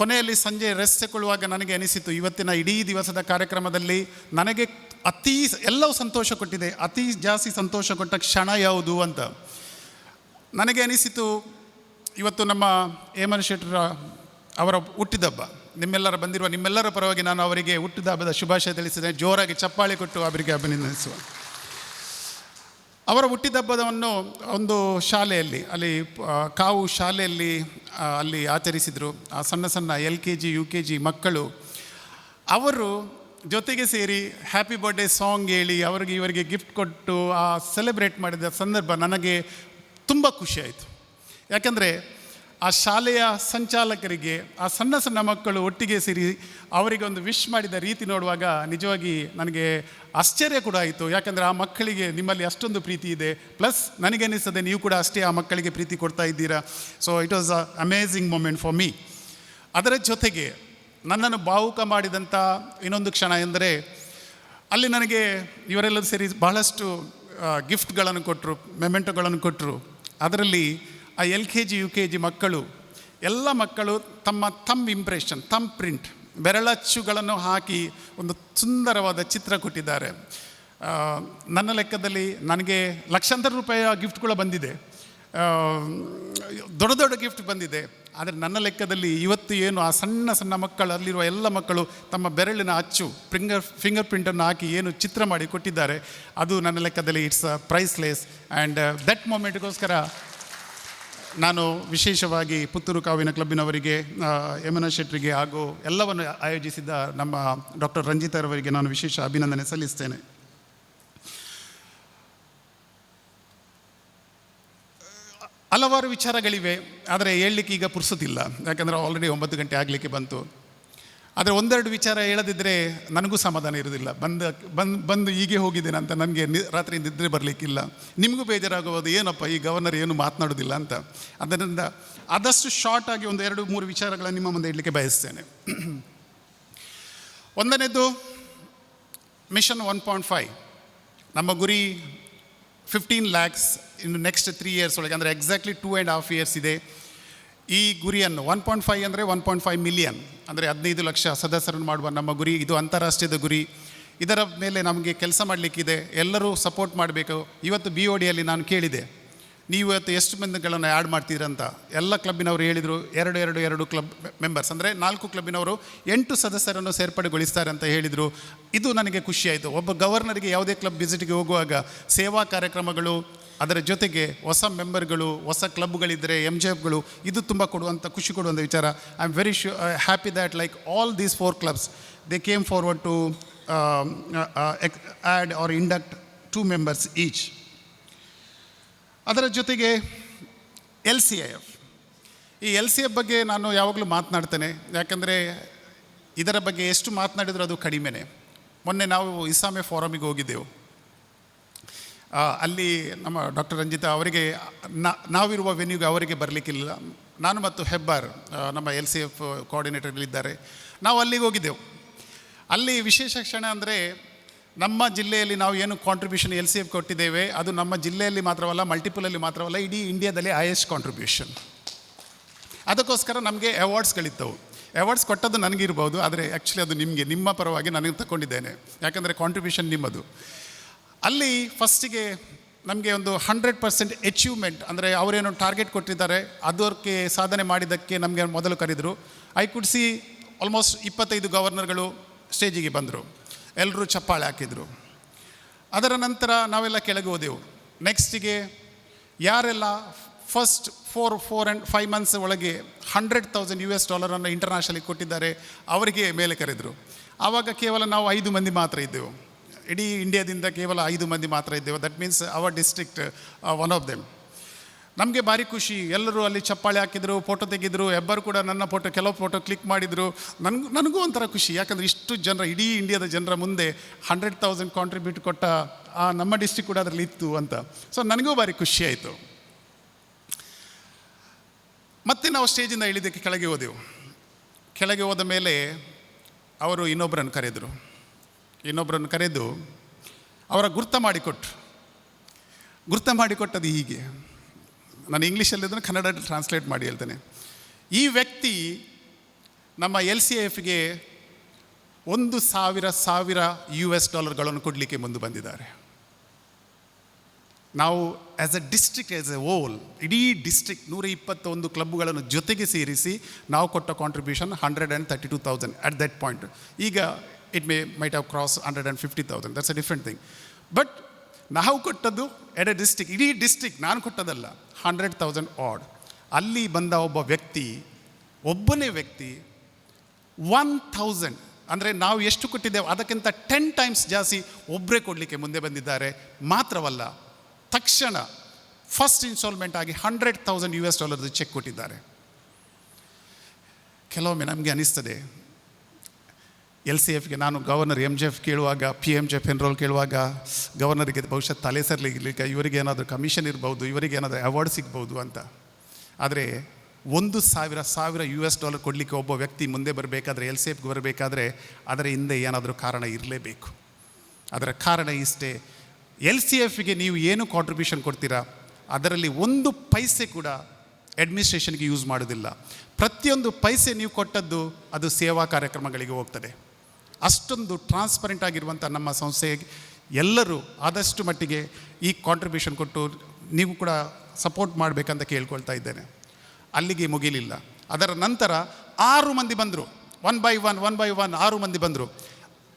ಕೊನೆಯಲ್ಲಿ ಸಂಜೆ ರೆಸ್ಟ್ ತಗೊಳ್ಳುವಾಗ ನನಗೆ ಅನಿಸಿತು, ಇವತ್ತಿನ ಇಡೀ ದಿವಸದ ಕಾರ್ಯಕ್ರಮದಲ್ಲಿ ನನಗೆ ಎಲ್ಲವೂ ಸಂತೋಷ ಕೊಟ್ಟಿದೆ, ಅತಿ ಜಾಸ್ತಿ ಸಂತೋಷ ಕೊಟ್ಟ ಕ್ಷಣ ಯಾವುದು ಅಂತ ನನಗೆ ಅನಿಸಿತು. ಇವತ್ತು ನಮ್ಮ ಹೇಮನಾಥ್ ಶೆಟ್ಟರ ಅವರ ಹುಟ್ಟಿದಬ್ಬ, ನಿಮ್ಮೆಲ್ಲರ ಪರವಾಗಿ ನಾನು ಅವರಿಗೆ ಹುಟ್ಟಿದ ಹಬ್ಬದ ಶುಭಾಶಯ ತಿಳಿಸಿದೆ. ಜೋರಾಗಿ ಚಪ್ಪಾಳೆ ಕೊಟ್ಟು ಅವರಿಗೆ ಅಭಿನಂದಿಸುವ. ಅವರ ಹುಟ್ಟಿದಬ್ಬವನ್ನು ಒಂದು ಶಾಲೆಯಲ್ಲಿ, ಅಲ್ಲಿ ಕಾವು ಶಾಲೆಯಲ್ಲಿ ಅಲ್ಲಿ ಆಚರಿಸಿದರು. ಆ ಸಣ್ಣ LKG UKG ಮಕ್ಕಳು ಅವರು ಜೊತೆಗೆ ಸೇರಿ ಹ್ಯಾಪಿ ಬರ್ಡೇ ಸಾಂಗ್ ಹೇಳಿ ಇವರಿಗೆ ಗಿಫ್ಟ್ ಕೊಟ್ಟು ಸೆಲೆಬ್ರೇಟ್ ಮಾಡಿದ ಸಂದರ್ಭ ನನಗೆ ತುಂಬ ಖುಷಿಯಾಯಿತು. ಯಾಕೆಂದರೆ ಆ ಶಾಲೆಯ ಸಂಚಾಲಕರಿಗೆ, ಆ ಸಣ್ಣ ಸಣ್ಣ ಮಕ್ಕಳು ಒಟ್ಟಿಗೆ ಸೇರಿ ಅವರಿಗೆ ಒಂದು ವಿಶ್ ಮಾಡಿದ ರೀತಿ ನೋಡುವಾಗ ನಿಜವಾಗಿ ನನಗೆ ಆಶ್ಚರ್ಯ ಕೂಡ ಆಯಿತು. ಯಾಕಂದರೆ ಆ ಮಕ್ಕಳಿಗೆ ನಿಮ್ಮಲ್ಲಿ ಅಷ್ಟೊಂದು ಪ್ರೀತಿ ಇದೆ, ಪ್ಲಸ್ ನನಗನ್ನಿಸ್ತದೆ ನೀವು ಕೂಡ ಅಷ್ಟೇ ಆ ಮಕ್ಕಳಿಗೆ ಪ್ರೀತಿ ಕೊಡ್ತಾ ಇದ್ದೀರಾ. So it was a amazing moment for me. ಅದರ ಜೊತೆಗೆ ನನ್ನನ್ನು ಭಾವುಕ ಮಾಡಿದಂಥ ಇನ್ನೊಂದು ಕ್ಷಣ ಎಂದರೆ, ಅಲ್ಲಿ ನನಗೆ ಇವರೆಲ್ಲರೂ ಸೇರಿ ಬಹಳಷ್ಟು ಗಿಫ್ಟ್ಗಳನ್ನು ಕೊಟ್ಟರು, ಮೆಮೆಂಟೋಗಳನ್ನು ಕೊಟ್ಟರು. ಅದರಲ್ಲಿ ಆ LKG UKG ಮಕ್ಕಳು, ಎಲ್ಲ ಮಕ್ಕಳು ತಮ್ಮ ಇಂಪ್ರೆಷನ್, ಪ್ರಿಂಟ್, ಬೆರಳಚ್ಚುಗಳನ್ನು ಹಾಕಿ ಒಂದು ಸುಂದರವಾದ ಚಿತ್ರ ಕೊಟ್ಟಿದ್ದಾರೆ. ನನ್ನ ಲೆಕ್ಕದಲ್ಲಿ ನನಗೆ ಲಕ್ಷಾಂತರ ರೂಪಾಯಿಯ ಗಿಫ್ಟ್ಗಳು ಬಂದಿದೆ, ದೊಡ್ಡ ದೊಡ್ಡ ಗಿಫ್ಟ್ ಬಂದಿದೆ. ಆದರೆ ನನ್ನ ಲೆಕ್ಕದಲ್ಲಿ ಇವತ್ತು ಏನು ಆ ಸಣ್ಣ ಸಣ್ಣ ಮಕ್ಕಳು, ಅಲ್ಲಿರುವ ಎಲ್ಲ ಮಕ್ಕಳು ತಮ್ಮ ಬೆರಳಿನ ಅಚ್ಚು, ಫಿಂಗರ್ ಪ್ರಿಂಟನ್ನು ಹಾಕಿ ಏನು ಚಿತ್ರ ಮಾಡಿ ಕೊಟ್ಟಿದ್ದಾರೆ, ಅದು ನನ್ನ ಲೆಕ್ಕದಲ್ಲಿ ಇಟ್ಸ್ ಪ್ರೈಸ್ಲೆಸ್. ಆ್ಯಂಡ್ ದಟ್ ಮೂಮೆಂಟ್ಗೋಸ್ಕರ ನಾನು ವಿಶೇಷವಾಗಿ ಪುತ್ತೂರು ಕಾವಿನ ಕ್ಲಬ್ಬಿನವರಿಗೆ, ಯಮುನಾ ಶೆಟ್ಟರಿಗೆ ಹಾಗೂ ಎಲ್ಲವನ್ನು ಆಯೋಜಿಸಿದ್ದ ನಮ್ಮ ಡಾಕ್ಟರ್ ರಂಜಿತಾರವರಿಗೆ ನಾನು ವಿಶೇಷ ಅಭಿನಂದನೆ ಸಲ್ಲಿಸ್ತೇನೆ. ಹಲವಾರು ವಿಚಾರಗಳಿವೆ, ಆದರೆ ಹೇಳಲಿಕ್ಕೆ ಈಗ ಪುರ್ಸೋದಿಲ್ಲ, ಯಾಕಂದರೆ ಆಲ್ರೆಡಿ 9 ಗಂಟೆ ಆಗಲಿಕ್ಕೆ ಬಂತು. ಆದರೆ ಒಂದೆರಡು ವಿಚಾರ ಹೇಳದಿದ್ದರೆ ನನಗೂ ಸಮಾಧಾನ ಇರೋದಿಲ್ಲ. ಬಂದು ಹೀಗೆ ಹೋಗಿದ್ದೇನೆ ಅಂತ ನನಗೆ ರಾತ್ರಿ ನಿದ್ರೆ ಬರಲಿಕ್ಕಿಲ್ಲ. ನಿಮಗೂ ಬೇಜಾರಾಗಬಹುದು, ಏನಪ್ಪ ಈ ಗವರ್ನರ್ ಏನು ಮಾತನಾಡೋದಿಲ್ಲ ಅಂತ. ಅದರಿಂದ ಆದಷ್ಟು ಶಾರ್ಟ್ ಆಗಿ ಒಂದು 2-3 ವಿಚಾರಗಳನ್ನು ನಿಮ್ಮ ಮುಂದೆ ಇಡಲಿಕ್ಕೆ ಬಯಸ್ತೇನೆ. ಒಂದನೇದು ಮಿಷನ್ 1.5. ನಮ್ಮ ಗುರಿ 15 lakhs ಇನ್ನು ನೆಕ್ಸ್ಟ್ 3 years ಒಳಗೆ, ಅಂದರೆ ಎಕ್ಸಾಕ್ಟ್ಲಿ 2.5 years ಇದೆ. ಈ ಗುರಿಯನ್ನು 1.5 ಅಂದರೆ 1.5 ಮಿಲಿಯನ್, ಅಂದರೆ 15 ಲಕ್ಷ ಸದಸ್ಯರನ್ನು ಮಾಡುವ ನಮ್ಮ ಗುರಿ. ಇದು ಅಂತಾರಾಷ್ಟ್ರೀಯದ ಗುರಿ. ಇದರ ಮೇಲೆ ನಮಗೆ ಕೆಲಸ ಮಾಡಲಿಕ್ಕಿದೆ. ಎಲ್ಲರೂ ಸಪೋರ್ಟ್ ಮಾಡಬೇಕು. ಇವತ್ತು BODಯಲ್ಲಿ ನಾನು ಕೇಳಿದೆ, ನೀವು ಇವತ್ತು ಎಷ್ಟು ಮಂದಿಗಳನ್ನು ಆ್ಯಡ್ ಮಾಡ್ತೀರಂತ. ಎಲ್ಲ ಕ್ಲಬ್ಬಿನವರು ಹೇಳಿದರು 2 ಕ್ಲಬ್ ಮೆಂಬರ್ಸ್, ಅಂದರೆ 4 ಕ್ಲಬ್ಬಿನವರು 8 ಸದಸ್ಯರನ್ನು ಸೇರ್ಪಡೆಗೊಳಿಸ್ತಾರೆ ಅಂತ ಹೇಳಿದರು. ಇದು ನನಗೆ ಖುಷಿಯಾಯಿತು. ಒಬ್ಬ ಗವರ್ನರಿಗೆ ಯಾವುದೇ ಕ್ಲಬ್ ವಿಸಿಟ್ಗೆ ಹೋಗುವಾಗ ಸೇವಾ ಕಾರ್ಯಕ್ರಮಗಳು, ಅದರ ಜೊತೆಗೆ ಹೊಸ ಮೆಂಬರ್ಗಳು, ಹೊಸ ಕ್ಲಬ್ಗಳಿದ್ದರೆ, MJFಗಳು, ಇದು ತುಂಬ ಖುಷಿ ಕೊಡುವಂಥ ವಿಚಾರ. I am very happy that like all these 4 clubs they came forward to add or induct 2 members each. ಅದರ ಜೊತೆಗೆ LCIF, ಈ LCIF ಬಗ್ಗೆ ನಾನು ಯಾವಾಗಲೂ ಮಾತನಾಡ್ತೇನೆ, ಯಾಕಂದರೆ ಇದರ ಬಗ್ಗೆ ಎಷ್ಟು ಮಾತನಾಡಿದರೂ ಅದು ಕಡಿಮೆನೇ. ಮೊನ್ನೆ ನಾವು ಇಸಾಮೆ ಫಾರಮಿಗೆ ಹೋಗಿದ್ದೆವು. ಅಲ್ಲಿ ನಮ್ಮ ಡಾಕ್ಟರ್ ರಂಜಿತಾ ಅವರಿಗೆ ನಾವಿರುವ ವೆನ್ಯೂಗೆ ಅವರಿಗೆ ಬರಲಿಕ್ಕಿಲ್ಲ. ನಾನು ಮತ್ತು ಹೆಬ್ಬಾರ್ ನಮ್ಮ LCIF ಕೋಆರ್ಡಿನೇಟರ್ಗಳಿದ್ದಾರೆ, ನಾವು ಅಲ್ಲಿಗೆ ಹೋಗಿದ್ದೆವು. ಅಲ್ಲಿ ವಿಶೇಷ ಕ್ಷಣ ಅಂದರೆ, ನಮ್ಮ ಜಿಲ್ಲೆಯಲ್ಲಿ ನಾವು ಏನು ಕಾಂಟ್ರಿಬ್ಯೂಷನ್ LCIF ಕೊಟ್ಟಿದ್ದೇವೆ, ಅದು ನಮ್ಮ ಜಿಲ್ಲೆಯಲ್ಲಿ ಮಾತ್ರವಲ್ಲ, ಮಲ್ಟಿಪಲಲ್ಲಿ ಮಾತ್ರವಲ್ಲ, ಇಡೀ ಇಂಡಿಯಾದಲ್ಲಿ ಹೈಯೆಸ್ಟ್ ಕಾಂಟ್ರಿಬ್ಯೂಷನ್. ಅದಕ್ಕೋಸ್ಕರ ನಮಗೆ ಅವಾರ್ಡ್ಸ್ಗಳಿದ್ದವು. ಅವಾರ್ಡ್ಸ್ ಕೊಟ್ಟದ್ದು ನನಗಿರ್ಬೋದು, ಆದರೆ ಆ್ಯಕ್ಚುಲಿ ಅದು ನಿಮ್ಮ ಪರವಾಗಿ ನನಗೆ ತಗೊಂಡಿದ್ದೇನೆ, ಯಾಕಂದರೆ ಕಾಂಟ್ರಿಬ್ಯೂಷನ್ ನಿಮ್ಮದು. ಅಲ್ಲಿ ಫಸ್ಟಿಗೆ ನಮಗೆ ಒಂದು 100% ಅಚೀವ್ಮೆಂಟ್, ಅಂದರೆ ಅವರೇನೋ ಟಾರ್ಗೆಟ್ ಕೊಟ್ಟಿದ್ದಾರೆ ಅದಕ್ಕೆ ಸಾಧನೆ ಮಾಡಿದ್ದಕ್ಕೆ ನಮಗೆ ಮೊದಲು ಕರೆದರು. ಐ ಕುಡ್ ಸಿ ಆಲ್ಮೋಸ್ಟ್ 25 ಗವರ್ನರ್ಗಳು ಸ್ಟೇಜಿಗೆ ಬಂದರು, ಎಲ್ಲರೂ ಚಪ್ಪಾಳೆ ಹಾಕಿದರು. ಅದರ ನಂತರ ನಾವೆಲ್ಲ ಕೆಳಗೆ ಹೋದೆವು. ನೆಕ್ಸ್ಟಿಗೆ ಯಾರೆಲ್ಲ ಫಸ್ಟ್ 4 and 5 months ಒಳಗೆ $100,000 ಇಂಟರ್ನ್ಯಾಷನಲಿ ಕೊಟ್ಟಿದ್ದಾರೆ ಅವರಿಗೆ ಮೇಲೆ ಕರೆದರು. ಆವಾಗ ಕೇವಲ ನಾವು 5 ಮಂದಿ ಮಾತ್ರ ಇದ್ದೆವು, ಇಡೀ ಇಂಡಿಯಾದಿಂದ ಕೇವಲ 5 ಮಂದಿ ಮಾತ್ರ ಇದ್ದೆವು. That means our district one of them. ನಮಗೆ ಭಾರಿ ಖುಷಿ, ಎಲ್ಲರೂ ಅಲ್ಲಿ ಚಪ್ಪಾಳೆ ಹಾಕಿದರು, ಫೋಟೋ ತೆಗೆದರು. ಹೆಬ್ಬರು ಕೂಡ ನನ್ನ ಕೆಲವು ಫೋಟೋ ಕ್ಲಿಕ್ ಮಾಡಿದರು. ನನಗೂ ಒಂಥರ ಖುಷಿ, ಯಾಕಂದರೆ ಇಷ್ಟು ಜನರ, ಇಡೀ ಇಂಡಿಯಾದ ಜನರ ಮುಂದೆ 100,000 ಕಾಂಟ್ರಿಬ್ಯೂಟ್ ಕೊಟ್ಟ ನಮ್ಮ ಡಿಸ್ಟ್ರಿಕ್ಟ್ ಕೂಡ ಅದರಲ್ಲಿ ಇತ್ತು ಅಂತ. ಸೊ ನನಗೂ ಭಾರಿ ಖುಷಿ ಆಯಿತು. ಮತ್ತೆ ನಾವು ಸ್ಟೇಜಿಂದ ಇಳಿದಕ್ಕೆ ಕೆಳಗೆ ಹೋದೆವು. ಕೆಳಗೆ ಹೋದ ಮೇಲೆ ಅವರು ಇನ್ನೊಬ್ಬರನ್ನು ಕರೆದು ಅವರ ಗುರ್ತ ಮಾಡಿಕೊಟ್ಟದ್ದು ಹೀಗೆ. ನಾನು ಇಂಗ್ಲೀಷಲ್ಲಿದ್ದನ್ನು ಕನ್ನಡ ಟ್ರಾನ್ಸ್ಲೇಟ್ ಮಾಡಿ ಹೇಳ್ತೇನೆ. ಈ ವ್ಯಕ್ತಿ ನಮ್ಮ LCIFಗೆ $1,000 ಕೊಡಲಿಕ್ಕೆ ಮುಂದೆ ಬಂದಿದ್ದಾರೆ. ನಾವು as a district, as a whole, ಇಡೀ ಡಿಸ್ಟ್ರಿಕ್ಟ್ 121 ಕ್ಲಬ್ಗಳನ್ನು ಜೊತೆಗೆ ಸೇರಿಸಿ ನಾವು ಕೊಟ್ಟ ಕಾಂಟ್ರಿಬ್ಯೂಷನ್ 132,000 ಅಟ್ ದಟ್ ಪಾಯಿಂಟ್. ಈಗ it might have cross 150,000. That's a different thing. But ನಾವು ಕೊಟ್ಟದ್ದು ಎಟ್ ಎ ಡಿಸ್ಟ್ರಿಕ್ಟ್, ಇಡೀ ಡಿಸ್ಟ್ರಿಕ್ಟ್ ನಾನು ಕೊಟ್ಟದಲ್ಲ, 100,000 ಆಡ್. ಅಲ್ಲಿ ಬಂದ ಒಬ್ಬನೇ ವ್ಯಕ್ತಿ 1,000, ಅಂದರೆ ನಾವು ಎಷ್ಟು ಕೊಟ್ಟಿದ್ದೇವೆ ಅದಕ್ಕಿಂತ 10 times ಜಾಸ್ತಿ ಒಬ್ಬರೇ ಕೊಡಲಿಕ್ಕೆ ಮುಂದೆ ಬಂದಿದ್ದಾರೆ. ಮಾತ್ರವಲ್ಲ, ತಕ್ಷಣ ಫಸ್ಟ್ ಇನ್ಸ್ಟಾಲ್ಮೆಂಟ್ ಆಗಿ $100,000 ಚೆಕ್ ಕೊಟ್ಟಿದ್ದಾರೆ. ಕೆಲವೊಮ್ಮೆ ನಮಗೆ ಅನಿಸ್ತದೆ LCFಗೆ ನಾನು ಗವರ್ನರ್ MJF ಕೇಳುವಾಗ PMJF ಎನ್ರೋಲ್ ಕೇಳುವಾಗ ಗವರ್ನರಿಗೆ ಬಹುಶಃ ತಲೆ ಸರಲಿಕ್ಕೆ ಇವರಿಗೆ ಏನಾದರೂ ಕಮಿಷನ್ ಇರ್ಬೋದು, ಇವರಿಗೆ ಏನಾದರೂ ಅವಾರ್ಡ್ ಸಿಗ್ಬೋದು ಅಂತ. ಆದರೆ $1,000 ಕೊಡಲಿಕ್ಕೆ ಒಬ್ಬ ವ್ಯಕ್ತಿ ಮುಂದೆ ಬರಬೇಕಾದ್ರೆ LCFಗೆ ಬರಬೇಕಾದ್ರೆ ಅದರ ಹಿಂದೆ ಏನಾದರೂ ಕಾರಣ ಇರಲೇಬೇಕು. ಅದರ ಕಾರಣ ಇಷ್ಟೇ, LCFಗೆ ನೀವು ಏನು ಕಾಂಟ್ರಿಬ್ಯೂಷನ್ ಕೊಡ್ತೀರಾ ಅದರಲ್ಲಿ 1 ಪೈಸೆ ಕೂಡ ಅಡ್ಮಿನಿಸ್ಟ್ರೇಷನ್ಗೆ ಯೂಸ್ ಮಾಡೋದಿಲ್ಲ. ಪ್ರತಿಯೊಂದು ಪೈಸೆ ನೀವು ಕೊಟ್ಟದ್ದು ಅದು ಸೇವಾ ಕಾರ್ಯಕ್ರಮಗಳಿಗೆ ಹೋಗ್ತದೆ. ಅಷ್ಟೊಂದು ಟ್ರಾನ್ಸ್ಪರೆಂಟ್ ಆಗಿರುವಂಥ ನಮ್ಮ ಸಂಸ್ಥೆಗೆ ಎಲ್ಲರೂ ಆದಷ್ಟು ಮಟ್ಟಿಗೆ ಈ ಕಾಂಟ್ರಿಬ್ಯೂಷನ್ ಕೊಟ್ಟು ನೀವು ಕೂಡ ಸಪೋರ್ಟ್ ಮಾಡಬೇಕಂತ ಕೇಳ್ಕೊಳ್ತಾ ಇದ್ದೇನೆ. ಅಲ್ಲಿಗೆ ಮುಗಿಲಿಲ್ಲ. ಅದರ ನಂತರ 6 ಮಂದಿ ಬಂದರು, ಒನ್ ಬೈ ಒನ್ 6 ಮಂದಿ ಬಂದರು.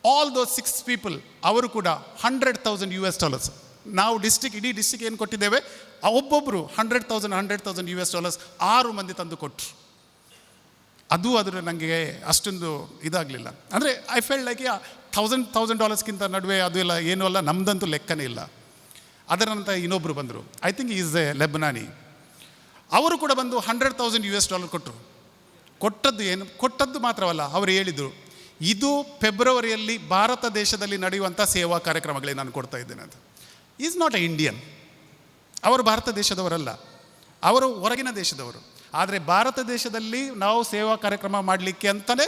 ಆಲ್ ದೋಸ್ 6 ಪೀಪಲ್ ಅವರು ಕೂಡ $100,000. ನಾವು ಇಡೀ ಡಿಸ್ಟಿಕ್ ಏನು ಕೊಟ್ಟಿದ್ದೇವೆ ಒಬ್ಬೊಬ್ಬರು $100,000 6 ಮಂದಿ ತಂದು ಕೊಟ್ಟರು. ಅದು ನನಗೆ ಅಷ್ಟೊಂದು ಇದಾಗಲಿಲ್ಲ. ಅಂದರೆ ಐ ಫೆಲ್ಟ್ ಲೈಕ್ $1,000 ನಡುವೆ ಅದು ಎಲ್ಲ ಏನೂ ಅಲ್ಲ, ನಮ್ಮದಂತೂ ಲೆಕ್ಕನೇ ಇಲ್ಲ. ಅದರ ನಂತರ ಇನ್ನೊಬ್ಬರು ಬಂದರು, ಐ ಥಿಂಕ್ ಈಸ್ ಎ ಲೆಬನಾನಿ. ಅವರು ಕೂಡ ಬಂದು $100,000 ಕೊಟ್ಟರು. ಕೊಟ್ಟದ್ದು ಮಾತ್ರವಲ್ಲ, ಅವರು ಹೇಳಿದರು ಇದು ಫೆಬ್ರವರಿಯಲ್ಲಿ ಭಾರತ ದೇಶದಲ್ಲಿ ನಡೆಯುವಂಥ ಸೇವಾ ಕಾರ್ಯಕ್ರಮಗಳೇ ನಾನು ಕೊಡ್ತಾ ಇದ್ದೇನೆ ಅಂತ. ಈಸ್ ನಾಟ್ ಎ ಇಂಡಿಯನ್, ಅವರು ಭಾರತ ದೇಶದವರಲ್ಲ, ಅವರು ಹೊರಗಿನ ದೇಶದವರು. ಆದರೆ ಭಾರತ ದೇಶದಲ್ಲಿ ನಾವು ಸೇವಾ ಕಾರ್ಯಕ್ರಮ ಮಾಡಲಿಕ್ಕೆ ಅಂತಲೇ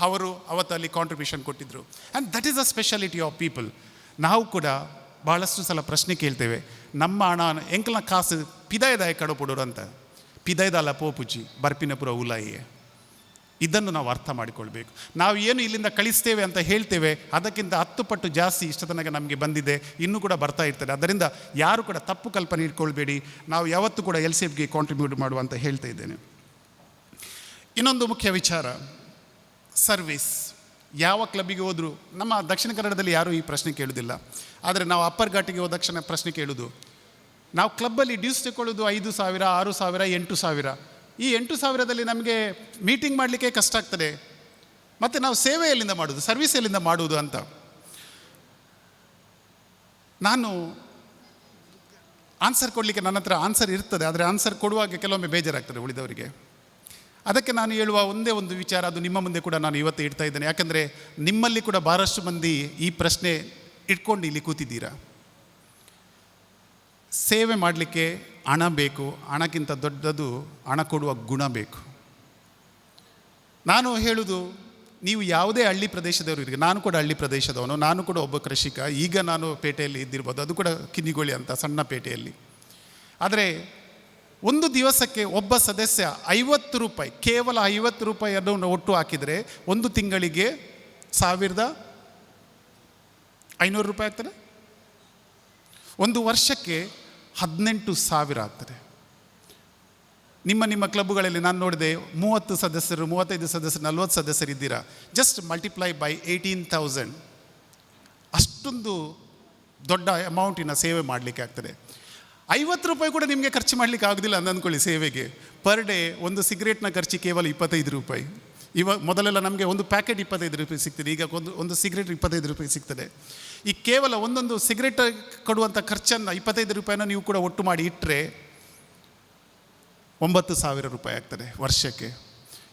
ಅವರು ಅವತ್ತಲ್ಲಿ ಕಾಂಟ್ರಿಬ್ಯೂಷನ್ ಕೊಟ್ಟಿದ್ದರು. And that is a speciality of people. ನಾವು ಕೂಡ ಭಾಳಷ್ಟು ಸಲ ಪ್ರಶ್ನೆ ಕೇಳ್ತೇವೆ, ನಮ್ಮ ಹಣ ಎಂಕಲ್ನ ಕಾಸು ಪಿದಾಯದಾಯ ಕಡಪಡೋರು ಅಂತ. ಪಿದಾಯ್ದಲ್ಲ ಪೋಪುಜಿ ಬರ್ಪಿನ ಪುರ ಉಲಾಯಿಯೇ. ಇದನ್ನು ನಾವು ಅರ್ಥ ಮಾಡಿಕೊಳ್ಬೇಕು. ನಾವು ಏನು ಇಲ್ಲಿಂದ ಕಳಿಸ್ತೇವೆ ಅಂತ ಹೇಳ್ತೇವೆ ಅದಕ್ಕಿಂತ 10 ಪಟ್ಟು ಜಾಸ್ತಿ ಇಷ್ಟ ತನಕ ನಮಗೆ ಬಂದಿದೆ, ಇನ್ನೂ ಕೂಡ ಬರ್ತಾ ಇರ್ತದೆ. ಅದರಿಂದ ಯಾರು ಕೂಡ ತಪ್ಪು ಕಲ್ಪನೆ ಇಟ್ಕೊಳ್ಬೇಡಿ. ನಾವು ಯಾವತ್ತೂ ಕೂಡ LCFಗೆ ಕಾಂಟ್ರಿಬ್ಯೂಟ್ ಮಾಡುವಂತ ಹೇಳ್ತಾ ಇದ್ದೇನೆ. ಇನ್ನೊಂದು ಮುಖ್ಯ ವಿಚಾರ, ಸರ್ವಿಸ್. ಯಾವ ಕ್ಲಬ್ಬಿಗೆ ಹೋದರೂ ನಮ್ಮ ದಕ್ಷಿಣ ಕನ್ನಡದಲ್ಲಿ ಯಾರೂ ಈ ಪ್ರಶ್ನೆ ಕೇಳೋದಿಲ್ಲ. ಆದರೆ ನಾವು ಅಪ್ಪರ್ ಘಾಟಿಗೆ ಹೋದ ತಕ್ಷಣ ಪ್ರಶ್ನೆ ಕೇಳೋದು, ನಾವು ಕ್ಲಬ್ಬಲ್ಲಿ ಡ್ಯೂಸ್ ತಗೊಳ್ಳೋದು 5,000, 6,000, 8,000. ಈ 8,000ದಲ್ಲಿ ನಮಗೆ ಮೀಟಿಂಗ್ ಮಾಡಲಿಕ್ಕೆ ಕಷ್ಟ ಆಗ್ತದೆ. ಮತ್ತು ನಾವು ಸೇವೆ ಎಲ್ಲಿಂದ ಮಾಡೋದು, ಸರ್ವಿಸ್ ಎಲ್ಲಿಂದ ಮಾಡುವುದು ಅಂತ. ನಾನು ಆನ್ಸರ್ ಕೊಡಲಿಕ್ಕೆ ನನ್ನ ಹತ್ರ ಆನ್ಸರ್ ಇರ್ತದೆ, ಆದರೆ ಆನ್ಸರ್ ಕೊಡುವಾಗ ಕೆಲವೊಮ್ಮೆ ಬೇಜಾರಾಗ್ತದೆ ಉಳಿದವರಿಗೆ. ಅದಕ್ಕೆ ನಾನು ಹೇಳುವ ಒಂದೇ ಒಂದು ವಿಚಾರ, ಅದು ನಿಮ್ಮ ಮುಂದೆ ಕೂಡ ನಾನು ಇವತ್ತು ಇಡ್ತಾ ಇದ್ದೇನೆ. ಯಾಕಂದರೆ ನಿಮ್ಮಲ್ಲಿ ಕೂಡ ಭಾಳಷ್ಟು ಮಂದಿ ಈ ಪ್ರಶ್ನೆ ಇಟ್ಕೊಂಡು ಇಲ್ಲಿ ಕೂತಿದ್ದೀರಾ. ಸೇವೆ ಮಾಡಲಿಕ್ಕೆ ಹಣ ಬೇಕು, ಹಣಕ್ಕಿಂತ ದೊಡ್ಡದು ಹಣ ಕೊಡುವ ಗುಣ ಬೇಕು. ನಾನು ಹೇಳುವುದು, ನೀವು ಯಾವುದೇ ಹಳ್ಳಿ ಪ್ರದೇಶದವರು ಇರಲಿ, ನಾನು ಕೂಡ ಹಳ್ಳಿ ಪ್ರದೇಶದವನು, ನಾನು ಕೂಡ ಒಬ್ಬ ಕೃಷಿಕ. ಈಗ ನಾನು ಪೇಟೆಯಲ್ಲಿ ಇದ್ದಿರ್ಬೋದು, ಅದು ಕೂಡ ಕಿನ್ನಿಗೋಳಿ ಅಂತ ಸಣ್ಣ ಪೇಟೆಯಲ್ಲಿ. ಆದರೆ ಒಂದು ದಿವಸಕ್ಕೆ ಒಬ್ಬ ಸದಸ್ಯ ₹50, ಕೇವಲ ₹50 ಒಟ್ಟು ಹಾಕಿದರೆ ಒಂದು ತಿಂಗಳಿಗೆ ₹1,500 ಆಗ್ತದೆ. ಒಂದು ವರ್ಷಕ್ಕೆ 18,000 ಆಗ್ತದೆ. ನಿಮ್ಮ ಕ್ಲಬ್ಗಳಲ್ಲಿ ನಾನು ನೋಡಿದೆ 30 ಸದಸ್ಯರು, 35 ಸದಸ್ಯರು, 40 ಸದಸ್ಯರು ಇದ್ದೀರಾ. Just multiply by 18,000. ಅಷ್ಟೊಂದು ದೊಡ್ಡ ಅಮೌಂಟಿನ ಸೇವೆ ಮಾಡಲಿಕ್ಕೆ ಆಗ್ತದೆ. ₹50 ಕೂಡ ನಿಮಗೆ ಖರ್ಚು ಮಾಡಲಿಕ್ಕೆ ಆಗೋದಿಲ್ಲ ಅಂತ ಅಂದ್ಕೊಳ್ಳಿ ಸೇವೆಗೆ. ಪರ್ ಡೇ ಒಂದು ಸಿಗರೇಟ್ನ ಖರ್ಚು ಕೇವಲ ₹25. ಮೊದಲೆಲ್ಲ ನಮಗೆ ಒಂದು ಪ್ಯಾಕೆಟ್ ₹25 ಸಿಗ್ತದೆ, ಈಗ ಒಂದು ಸಿಗರೇಟ್ ₹25 ಸಿಗ್ತದೆ. ಈ ಕೇವಲ ಒಂದೊಂದು ಸಿಗರೇಟ್ ಕೊಡುವಂಥ ಖರ್ಚನ್ನು ₹25 ನೀವು ಕೂಡ ಒಟ್ಟು ಮಾಡಿ ಇಟ್ಟರೆ ₹9,000 ಆಗ್ತದೆ ವರ್ಷಕ್ಕೆ.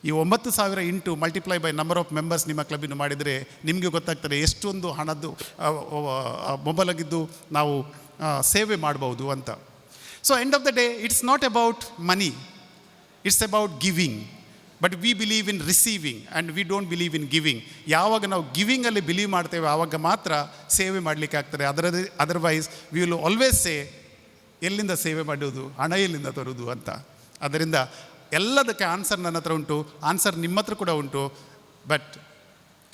ಈ 9,000 into multiply by number of members ನಿಮ್ಮ ಕ್ಲಬ್ಬಿನ ಮಾಡಿದರೆ ನಿಮಗೆ ಗೊತ್ತಾಗ್ತದೆ ಎಷ್ಟೊಂದು ಹಣದ್ದು ಮೊಬೈಲಾಗಿದ್ದು ನಾವು ಸೇವೆ ಮಾಡ್ಬೋದು ಅಂತ. So end of the day it's not about money, it's about giving. But we believe in receiving and we don't believe in giving. ಯಾವಾಗ ನಾವು ಗಿವಿಂಗಲ್ಲಿ ಬಿಲೀವ್ ಮಾಡ್ತೇವೆ ಆವಾಗ ಮಾತ್ರ ಸೇವೆ ಮಾಡಲಿಕ್ಕೆ ಆಗ್ತದೆ. Otherwise we will always say ಎಲ್ಲಿಂದ ಸೇವೆ ಮಾಡೋದು, ಹಣ ಎಲ್ಲಿಂದ ತರೋದು ಅಂತ. ಅದರಿಂದ ಎಲ್ಲದಕ್ಕೆ ಆನ್ಸರ್ ನನ್ನ ಹತ್ರ ಉಂಟು, ಆನ್ಸರ್ ನಿಮ್ಮ ಹತ್ರ ಕೂಡ ಉಂಟು. But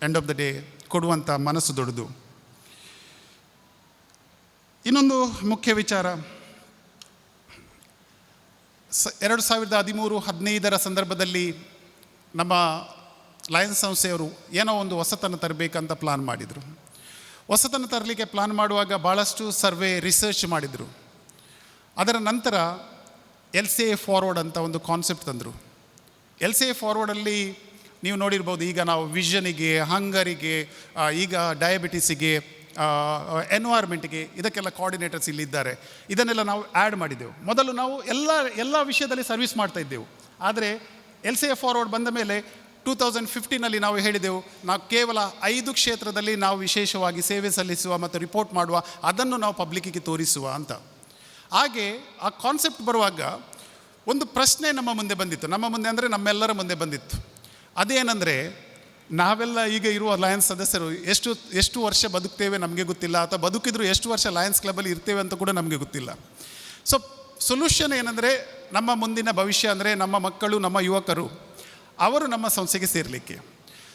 end of the day ಕೊಡುವಂಥ ಮನಸ್ಸು ದೊಡ್ಡದು. ಇನ್ನೊಂದು ಮುಖ್ಯ ವಿಚಾರ, 2013-15 ಸಂದರ್ಭದಲ್ಲಿ ನಮ್ಮ ಲಯನ್ಸ್ ಸಂಸ್ಥೆಯವರು ಏನೋ ಒಂದು ಹೊಸತನ್ನು ತರಬೇಕಂತ ಪ್ಲಾನ್ ಮಾಡಿದರು. ಹೊಸತನ್ನು ತರಲಿಕ್ಕೆ ಪ್ಲಾನ್ ಮಾಡುವಾಗ ಭಾಳಷ್ಟು ಸರ್ವೆ ರಿಸರ್ಚ್ ಮಾಡಿದರು. ಅದರ ನಂತರ LCA ಫಾರ್ವರ್ಡ್ ಅಂತ ಒಂದು ಕಾನ್ಸೆಪ್ಟ್ ತಂದರು. LCA ಫಾರ್ವರ್ಡಲ್ಲಿ ನೀವು ನೋಡಿರ್ಬೋದು, ಈಗ ನಾವು ವಿಷನಿಗೆ, ಹಂಗರಿಗೆ, ಈಗ ಡಯಾಬಿಟಿಸಿಗೆ, ಎನ್ವೈರ್ಮೆಂಟ್ಗೆ, ಇದಕ್ಕೆಲ್ಲ ಕೋಆರ್ಡಿನೇಟರ್ಸ್ ಇಲ್ಲಿದ್ದಾರೆ. ಇದನ್ನೆಲ್ಲ ನಾವು ಆ್ಯಡ್ ಮಾಡಿದ್ದೆವು. ಮೊದಲು ನಾವು ಎಲ್ಲ ವಿಷಯದಲ್ಲಿ ಸರ್ವಿಸ್ ಮಾಡ್ತಾ ಇದ್ದೆವು. ಆದರೆ LCA ಫಾರ್ವರ್ಡ್ ಬಂದ ಮೇಲೆ 2015 ನಾವು ಹೇಳಿದೆವು, ನಾವು ಕೇವಲ 5 ಕ್ಷೇತ್ರದಲ್ಲಿ ನಾವು ವಿಶೇಷವಾಗಿ ಸೇವೆ ಸಲ್ಲಿಸುವ ಮತ್ತು ರಿಪೋರ್ಟ್ ಮಾಡುವ, ಅದನ್ನು ನಾವು ಪಬ್ಲಿಕ್ಕಿಗೆ ತೋರಿಸುವ ಅಂತ. ಹಾಗೆ ಆ ಕಾನ್ಸೆಪ್ಟ್ ಬರುವಾಗ ಒಂದು ಪ್ರಶ್ನೆ ನಮ್ಮ ಮುಂದೆ ಬಂದಿತ್ತು, ನಮ್ಮ ಮುಂದೆ ಅಂದರೆ ನಮ್ಮೆಲ್ಲರ ಮುಂದೆ ಬಂದಿತ್ತು. ಅದೇನೆಂದರೆ, ನಾವೆಲ್ಲ ಈಗ ಇರುವ ಲಯನ್ಸ್ ಸದಸ್ಯರು ಎಷ್ಟು ವರ್ಷ ಬದುಕ್ತೇವೆ ನಮಗೆ ಗೊತ್ತಿಲ್ಲ, ಅಥವಾ ಬದುಕಿದ್ರು ಎಷ್ಟು ವರ್ಷ ಲಯನ್ಸ್ ಕ್ಲಬ್ಬಲ್ಲಿ ಇರ್ತೇವೆ ಅಂತ ಕೂಡ ನಮಗೆ ಗೊತ್ತಿಲ್ಲ. ಸೊ ಸೊಲ್ಯೂಷನ್ ಏನಂದರೆ, ನಮ್ಮ ಮುಂದಿನ ಭವಿಷ್ಯ ಅಂದರೆ ನಮ್ಮ ಮಕ್ಕಳು, ನಮ್ಮ ಯುವಕರು, ಅವರು ನಮ್ಮ ಸಂಸ್ಥೆಗೆ ಸೇರಲಿಕ್ಕೆ.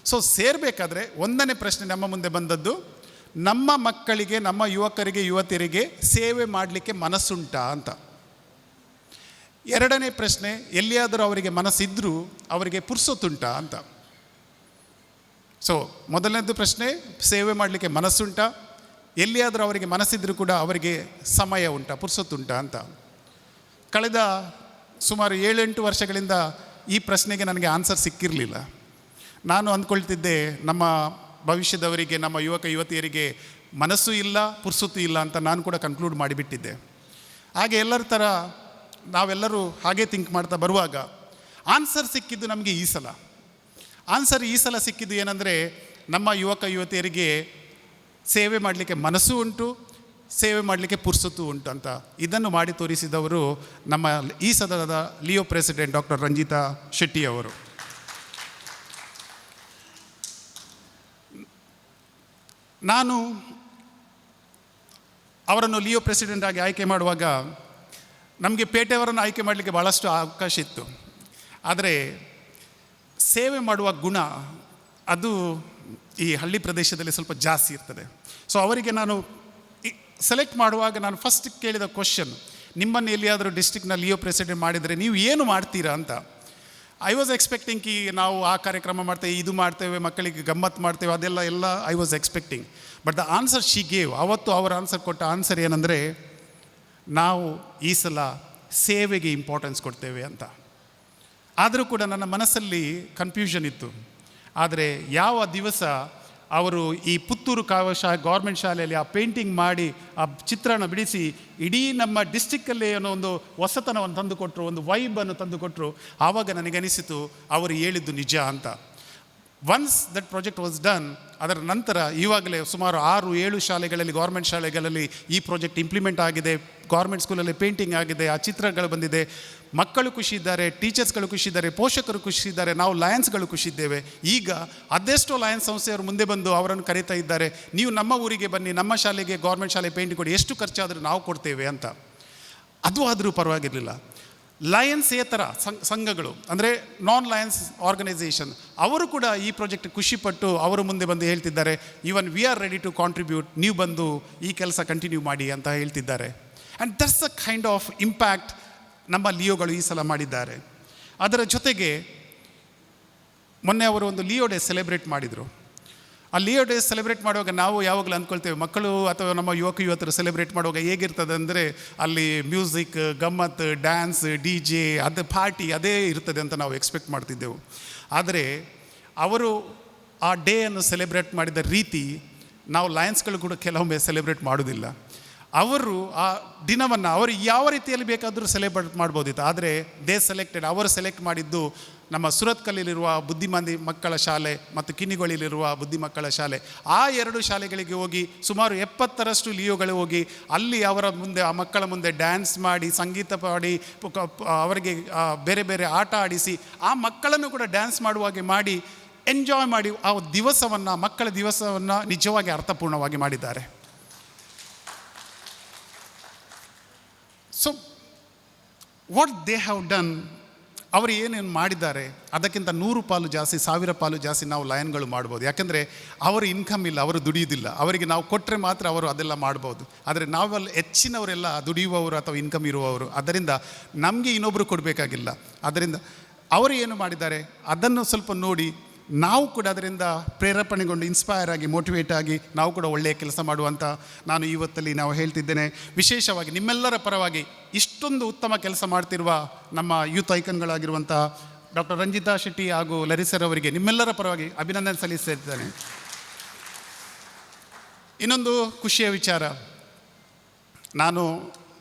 ಸೊ ಸೇರಬೇಕಾದ್ರೆ ಒಂದನೇ ಪ್ರಶ್ನೆ ನಮ್ಮ ಮುಂದೆ ಬಂದದ್ದು, ನಮ್ಮ ಮಕ್ಕಳಿಗೆ, ನಮ್ಮ ಯುವಕರಿಗೆ, ಯುವತಿಯರಿಗೆ ಸೇವೆ ಮಾಡಲಿಕ್ಕೆ ಮನಸ್ಸುಂಟಾ ಅಂತ. ಎರಡನೇ ಪ್ರಶ್ನೆ, ಎಲ್ಲಿಯಾದರೂ ಅವರಿಗೆ ಮನಸ್ಸಿದ್ರೂ ಅವರಿಗೆ ಪುರ್ಸೊತ್ತುಂಟಾ ಅಂತ. ಸೊ ಮೊದಲನೇದು ಪ್ರಶ್ನೆ, ಸೇವೆ ಮಾಡಲಿಕ್ಕೆ ಮನಸ್ಸುಂಟಾ, ಎಲ್ಲಿಯಾದರೂ ಅವರಿಗೆ ಮನಸ್ಸಿದ್ರೂ ಕೂಡ ಅವರಿಗೆ ಸಮಯ ಉಂಟಾ, ಪುರ್ಸೊತ್ತುಂಟಾ ಅಂತ. ಕಳೆದ ಸುಮಾರು 7-8 ವರ್ಷಗಳಿಂದ ಈ ಪ್ರಶ್ನೆಗೆ ನನಗೆ ಆನ್ಸರ್ ಸಿಕ್ಕಿರಲಿಲ್ಲ. ನಾನು ಅಂದ್ಕೊಳ್ತಿದ್ದೆ, ನಮ್ಮ ಭವಿಷ್ಯದವರಿಗೆ, ನಮ್ಮ ಯುವಕ ಯುವತಿಯರಿಗೆ ಮನಸ್ಸು ಇಲ್ಲ, ಪುರ್ಸೊತ್ತು ಇಲ್ಲ ಅಂತ ನಾನು ಕೂಡ ಕನ್ಕ್ಲೂಡ್ ಮಾಡಿಬಿಟ್ಟಿದ್ದೆ. ಹಾಗೆ ಎಲ್ಲರ ಥರ ನಾವೆಲ್ಲರೂ ಹಾಗೆ ಥಿಂಕ್ ಮಾಡ್ತಾ ಬರುವಾಗ ಆನ್ಸರ್ ಸಿಕ್ಕಿದ್ದು ನಮಗೆ ಈ ಸಲ. ಆನ್ಸರ್ ಈ ಸಲ ಸಿಕ್ಕಿದ್ದು ಏನಂದರೆ, ನಮ್ಮ ಯುವಕ ಯುವತಿಯರಿಗೆ ಸೇವೆ ಮಾಡಲಿಕ್ಕೆ ಮನಸ್ಸು ಉಂಟು, ಸೇವೆ ಮಾಡಲಿಕ್ಕೆ ಪುರ್ಸೊತ್ತು ಉಂಟು ಅಂತ. ಇದನ್ನು ಮಾಡಿ ತೋರಿಸಿದವರು ನಮ್ಮ ಈ ಸದನದ Leo president doctor Ranjitha Shetty ಅವರು. ನಾನು ಅವರನ್ನು ಲಿಯೋ ಪ್ರೆಸಿಡೆಂಟ್ ಆಗಿ ಆಯ್ಕೆ ಮಾಡುವಾಗ ನಮಗೆ ಪೇಟೆಯವರನ್ನು ಆಯ್ಕೆ ಮಾಡಲಿಕ್ಕೆ ಭಾಳಷ್ಟು ಅವಕಾಶ ಇತ್ತು. ಆದರೆ ಸೇವೆ ಮಾಡುವ ಗುಣ ಅದು ಈ ಹಳ್ಳಿ ಪ್ರದೇಶದಲ್ಲಿ ಸ್ವಲ್ಪ ಜಾಸ್ತಿ ಇರ್ತದೆ. ಸೊ ಅವರಿಗೆ ನಾನು ಸೆಲೆಕ್ಟ್ ಮಾಡುವಾಗ ನಾನು ಫಸ್ಟ್ ಕೇಳಿದ ಕ್ವಶನ್, ನಿಮ್ಮನ್ನು ಎಲ್ಲಿಯಾದರೂ ಡಿಸ್ಟ್ರಿಕ್ಟ್ನ ಲಿಯೋ ಪ್ರೆಸಿಡೆಂಟ್ ಮಾಡಿದರೆ ನೀವು ಏನು ಮಾಡ್ತೀರಾ ಅಂತ. ಐ ವಾಸ್ ಎಕ್ಸ್ಪೆಕ್ಟಿಂಗ್ ನಾವು ಆ ಕಾರ್ಯಕ್ರಮ ಮಾಡ್ತೇವೆ, ಇದು ಮಾಡ್ತೇವೆ, ಮಕ್ಕಳಿಗೆ ಗಮ್ಮತ್ತು ಮಾಡ್ತೇವೆ, ಅದೆಲ್ಲ I was expecting. But the answer she gave, ಅವತ್ತು ಅವರ ಆನ್ಸರ್ ಕೊಟ್ಟ ಆನ್ಸರ್ ಏನಂದರೆ, ನಾವು ಈ ಸಲ ಸೇವೆಗೆ ಇಂಪಾರ್ಟೆನ್ಸ್ ಕೊಡ್ತೇವೆ ಅಂತ. ಆದರೂ ಕೂಡ ನನ್ನ ಮನಸ್ಸಲ್ಲಿ ಕನ್ಫ್ಯೂಷನ್ ಇತ್ತು. ಆದರೆ ಯಾವ ದಿವಸ ಅವರು ಈ ಪುತ್ತೂರು ಗೌರ್ಮೆಂಟ್ ಶಾಲೆಯಲ್ಲಿ ಆ ಪೇಂಟಿಂಗ್ ಮಾಡಿ ಆ ಚಿತ್ರಣ ಬಿಡಿಸಿ ಇಡೀ ನಮ್ಮ ಡಿಸ್ಟಿಕ್ಕಲ್ಲಿ ಏನೋ ಒಂದು ಹೊಸತನವನ್ನು ತಂದುಕೊಟ್ರು, ಒಂದು ವೈಬನ್ನು ತಂದುಕೊಟ್ರು, ಆವಾಗ ನನಗನಿಸಿತು ಅವರು ಹೇಳಿದ್ದು ನಿಜ ಅಂತ. Once that project was done, ಅದರ ನಂತರ ಇವಾಗಲೇ ಸುಮಾರು 6-7 ಶಾಲೆಗಳಲ್ಲಿ, ಗೌರ್ಮೆಂಟ್ ಶಾಲೆಗಳಲ್ಲಿ ಈ ಪ್ರಾಜೆಕ್ಟ್ ಇಂಪ್ಲಿಮೆಂಟ್ ಆಗಿದೆ. ಗೌರ್ಮೆಂಟ್ ಸ್ಕೂಲಲ್ಲಿ ಪೇಂಟಿಂಗ್ ಆಗಿದೆ, ಆ ಚಿತ್ರಗಳು ಬಂದಿದೆ. ಮಕ್ಕಳು ಖುಷಿ ಇದ್ದಾರೆ, ಟೀಚರ್ಸ್ಗಳು ಖುಷಿ ಇದ್ದಾರೆ, ಪೋಷಕರು ಖುಷಿ ಇದ್ದಾರೆ, ನಾವು ಲಯನ್ಸ್ಗಳು ಖುಷಿ ಇದ್ದೇವೆ. ಈಗ ಅದೆಷ್ಟೋ ಲಯನ್ಸ್ ಸಂಸ್ಥೆಯವರು ಮುಂದೆ ಬಂದು ಅವರನ್ನು ಕರೀತಾ ಇದ್ದಾರೆ, ನೀವು ನಮ್ಮ ಊರಿಗೆ ಬನ್ನಿ, ನಮ್ಮ ಶಾಲೆಗೆ ಗೌರ್ಮೆಂಟ್ ಶಾಲೆ ಪೇಂಟಿಂಗ್ ಕೊಡಿ, ಎಷ್ಟು ಖರ್ಚಾದರೂ ನಾವು ಕೊಡ್ತೇವೆ ಅಂತ. ಅದು ಆದರೂ ಪರವಾಗಿರಲಿಲ್ಲ. ಲಯನ್ಸೇತರ ಸಂಘಗಳು ಅಂದರೆ ನಾನ್ ಲಯನ್ಸ್ ಆರ್ಗನೈಸೇಷನ್ ಅವರು ಕೂಡ ಈ ಪ್ರಾಜೆಕ್ಟ್ ಖುಷಿಪಟ್ಟು ಅವರು ಮುಂದೆ ಬಂದು ಹೇಳ್ತಿದ್ದಾರೆ, even we are ready to contribute, ನೀವು ಬಂದು ಈ ಕೆಲಸ ಕಂಟಿನ್ಯೂ ಮಾಡಿ ಅಂತ ಹೇಳ್ತಿದ್ದಾರೆ. And that's a kind of impact ನಮ್ಮ ಲಿಯೋಗಳು ಈ ಸಲ ಮಾಡಿದ್ದಾರೆ. ಅದರ ಜೊತೆಗೆ ಮೊನ್ನೆ ಅವರು ಒಂದು ಲಿಯೋ ಡೇ ಸೆಲೆಬ್ರೇಟ್ ಮಾಡಿದರು. ಆ ಲಿಯೋ ಡೇ ಸೆಲೆಬ್ರೇಟ್ ಮಾಡುವಾಗ ನಾವು ಯಾವಾಗಲೂ ಅಂದ್ಕೊಳ್ತೇವೆ, ಮಕ್ಕಳು ಅಥವಾ ನಮ್ಮ ಯುವಕ ಯುವತರು ಸೆಲೆಬ್ರೇಟ್ ಮಾಡುವಾಗ ಹೇಗಿರ್ತದೆ ಅಂದರೆ, ಅಲ್ಲಿ ಮ್ಯೂಸಿಕ್, ಗಮ್ಮತ್, ಡ್ಯಾನ್ಸ್, DJ, ಅದು ಪಾರ್ಟಿ ಅದೇ ಇರ್ತದೆ ಅಂತ ನಾವು ಎಕ್ಸ್ಪೆಕ್ಟ್ ಮಾಡ್ತಿದ್ದೆವು. ಆದರೆ ಅವರು ಆ ಡೇಯನ್ನು ಸೆಲೆಬ್ರೇಟ್ ಮಾಡಿದ ರೀತಿ ನಾವು ಲಯನ್ಸ್ಗಳು ಕೂಡ ಕೆಲವೊಮ್ಮೆ ಸೆಲೆಬ್ರೇಟ್ ಮಾಡೋದಿಲ್ಲ. ಅವರು ಆ ದಿನವನ್ನು ಅವರು ಯಾವ ರೀತಿಯಲ್ಲಿ ಬೇಕಾದರೂ ಸೆಲೆಬ್ರೇಟ್ ಮಾಡ್ಬೋದಿತ್ತು. ಆದರೆ ಅವರು ಸೆಲೆಕ್ಟ್ ಮಾಡಿದ್ದು ನಮ್ಮ ಸುರತ್ಕಲ್ಲಿರುವ ಬುದ್ಧಿಮಾಂದಿ ಮಕ್ಕಳ ಶಾಲೆ ಮತ್ತು ಕಿನ್ನಿಗೊಳಿಲಿರುವ ಬುದ್ಧಿ ಮಕ್ಕಳ ಶಾಲೆ. ಆ 2 ಶಾಲೆಗಳಿಗೆ ಹೋಗಿ ಸುಮಾರು 70ರಷ್ಟು ಲಿಯೋಗಳು ಹೋಗಿ ಅಲ್ಲಿ ಅವರ ಮುಂದೆ, ಆ ಮಕ್ಕಳ ಮುಂದೆ ಡ್ಯಾನ್ಸ್ ಮಾಡಿ, ಸಂಗೀತ ಪಾಡಿ, ಅವರಿಗೆ ಬೇರೆ ಬೇರೆ ಆಟ ಆಡಿಸಿ, ಆ ಮಕ್ಕಳನ್ನು ಕೂಡ ಡ್ಯಾನ್ಸ್ ಮಾಡುವಾಗೆ ಮಾಡಿ ಎಂಜಾಯ್ ಮಾಡಿ ಆ ದಿವಸವನ್ನು, ಮಕ್ಕಳ ದಿವಸವನ್ನು ನಿಜವಾಗಿ ಅರ್ಥಪೂರ್ಣವಾಗಿ ಮಾಡಿದ್ದಾರೆ. So what they have done, ಅವರು ಏನೇನು ಮಾಡಿದ್ದಾರೆ ಅದಕ್ಕಿಂತ 100 ಪಾಲು ಜಾಸ್ತಿ, 1000 ಪಾಲು ಜಾಸ್ತಿ ನಾವು ಲಯನ್ಗಳು ಮಾಡ್ಬೋದು. ಯಾಕೆಂದರೆ ಅವರು ಇನ್ಕಮ್ ಇಲ್ಲ, ಅವರು ದುಡಿಯೋದಿಲ್ಲ. ಅವರಿಗೆ ನಾವು ಕೊಟ್ಟರೆ ಮಾತ್ರ ಅವರು ಅದೆಲ್ಲ ಮಾಡ್ಬೋದು. ಆದರೆ ನಾವೆಲ್ಲ ಹೆಚ್ಚಿನವರೆಲ್ಲ ದುಡಿಯುವವರು ಅಥವಾ ಇನ್ಕಮ್ ಇರುವವರು. ಅದರಿಂದ ನಮಗೆ ಇನ್ನೊಬ್ಬರು ಕೊಡಬೇಕಾಗಿಲ್ಲ. ಅದರಿಂದ ಅವರು ಏನು ಮಾಡಿದ್ದಾರೆ ಅದನ್ನು ಸ್ವಲ್ಪ ನೋಡಿ ನಾವು ಕೂಡ ಅದರಿಂದ ಪ್ರೇರೇಪಣೆಗೊಂಡು, ಇನ್ಸ್ಪೈರ್ ಆಗಿ, ಮೋಟಿವೇಟ್ ಆಗಿ ನಾವು ಕೂಡ ಒಳ್ಳೆಯ ಕೆಲಸ ಮಾಡುವಂಥ ನಾನು ಇವತ್ತಲ್ಲಿ ನಾವು ಹೇಳ್ತಿದ್ದೇನೆ. ವಿಶೇಷವಾಗಿ ನಿಮ್ಮೆಲ್ಲರ ಪರವಾಗಿ ಇಷ್ಟೊಂದು ಉತ್ತಮ ಕೆಲಸ ಮಾಡ್ತಿರುವ ನಮ್ಮ ಯೂತ್ ಐಕನ್ಗಳಾಗಿರುವಂಥ ಡಾಕ್ಟರ್ ರಂಜಿತಾ ಶೆಟ್ಟಿ ಹಾಗೂ ಲರಿಸರ್ ಅವರಿಗೆ ನಿಮ್ಮೆಲ್ಲರ ಪರವಾಗಿ ಅಭಿನಂದನೆ ಸಲ್ಲಿಸ್ತಿದ್ದೇನೆ. ಇನ್ನೊಂದು ಖುಷಿಯ ವಿಚಾರ, ನಾನು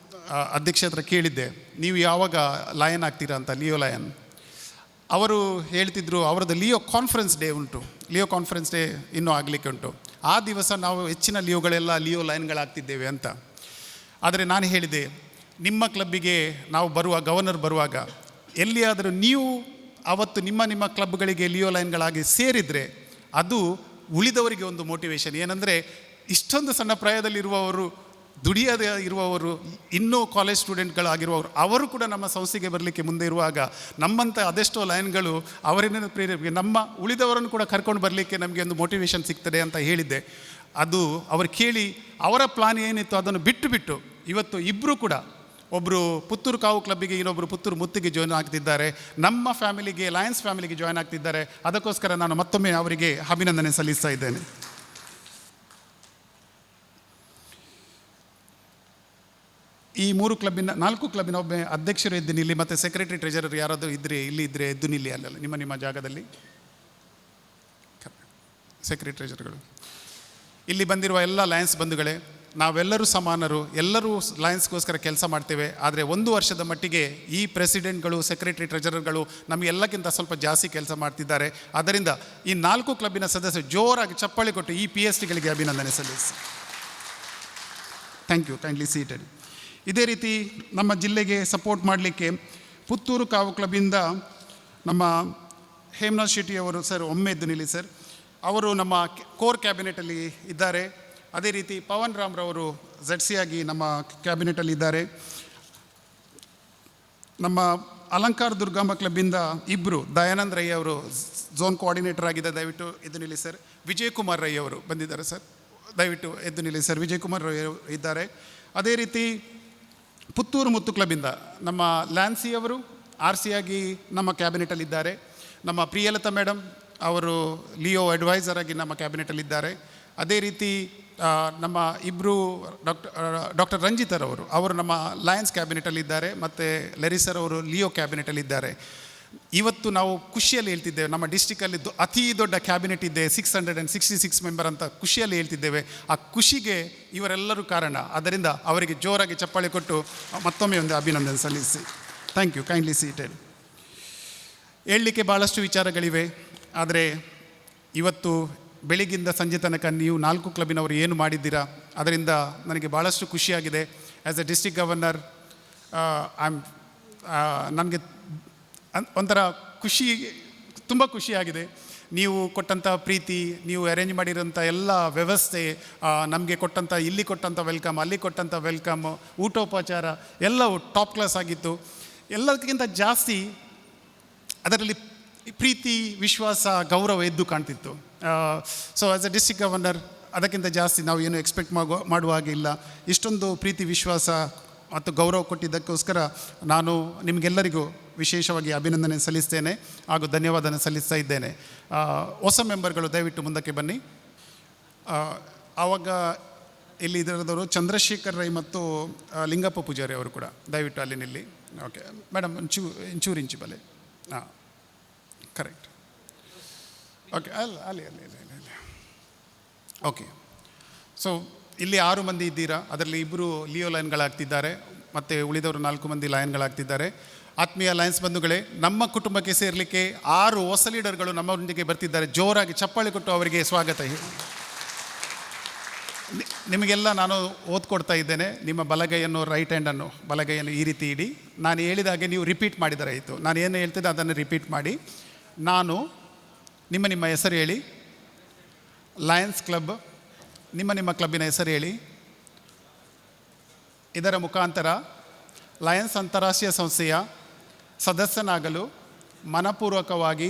ಅಧ್ಯಕ್ಷ ಹತ್ರ ಕೇಳಿದ್ದೆ, ನೀವು ಯಾವಾಗ ಲಯನ್ ಆಗ್ತೀರಾ ಅಂತ, ಲಿಯೋ ಲಯನ್. ಅವರು ಹೇಳ್ತಿದ್ರು ಅವರದ್ದು ಲಿಯೋ ಕಾನ್ಫರೆನ್ಸ್ ಡೇ ಉಂಟು, ಲಿಯೋ ಕಾನ್ಫರೆನ್ಸ್ ಡೇ ಇನ್ನೂ ಆಗಲಿಕ್ಕೆ ಉಂಟು, ಆ ದಿವಸ ನಾವು ಹೆಚ್ಚಿನ ಲಿಯೋಗಳೆಲ್ಲ ಲಿಯೋ ಲೈನ್ಗಳಾಗ್ತಿದ್ದೇವೆ ಅಂತ. ಆದರೆ ನಾನು ಹೇಳಿದೆ, ನಿಮ್ಮ ಕ್ಲಬ್ಬಿಗೆ ನಾವು ಗವರ್ನರ್ ಬರುವಾಗ ಎಲ್ಲಿಯಾದರೂ ನೀವು ಅವತ್ತು ನಿಮ್ಮ ಕ್ಲಬ್ಗಳಿಗೆ ಲಿಯೋ ಲೈನ್ಗಳಾಗಿ ಸೇರಿದರೆ ಅದು ಉಳಿದವರಿಗೆ ಒಂದು ಮೋಟಿವೇಶನ್. ಏನಂದರೆ ಇಷ್ಟೊಂದು ಸಣ್ಣ ಪ್ರಾಯದಲ್ಲಿರುವವರು, ದುಡಿಯದೇ ಇರುವವರು, ಇನ್ನೂ ಕಾಲೇಜ್ ಸ್ಟೂಡೆಂಟ್ಗಳಾಗಿರುವವರು, ಅವರು ಕೂಡ ನಮ್ಮ ಸಂಸ್ಥೆಗೆ ಬರಲಿಕ್ಕೆ ಮುಂದೆ ಇರುವಾಗ ನಮ್ಮಂಥ ಅದೆಷ್ಟೋ ಲೈನ್ಗಳು ಅವರಿಂದ ಪ್ರೇರೇಪಿಗೆ ನಮ್ಮ ಉಳಿದವರನ್ನು ಕೂಡ ಕರ್ಕೊಂಡು ಬರಲಿಕ್ಕೆ ನಮಗೆ ಒಂದು ಮೋಟಿವೇಶನ್ ಸಿಗ್ತದೆ ಅಂತ ಹೇಳಿದ್ದೆ. ಅದು ಅವರು ಕೇಳಿ ಅವರ ಪ್ಲಾನ್ ಏನಿತ್ತು ಅದನ್ನು ಬಿಟ್ಟು ಇವತ್ತು ಇಬ್ಬರು ಕೂಡ, ಒಬ್ಬರು ಪುತ್ತೂರು ಕಾವು ಕ್ಲಬ್ಬಿಗೆ, ಇನ್ನೊಬ್ಬರು ಪುತ್ತೂರು ಮುತ್ತಿಗೆ ಜಾಯ್ನ್ ಆಗ್ತಿದ್ದಾರೆ, ನಮ್ಮ ಫ್ಯಾಮಿಲಿಗೆ ಲಯನ್ಸ್ ಫ್ಯಾಮಿಲಿಗೆ ಜಾಯ್ನ್ ಆಗ್ತಿದ್ದಾರೆ. ಅದಕ್ಕೋಸ್ಕರ ನಾನು ಮತ್ತೊಮ್ಮೆ ಅವರಿಗೆ ಅಭಿನಂದನೆ ಸಲ್ಲಿಸ್ತಾ ಇದ್ದೇನೆ. ಈ 4 ಕ್ಲಬ್ಬಿನ ಒಬ್ಬ ಅಧ್ಯಕ್ಷರು ಎದ್ದು ನಿಲ್ಲಿ, ಮತ್ತು ಸೆಕ್ರೆಟರಿ ಟ್ರೆಜರರ್ ಯಾರಾದರೂ ಇದ್ದರೆ ಎದ್ದು ನಿಲ್ಲಿ, ಅಲ್ಲಲ್ಲ ನಿಮ್ಮ ಜಾಗದಲ್ಲಿ ಸೆಕ್ರೆಟರಿ ಟ್ರೆಜರ್ಗಳು. ಇಲ್ಲಿ ಬಂದಿರುವ ಎಲ್ಲ ಲಯನ್ಸ್ ಬಂಧುಗಳೇ, ನಾವೆಲ್ಲರೂ ಸಮಾನರು, ಎಲ್ಲರೂ ಲಯನ್ಸ್ಗೋಸ್ಕರ ಕೆಲಸ ಮಾಡ್ತೇವೆ. ಆದರೆ 1 ವರ್ಷದ ಮಟ್ಟಿಗೆ ಈ ಪ್ರೆಸಿಡೆಂಟ್ಗಳು, ಸೆಕ್ರೆಟರಿ ಟ್ರೆಜರರ್ಗಳು ನಮಗೆಲ್ಲಕ್ಕಿಂತ ಸ್ವಲ್ಪ ಜಾಸ್ತಿ ಕೆಲಸ ಮಾಡ್ತಿದ್ದಾರೆ. ಆದ್ದರಿಂದ ಈ 4 ಕ್ಲಬ್ಬಿನ ಸದಸ್ಯರು ಜೋರಾಗಿ ಚಪ್ಪಾಳೆ ಕೊಟ್ಟು ಈ PSTಗಳಿಗೆ ಅಭಿನಂದನೆ ಸಲ್ಲಿಸಿ. Thank you. Kindly seated. ಇದೇ ರೀತಿ ನಮ್ಮ ಜಿಲ್ಲೆಗೆ ಸಪೋರ್ಟ್ ಮಾಡಲಿಕ್ಕೆ ಪುತ್ತೂರು ಕಾವು ಕ್ಲಬ್ಬಿಂದ ನಮ್ಮ ಹೇಮನಾಥ್ ಶೆಟ್ಟಿ ಅವರು ಸರ್, ಒಮ್ಮೆ ಎದ್ದು ನಿಲ್ಲಿ ಸರ್, ಅವರು ನಮ್ಮ ಕೋರ್ ಕ್ಯಾಬಿನೆಟಲ್ಲಿ ಇದ್ದಾರೆ. ಅದೇ ರೀತಿ ಪವನ್ ರಾಮ್ರವರು ZC ಆಗಿ ನಮ್ಮ ಕ್ಯಾಬಿನೆಟಲ್ಲಿ ಇದ್ದಾರೆ. ನಮ್ಮ ಅಲಂಕಾರ ದುರ್ಗಮ್ಮ ಕ್ಲಬ್ಬಿಂದ ಇಬ್ಬರು, ದಯಾನಂದ್ ರೈ ಅವರು ಝೋನ್ ಕೋಆರ್ಡಿನೇಟರ್ ಆಗಿದ್ದಾರೆ, ದಯವಿಟ್ಟು ಎದ್ದು ನಿಲ್ಲಿ ಸರ್. ವಿಜಯ್ ಕುಮಾರ್ ರೈ ಅವರು ಬಂದಿದ್ದಾರೆ ಸರ್, ದಯವಿಟ್ಟು ಎದ್ದು ನಿಲ್ಲಿ ಸರ್. ವಿಜಯ್ ಕುಮಾರ್ ರೈ ಇದ್ದಾರೆ. ಅದೇ ರೀತಿ ಪುತ್ತೂರು ಮುತ್ತು ಕ್ಲಬ್ಬಿಂದ ನಮ್ಮ ಲ್ಯಾನ್ಸಿ ಅವರು RC ಆಗಿ ನಮ್ಮ ಕ್ಯಾಬಿನೆಟಲ್ಲಿದ್ದಾರೆ. ನಮ್ಮ ಪ್ರಿಯಲತಾ ಮೇಡಮ್ ಅವರು ಲಿಯೋ ಅಡ್ವೈಸರ್ ಆಗಿ ನಮ್ಮ ಕ್ಯಾಬಿನೆಟಲ್ಲಿದ್ದಾರೆ. ಅದೇ ರೀತಿ ನಮ್ಮ ಇಬ್ಬರು ಡಾಕ್ಟರ್ ರಂಜಿತರವರು, ಅವರು ನಮ್ಮ ಲಯನ್ಸ್ ಕ್ಯಾಬಿನೆಟಲ್ಲಿದ್ದಾರೆ, ಮತ್ತು ಲೆರಿಸರ್ ಅವರು ಲಿಯೋ ಕ್ಯಾಬಿನೆಟಲ್ಲಿದ್ದಾರೆ. ಇವತ್ತು ನಾವು ಖುಷಿಯಲ್ಲಿ ಹೇಳ್ತಿದ್ದೇವೆ, ನಮ್ಮ ಡಿಸ್ಟಿಕಲ್ಲಿ ಅತಿ ದೊಡ್ಡ ಕ್ಯಾಬಿನೆಟ್ ಇದೆ, 666 ಮೆಂಬರ್ ಅಂತ ಖುಷಿಯಲ್ಲಿ ಹೇಳ್ತಿದ್ದೇವೆ. ಆ ಖುಷಿಗೆ ಇವರೆಲ್ಲರೂ ಕಾರಣ. ಆದ್ದರಿಂದ ಅವರಿಗೆ ಜೋರಾಗಿ ಚಪ್ಪಾಳೆ ಕೊಟ್ಟು ಮತ್ತೊಮ್ಮೆ ಒಂದು ಅಭಿನಂದನೆ ಸಲ್ಲಿಸಿ. Thank you. Kindly seated. ಹೇಳಲಿಕ್ಕೆ ಭಾಳಷ್ಟು ವಿಚಾರಗಳಿವೆ, ಆದರೆ ಇವತ್ತು ಬೆಳಿಗ್ಗಿಂದ ಸಂಜೆ ತನಕ ನೀವು 4 ಕ್ಲಬ್ಬಿನವರು ಏನು ಮಾಡಿದ್ದೀರಾ ಅದರಿಂದ ನನಗೆ ಭಾಳಷ್ಟು ಖುಷಿಯಾಗಿದೆ. ಆ್ಯಸ್ ಎ ಡಿಸ್ಟ್ರಿಕ್ಟ್ ಗವರ್ನರ್ ನನಗೆ ಒಂಥರ ತುಂಬ ಖುಷಿಯಾಗಿದೆ. ನೀವು ಕೊಟ್ಟಂಥ ಪ್ರೀತಿ, ನೀವು ಅರೇಂಜ್ ಮಾಡಿರೋಂಥ ಎಲ್ಲ ವ್ಯವಸ್ಥೆ, ನಮಗೆ ಇಲ್ಲಿ ಕೊಟ್ಟಂಥ ವೆಲ್ಕಮ್, ಅಲ್ಲಿ ಕೊಟ್ಟಂಥ ವೆಲ್ಕಮ್, ಊಟೋಪಚಾರ ಎಲ್ಲವೂ ಟಾಪ್ ಕ್ಲಾಸ್ ಆಗಿತ್ತು. ಎಲ್ಲದಕ್ಕಿಂತ ಜಾಸ್ತಿ ಅದರಲ್ಲಿ ಪ್ರೀತಿ, ವಿಶ್ವಾಸ, ಗೌರವ ಎದ್ದು ಕಾಣ್ತಿತ್ತು. So as a district governor ಅದಕ್ಕಿಂತ ಜಾಸ್ತಿ ನಾವು ಏನು ಎಕ್ಸ್ಪೆಕ್ಟ್ ಮಾಡುವ ಹಾಗೆ ಇಲ್ಲ. ಇಷ್ಟೊಂದು ಪ್ರೀತಿ, ವಿಶ್ವಾಸ ಮತ್ತು ಗೌರವ ಕೊಟ್ಟಿದ್ದಕ್ಕೋಸ್ಕರ ನಾನು ನಿಮಗೆಲ್ಲರಿಗೂ ವಿಶೇಷವಾಗಿ ಅಭಿನಂದನೆ ಸಲ್ಲಿಸ್ತೇನೆ ಹಾಗೂ ಧನ್ಯವಾದನ ಸಲ್ಲಿಸ್ತಾ ಇದ್ದೇನೆ. ಹೊಸ ಮೆಂಬರ್ಗಳು ದಯವಿಟ್ಟು ಮುಂದಕ್ಕೆ ಬನ್ನಿ. ಆವಾಗ ಇಲ್ಲಿ ಇದರದವರು ಚಂದ್ರಶೇಖರ್ ರೈ ಮತ್ತು ಲಿಂಗಪ್ಪ ಪೂಜಾರಿ ಅವರು ಕೂಡ ದಯವಿಟ್ಟು ಅಲ್ಲಿ ನಿಲ್ಲಿ. ಓಕೆ ಮೇಡಮ್, ಇಂಚೂರು ಇಂಚು ಬಲೆ. ಹಾಂ, ಕರೆಕ್ಟ್. ಓಕೆ, ಅಲ್ಲಿ ಓಕೆ. ಸೊ ಇಲ್ಲಿ 6 ಮಂದಿ ಇದ್ದೀರಾ, ಅದರಲ್ಲಿ 2 ಲಿಯೋ ಲೈನ್ಗಳಾಗ್ತಿದ್ದಾರೆ ಮತ್ತು ಉಳಿದವರು 4 ಮಂದಿ ಲಯನ್ಗಳಾಗ್ತಿದ್ದಾರೆ. ಆತ್ಮೀಯ ಲಯನ್ಸ್ ಬಂಧುಗಳೇ, ನಮ್ಮ ಕುಟುಂಬಕ್ಕೆ ಸೇರಲಿಕ್ಕೆ 6 ಹೊಸ ಲೀಡರ್ಗಳು ನಮ್ಮೊಂದಿಗೆ ಬರ್ತಿದ್ದಾರೆ. ಜೋರಾಗಿ ಚಪ್ಪಾಳೆ ಕೊಟ್ಟು ಅವರಿಗೆ ಸ್ವಾಗತ. ನಿಮಗೆಲ್ಲ ನಾನು ಓದ್ಕೊಡ್ತಾ ಇದ್ದೇನೆ. ನಿಮ್ಮ ಬಲಗೈಯನ್ನು, ರೈಟ್ ಹ್ಯಾಂಡನ್ನು, ಬಲಗೈಯನ್ನು ಈ ರೀತಿ ಇಡಿ. ನಾನು ಹೇಳಿದ ಹಾಗೆ ನೀವು ರಿಪೀಟ್ ಮಾಡಿದರೆ ಆಯಿತು. ನಾನು ಏನು ಹೇಳ್ತಿದ್ದೆ ಅದನ್ನು ರಿಪೀಟ್ ಮಾಡಿ. ನಾನು ನಿಮ್ಮ ಹೆಸರು ಹೇಳಿ. ಲಯನ್ಸ್ ಕ್ಲಬ್, ನಿಮ್ಮ ಕ್ಲಬ್ಬಿನ ಹೆಸರು ಹೇಳಿ. ಇದರ ಮುಖಾಂತರ ಲಯನ್ಸ್ ಅಂತಾರಾಷ್ಟ್ರೀಯ ಸಂಸ್ಥೆಯ ಸದಸ್ಯನಾಗಲು ಮನಪೂರ್ವಕವಾಗಿ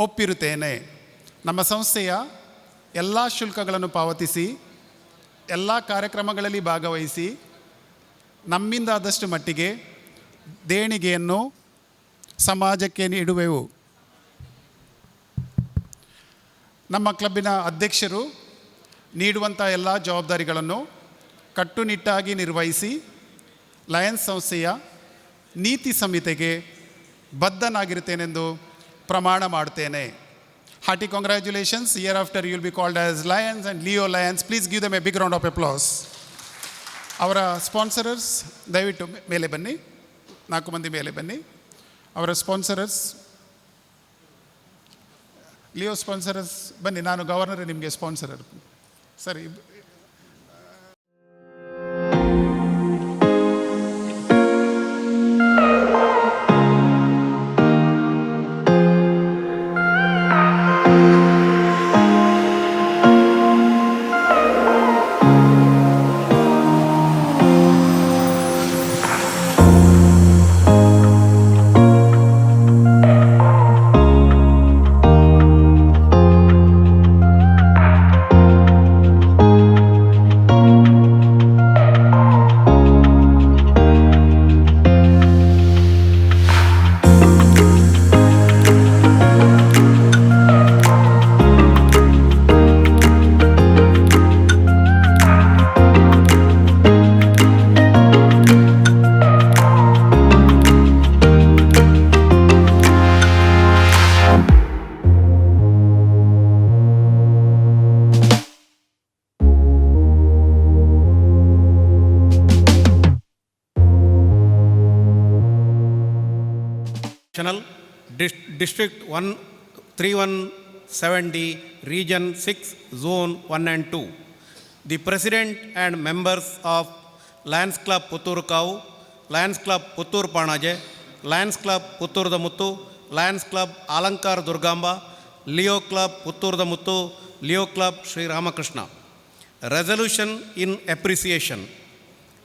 ಒಪ್ಪಿರುತ್ತೇನೆ. ನಮ್ಮ ಸಂಸ್ಥೆಯ ಎಲ್ಲ ಶುಲ್ಕಗಳನ್ನು ಪಾವತಿಸಿ, ಎಲ್ಲ ಕಾರ್ಯಕ್ರಮಗಳಲ್ಲಿ ಭಾಗವಹಿಸಿ, ನಮ್ಮಿಂದ ಆದಷ್ಟು ಮಟ್ಟಿಗೆ ದೇಣಿಗೆಯನ್ನು ಸಮಾಜಕ್ಕೆ ನೀಡುವೆವು. ನಮ್ಮ ಕ್ಲಬ್ಬಿನ ಅಧ್ಯಕ್ಷರು ನೀಡುವಂಥ ಎಲ್ಲ ಜವಾಬ್ದಾರಿಗಳನ್ನು ಕಟ್ಟುನಿಟ್ಟಾಗಿ ನಿರ್ವಹಿಸಿ ಲಯನ್ಸ್ ಸಂಸ್ಥೆಯ ನೀತಿ ಸಂಹಿತೆಗೆ ಬದ್ಧನಾಗಿರುತ್ತೇನೆಂದು ಪ್ರಮಾಣ ಮಾಡುತ್ತೇನೆ. Hearty congratulations. Hereafter you will be called as Lions and Leo Lions. Please give them a big round of applause. ಅವರ ಸ್ಪಾನ್ಸರರ್ಸ್ ದಯವಿಟ್ಟು ಮೇಲೆ ಬನ್ನಿ. 4 ಮಂದಿ ಮೇಲೆ ಬನ್ನಿ. ಅವರ ಸ್ಪಾನ್ಸರರ್ಸ್ ಲಿಯೋ ಸ್ಪಾನ್ಸರರ್ಸ್ ಬನ್ನಿ, ನಾನು ಗವರ್ನರೇ ನಿಮಗೆ ಸ್ಪಾನ್ಸರರ್. ಸರಿ, District 3170, Region 6, Zone 1 and 2. The President and members of Lions Club Puttur Kavu, Lions Club Puttur Panaje, Lions Club Puttur the Muttu, Lions Club Alankar Durgamba, Leo Club Puttur the Muttu, Leo Club Sri Ramakrishna. Resolution in appreciation.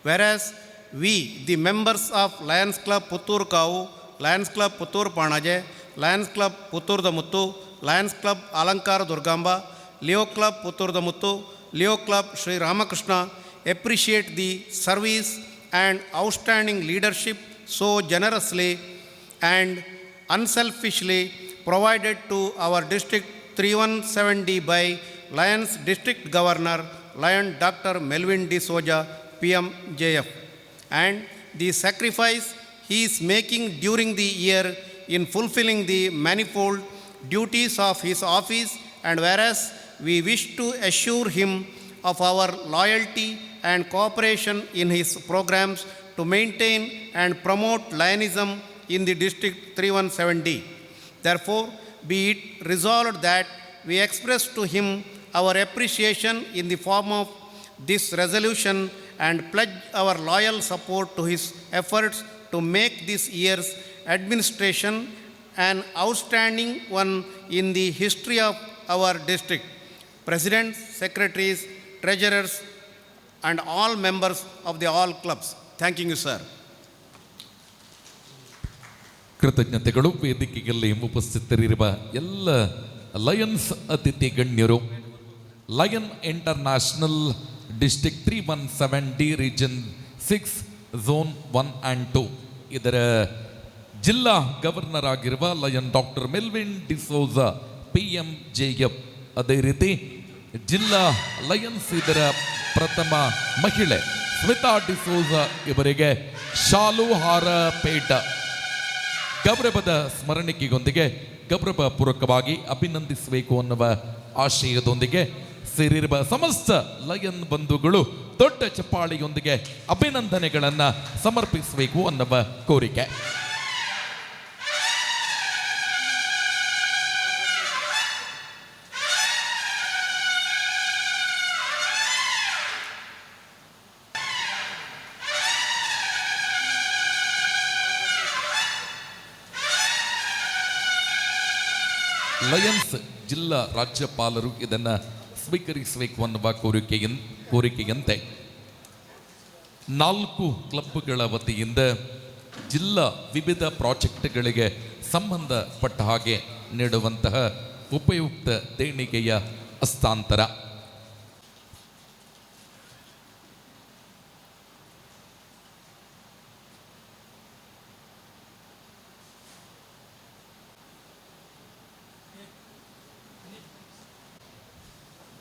Whereas we, the members of Lions Club Puttur Kavu, Lions Club Puttur Panaje, Lions Club Puttur the Muttu, Lions Club Alankar Durgamba, Leo Club Puttur the Muttu, Leo Club Sri Ramakrishna appreciate the service and outstanding leadership so generously and unselfishly provided to our District 3170 by Lions District Governor Lion Dr. Melvin D'Souza, PMJF, and the sacrifice he is making during the year in fulfilling the manifold duties of his office, and whereas we wish to assure him of our loyalty and cooperation in his programs to maintain and promote Lionism in the District 3170. Therefore, be it resolved that we express to him our appreciation in the form of this resolution and pledge our loyal support to his efforts to make this year's administration an outstanding one in the history of our district. Presidents, secretaries, treasurers, and all members of the all clubs. Thanking you, sir. ಕೃತಜ್ಞತೆಗಳು. ವೇದಿಕೆಯಲ್ಲಿ ಉಪಸ್ಥಿತರಿರುವ ಎಲ್ಲ ಲಯನ್ಸ್ ಅತಿಥಿ ಗಣ್ಯರು, lion international district 317D region 6 zone 1 and 2 ಇದರ ಜಿಲ್ಲಾ ಗವರ್ನರ್ ಆಗಿರುವ lion doctor Melvin D'Souza PMJF, ಅದೇ ರೀತಿ ಜಿಲ್ಲಾ ಲಯನ್ಸ್ ಇದರ ಪ್ರಥಮ ಮಹಿಳೆ ಸ್ಮಿತಾ ಡಿಸೋಜಾ ಇವರಿಗೆ ಶಾಲು ಹಾರ ಪೇಟ ಗೌರವದ ಸ್ಮರಣಿಕೆಯೊಂದಿಗೆ ಗೌರವ ಪೂರ್ವಕವಾಗಿ ಅಭಿನಂದಿಸಬೇಕು ಅನ್ನುವ ಆಶಯದೊಂದಿಗೆ ಸೇರಿರುವ ಸಮಸ್ತ ಲಯನ್ ಬಂಧುಗಳು ದೊಡ್ಡ ಚಪ್ಪಾಳೆಯೊಂದಿಗೆ ಅಭಿನಂದನೆಗಳನ್ನು ಸಮರ್ಪಿಸಬೇಕು ಅನ್ನುವ ಕೋರಿಕೆ. ಲಯನ್ಸ್ ಜಿಲ್ಲಾ ರಾಜ್ಯಪಾಲರು ಇದನ್ನು ಸ್ವೀಕರಿಸಬೇಕು ಅನ್ನುವ ಕೋರಿಕೆಯಂತೆ 4 ಕ್ಲಬ್ಗಳ ವತಿಯಿಂದ ಜಿಲ್ಲಾ ವಿವಿಧ ಪ್ರಾಜೆಕ್ಟ್ಗಳಿಗೆ ಸಂಬಂಧಪಟ್ಟ ಹಾಗೆ ನೀಡುವಂತಹ ಉಪಯುಕ್ತ ದೇಣಿಗೆಯ ಹಸ್ತಾಂತರ.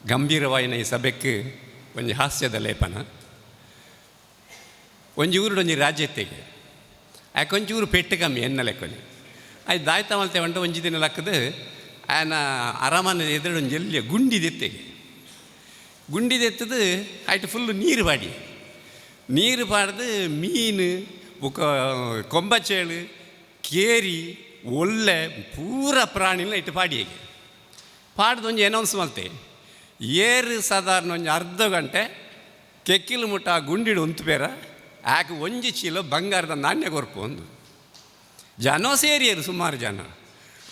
ಗಂಭೀರವಾಯಿನ ಈ ಸಭೆಗೆ ಒಂಜಿ ಹಾಸ್ಯದ ಲೇಪನ. ಒಂಜಿ ಊರುಡು ಒಂಜಿ ರಾಜ್ಯತೆಗೆ ಆಕೊಂಚೂರು ಪೆಟ್ಟು ಕಮ್ಮಿ ಎನ್ನ ಲೆಕ್ಕನೆ ಆಯ್ತು ದಾಯ್ತ ಮಲ್ತೆ ಬಂಟ ಒಂಜಿ ದಿನ ಲೆಕ್ಕದ ಆಯನ ಅರಮನೆ ಎದುರು ಒಂದು ಎಲ್ಲಿಯ ಗುಂಡಿದೆತ್ತದು ಆಯ್ತು ಫುಲ್ಲು ನೀರು ಪಾಡ್ದು ಮೀನು ಕೊಂಬಚೇಳು ಕೇರಿ ಒಳ್ಳೆ ಪೂರ ಪ್ರಾಣಿನ ಇಟ್ಟು ಪಾಡಿಯೇಗೆ ಪಾಡ್ದೊಂದು ಅನೌನ್ಸ್ ಮಾಡ್ತೆ ಏರು ಸಾಧಾರಣ ಒಂದು ಅರ್ಧ ಗಂಟೆ ಕೆಕ್ಕಿಲು ಮುಟ್ಟ ಗುಂಡಿಡು ಉಂತುಬೇರ ಆಕೆ ಒಂಜಿ ಚೀಲ ಬಂಗಾರದ ನಾಣ್ಯ ಕೊರ್ಪು ಒಂದು ಜನ ಸೇರಿಯರು ಸುಮಾರು ಜನ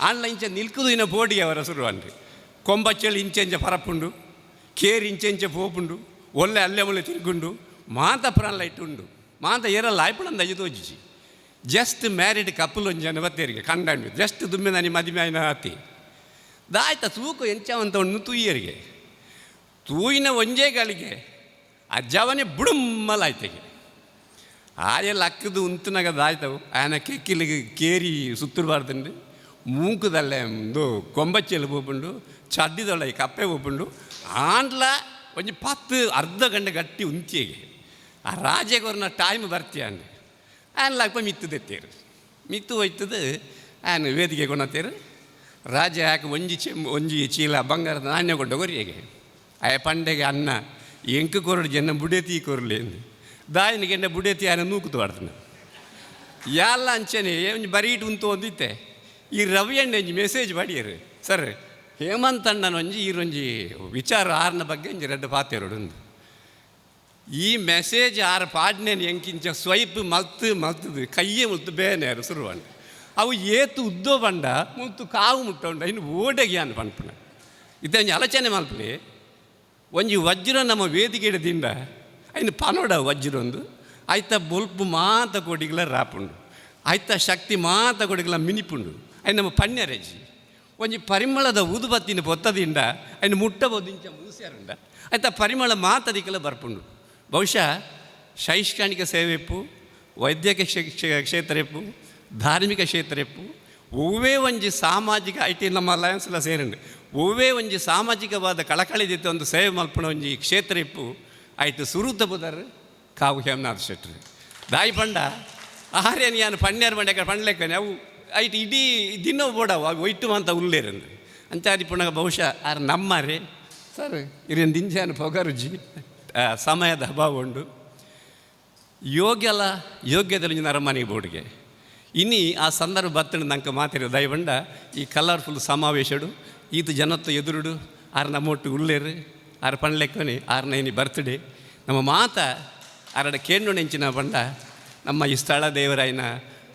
ಆಂಡ್ಲ ಇಂಚ ನಿಲ್ಕುದು ಇನ್ನ ಬೋಡಿ ಅವರ ಸುರುವನ್ರಿ ಕೊಂಬಚ್ಚಳಿ ಇಂಚೆಂಚ ಪರಪುಂಡು ಕೇರಿ ಇಂಚೆಂಚ ಪೋಪುಂಡು ಒಳ್ಳೆ ಅಲ್ಲೆ ಒಳ್ಳೆ ತಿರುಗುಂಡು ಮಾತ ಪ್ರಾಣ ಇಟ್ಟುಂಡು ಮಾತ ಏರಲ್ಲ ಆಯ್ಪಣಂದ ಅಯ್ಯು ತೋಜಿಸಿ ಜಸ್ಟ್ ಮ್ಯಾರಿಡ್ ಕಪ್ಪಲ್ ಒಂದು ಜನ ಬತ್ತೇರಿಗೆ ಕಂಡು ಜಸ್ಟ್ ದುಮ್ಮೆ ನಾನು ಮದುವೆ ಆಯ್ನ ಆತಿ ದಾಯ್ತ ತೂಕು ಎಂಚವಂತ ಒಂದು ತೂಯಿಯರಿಗೆ ತೂಯಿನ ಒಂಜೇ ಗಳಿಗೆ ಅಜ್ಜವನೇ ಬುಡುಮ್ಮಲಾಯ್ತೆಗೆ ಆಯೆಲ್ಲ ಅಕ್ಕದು ಉಂತನಾಗ ದಾಯ್ತವು ಆಯನ ಕೆಕ್ಕಿಲಿಗೆ ಕೇರಿ ಸುತ್ತಿರಬಾರ್ದಂಡು ಮೂಕದಲ್ಲೇ ಒಂದು ಕೊಂಬಚ್ಚೆಲ್ಲಿ ಹೋಗ್ಬಂಡು ಚಡ್ಡಿದೊಳ್ಳೆ ಕಪ್ಪೆ ಹೋಗ್ಬಂಡು ಆಂಡ್ಲ ಒಂಜಿ 10 ಅರ್ಧ ಗಂಟೆ ಗಟ್ಟಿ ಉಂತಿಗೆ ಆ ರಾಜೆಗೊರ್ನ ಟೈಮ್ ಬರ್ತೀಯ ಅಂದೆ ಆಯ್ನ ಅಪ್ಪ ಮಿತ್ತು ತೆತ್ತೇರು ಮಿತ್ತು ಹೋಯ್ತದ ಆಯ್ನ ವೇದಿಕೆ ಕೊಂಡತ್ತೇರು ರಾಜ ಯಾಕೆ ಒಂಜಿ ಚೀಲ ಬಂಗಾರದ ನಾಣ್ಯ ಕೊಂಡ ಕೊರಿಯಗೆ ಆಯ ಪಂಡೆಗೆ ಅನ್ನ ಎಂಕು ಕೊರಡು ಜನ ಬುಡೇತಿ ಕೊರಲಿ ಅಂದು ದಾಯನಿಗೆ ಎಣ್ಣೆ ಬುಡೇತಿ ಆಯನ ನೂಕುತ್ತು ಬಾಡ್ತಾನೆ ಎಲ್ಲ ಅಂಚನೆ ಒಂಜಿ ಬರೀಟ್ ಉಂತು ಒಂದಿತ್ತೆ ಈ ರವಿ ಅಣ್ಣ ಒಂಜಿ ಮೆಸೇಜ್ ಬಡಿಯರು ಸರ್ ಹೇಮಂತ್ ಅಣ್ಣನ ಒಂಜಿ ಈರೊಂಜಿ ವಿಚಾರ ಆರ್ನ ಬಗ್ಗೆ ಒಂಜಿ ರೆಡ್ಡು ಪಾತೆರೋಡು ಒಂದು ಈ ಮೆಸೇಜ್ ಆರು ಪಾಡ್ನೇನು ಎಂಕಿಂಚ ಸ್ವೈಪ್ ಮಲ್ತದು ಕೈಯೇ ಮುಲ್ತು ಬೇನೆ ಯಾರು ಸುರುವಂಡ ಅವು ಏತು ಉದ್ದೋ ಬಂಡ ಮುಲ್ತು ಕಾವು ಮುಟ್ಟೊಂಡ ಇನ್ನು ಓಡೆಗೆ ಅನ್ ಪನ್ಪುಣ ಇದೊಂದು ಆಲೋಚನೆ ಮಲ್ಪಲಿ ಒಂಜಿ ವಜ್ರ ನಮ್ಮ ವೇದಿಕೆಡದಿಂದ ಐನು ಪನೋಡ ವಜ್ರ ಒಂದು ಆಯ್ತ ಬೊಲ್ಪು ಮಾತ ಕೊಡಿಗ್ಲ ರಾಪುಂಡು ಆಯ್ತ ಶಕ್ತಿ ಮಾತ ಕೊಡಿಗ್ಲ ಮಿನಿಪುಂಡು ಐನು ನಮ್ಮ ಪಣ್ಯರೇಜಿ ಒಂಜಿ ಪರಿಮಳದ ಊದುಬತ್ತಿನ ಪೊತ್ತದಿಂದ ಐನು ಮುಟ್ಟಬಹುದು ಇಂಚ ಮೂಸ್ಯಾರುಂಡ ಆಯ್ತ ಪರಿಮಳ ಮಾತದಿಕ್ಕೆಲ್ಲ ಬರ್ಪುಂಡು ಬಹುಶಃ ಶೈಕ್ಷಣಿಕ ಸೇವೆಪ್ಪು ವೈದ್ಯಕೀಯ ಕ್ಷೇತ್ರಪ್ಪು ಧಾರ್ಮಿಕ ಕ್ಷೇತ್ರಪ್ಪು ಒವ್ವೇ ಒಂಜಿ ಸಾಮಾಜಿಕ ಐಟಿ ನಮ್ಮ ಅಲಯನ್ಸ್ಲ ಸೇರಂಡು ಒವ್ವೇ ಒಂಜಿ ಸಾಮಾಜಿಕವಾದ ಕಳಕಳಿದಿತ್ತು ಒಂದು ಸೇವೆ ಮಲ್ಪಣ ಒಂಜಿ ಕ್ಷೇತ್ರ ಇಪ್ಪು ಆಯ್ತು ಸುರುತ ಬುದರ್ ಕಾವು ಹೇಮನಾಥ್ ಶೆಟ್ರು ದಾಯಿ ಪಂಡ ಆರ್ಯನ್ ಯಾನು ಪಣ್ಯಾರು ಬಂಡೆ ಪಂಡ್ಲೆಕ್ಕನೆ ಅವು ಐಟು ಇಡೀ ದಿನ ಬೋಡವು ಅವು ಒಯ್ಟು ಅಂತ ಉಲ್ಲೇರಂದು ಅಂಚಾರಿ ಪುನಃ ಬಹುಶಃ ಆರು ನಮ್ಮರೇ ಸರ್ ಇರೇನು ದಿಂಜಾನು ಪೊಗರುಜಿ ಸಮಯದ ಅಭಾವ ಉಂಡು ಯೋಗ್ಯದಲ್ಲಿ ನರಮನೆಗೆ ಬೋರ್ಡ್ಗೆ ಇನ್ನು ಆ ಸಂದರ್ಭ ಬತ್ತಂಡು ನಂಗೆ ಮಾತಿರೋ ದಯವಂಡ ಈ ಕಲರ್ಫುಲ್ ಸಮಾವೇಶಡು ಈತ ಜನತ್ತು ಎದುರುಡು ಆರು ನಮ್ಮೊಟ್ಟು ಉಳ್ಳೇರು ಆರು ಪಣ್ಲೆಕ್ಕನೆ ಆರ್ನ ಇನಿ ಬರ್ತ್ಡೇ ನಮ್ಮ ಮಾತ ಆರಡ ಕೇಂಡು ನೆಂಚಿನ ಬಂಡ ನಮ್ಮ ಈ ಸ್ಥಳ ದೇವರಾಯನ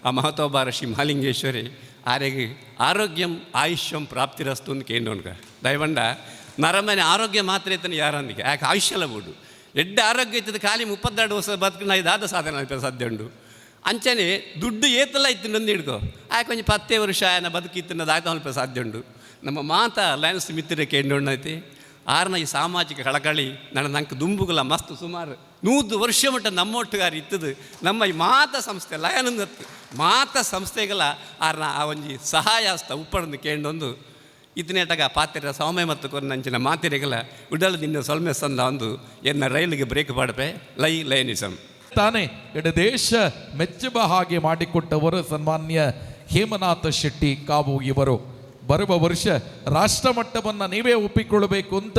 ಆ ಮಹತೋಬಾರ ಶ್ರೀ ಮಹಾಲಿಂಗೇಶ್ವರಿ ಆರೆಗೆ ಆರೋಗ್ಯಂ ಆಯುಷ್ಯಂ ಪ್ರಾಪ್ತಿರಸ್ತು ಅಂತ ಕೇಂಡೋನ್ಗ ದಯವಂಡ ನರಮನೆ ಆರೋಗ್ಯ ಮಾತ್ರ ಇತ್ತಾನೆ ಯಾರಂದಿಗೆ ಯಾಕೆ ಆಯುಷ್ಯಲ್ಲ ಬೋಡು ಎಡ್ಡ ಆರೋಗ್ಯ ಇತ್ತದ ಖಾಲಿ 32 ವರ್ಷ ಬದುಕಿನ ಇದಾದ ಸಾಧನೆ ಆಯ್ತು ಸಾಧ್ಯ ಉಂಡು ಅಂಚನೆ ದುಡ್ಡು ಏತಲ್ಲ ಇತ್ತು ನಂದು ಹಿಡ್ಕೊ ಯಾಕೆ ಒಂಜಿ 10 ವರ್ಷ ಆಯನ ಬದುಕಿತ್ತನ್ನೋದು ಆಯ್ತು ಅಲ್ಪ ಸಾಧ್ಯ ಉಂಡು ನಮ್ಮ ಮಾತ ಲಯನ್ಸ್ ಮಿತ್ರ ಕೇಂಡೋಣ್ಣೈತಿ ಆರ್ನ ಈ ಸಾಮಾಜಿಕ ಕಳಕಳಿ ನಂಗೆ ದುಂಬುಗಳ ಮಸ್ತ್ ಸುಮಾರು 100 ವರ್ಷ ಮಟ್ಟ ನಮ್ಮೊಟ್ಟುಗಾರ ಇತ್ತದು ನಮ್ಮ ಈ ಮಾತ ಸಂಸ್ಥೆ ಲಯನಂದತ್ತು ಮಾತ ಸಂಸ್ಥೆಗಳ ಆರ್ನ ಆ ಒಂಜಿ ಸಹಾಯಸ್ತ ಉಪ್ಪಡನ್ನು ಕೇಂಡೊಂದು ಇದನ್ನೇಟಾಗ ಪಾತ್ರೆ ಸೌಮ್ಯ ಮತ್ತು ಕೊರ್ನಂಚಿನ ಮಾತಿರೆಗಳ ಉಡಲದಿಂದ ಸೊಲ್ಮೆ ಸಂದ ಒಂದು ಎನ್ನ ರೈಲಿಗೆ ಬ್ರೇಕ್ ಪಾಡಪೆ ಲಯನಿಸಂ ತಾನೇ ಇಡೀ ದೇಶ ಮೆಚ್ಚುವ ಹಾಗೆ ಮಾಡಿಕೊಟ್ಟವರು ಸನ್ಮಾನ್ಯ ಹೇಮನಾಥ ಶೆಟ್ಟಿ ಕಾವು ಇವರು ಬರುವ ವರ್ಷ ರಾಷ್ಟ್ರಮಟ್ಟವನ್ನು ನೀವೇ ಒಪ್ಪಿಕೊಳ್ಳಬೇಕು ಅಂತ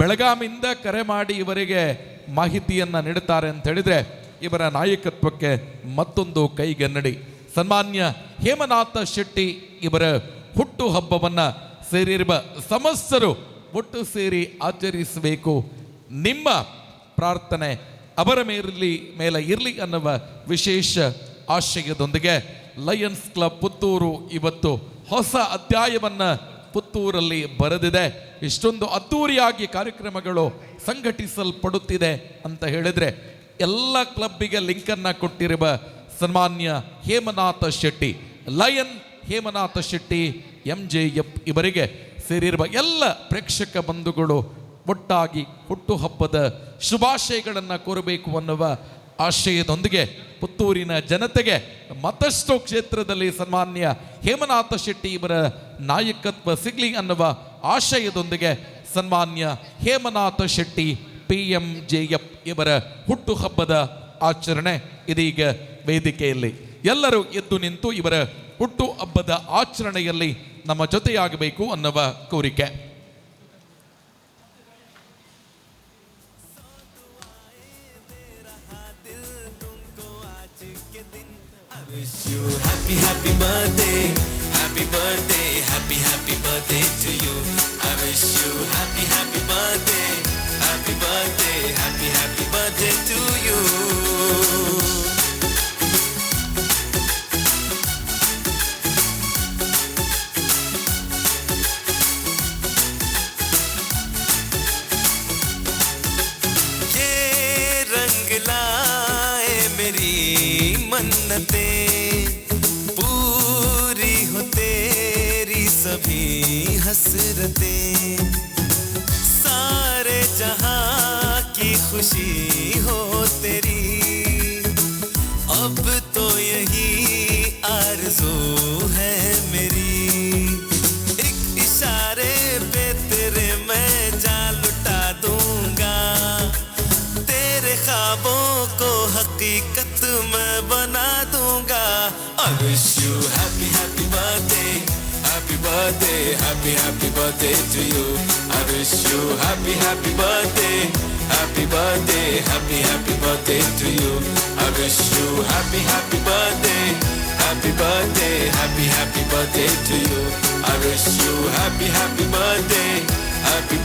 ಬೆಳಗಾಮಿಂದ ಕರೆ ಮಾಡಿ ಇವರಿಗೆ ಮಾಹಿತಿಯನ್ನು ನೀಡುತ್ತಾರೆ ಅಂತ ಹೇಳಿದರೆ ಇವರ ನಾಯಕತ್ವಕ್ಕೆ ಮತ್ತೊಂದು ಕೈಗನ್ನಡಿ. ಸನ್ಮಾನ್ಯ ಹೇಮನಾಥ ಶೆಟ್ಟಿ ಇವರ ಹುಟ್ಟು ಹಬ್ಬವನ್ನು ಸೇರಿರುವ ಸಮಸ್ತರು ಒಟ್ಟು ಸೇರಿ ಆಚರಿಸಬೇಕು. ನಿಮ್ಮ ಪ್ರಾರ್ಥನೆ ಅವರ ಮೇಲೆ ಇರಲಿ ಅನ್ನುವ ವಿಶೇಷ ಆಶಯದೊಂದಿಗೆ ಲಯನ್ಸ್ ಕ್ಲಬ್ ಪುತ್ತೂರು ಇವತ್ತು ಹೊಸ ಅಧ್ಯಾಯವನ್ನು ಪುತ್ತೂರಲ್ಲಿ ಬರೆದಿದೆ. ಇಷ್ಟೊಂದು ಅದ್ದೂರಿಯಾಗಿ ಕಾರ್ಯಕ್ರಮಗಳು ಸಂಘಟಿಸಲ್ಪಡುತ್ತಿದೆ ಅಂತ ಹೇಳಿದರೆ ಎಲ್ಲ ಕ್ಲಬ್ಬಿಗೆ ಲಿಂಕನ್ನು ಕೊಟ್ಟಿರುವ ಸನ್ಮಾನ್ಯ ಹೇಮನಾಥ ಶೆಟ್ಟಿ, ಲಯನ್ ಹೇಮನಾಥ ಶೆಟ್ಟಿ MJF ಇವರಿಗೆ ಸೇರಿರುವ ಎಲ್ಲ ಪ್ರೇಕ್ಷಕ ಬಂಧುಗಳು ಒಟ್ಟಾಗಿ ಹುಟ್ಟುಹಬ್ಬದ ಶುಭಾಶಯಗಳನ್ನು ಕೋರಬೇಕು ಅನ್ನುವ ಆಶಯದೊಂದಿಗೆ ಪುತ್ತೂರಿನ ಜನತೆಗೆ ಮತ್ತಷ್ಟು ಕ್ಷೇತ್ರದಲ್ಲಿ ಸನ್ಮಾನ್ಯ ಹೇಮನಾಥ ಶೆಟ್ಟಿ ಇವರ ನಾಯಕತ್ವ ಸಿಗಲಿ ಅನ್ನುವ ಆಶಯದೊಂದಿಗೆ ಸನ್ಮಾನ್ಯ ಹೇಮನಾಥ ಶೆಟ್ಟಿ PMJF ಇವರ ಹುಟ್ಟುಹಬ್ಬದ ಆಚರಣೆ ಇದೀಗ ವೇದಿಕೆಯಲ್ಲಿ. ಎಲ್ಲರೂ ಎದ್ದು ನಿಂತು ಇವರ ಹುಟ್ಟು ಹಬ್ಬದ ಆಚರಣೆಯಲ್ಲಿ ನಮ್ಮ ಜೊತೆಯಾಗಬೇಕು ಅನ್ನುವ ಕೋರಿಕೆ. Happy birthday, happy birthday, happy birthday to you. I wish you happy birthday, happy birthday to you. ये रंग लाए मेरी मन्नतें, पूरी हो तेरी सभी हसरतें, सारे जहां की खुशी हो तेरी, अब तो यही आरज़ू है मेरी, एक इशारे पे तेरे मैं जान लुटा दूंगा, तेरे ख्वाबों को हकीकत मैं बना दूंगा. I wish you happy birthday, happy birthday to you. I wish you happy birthday, happy birthday to you. I wish you happy birthday, happy birthday to you. I wish you happy birthday, happy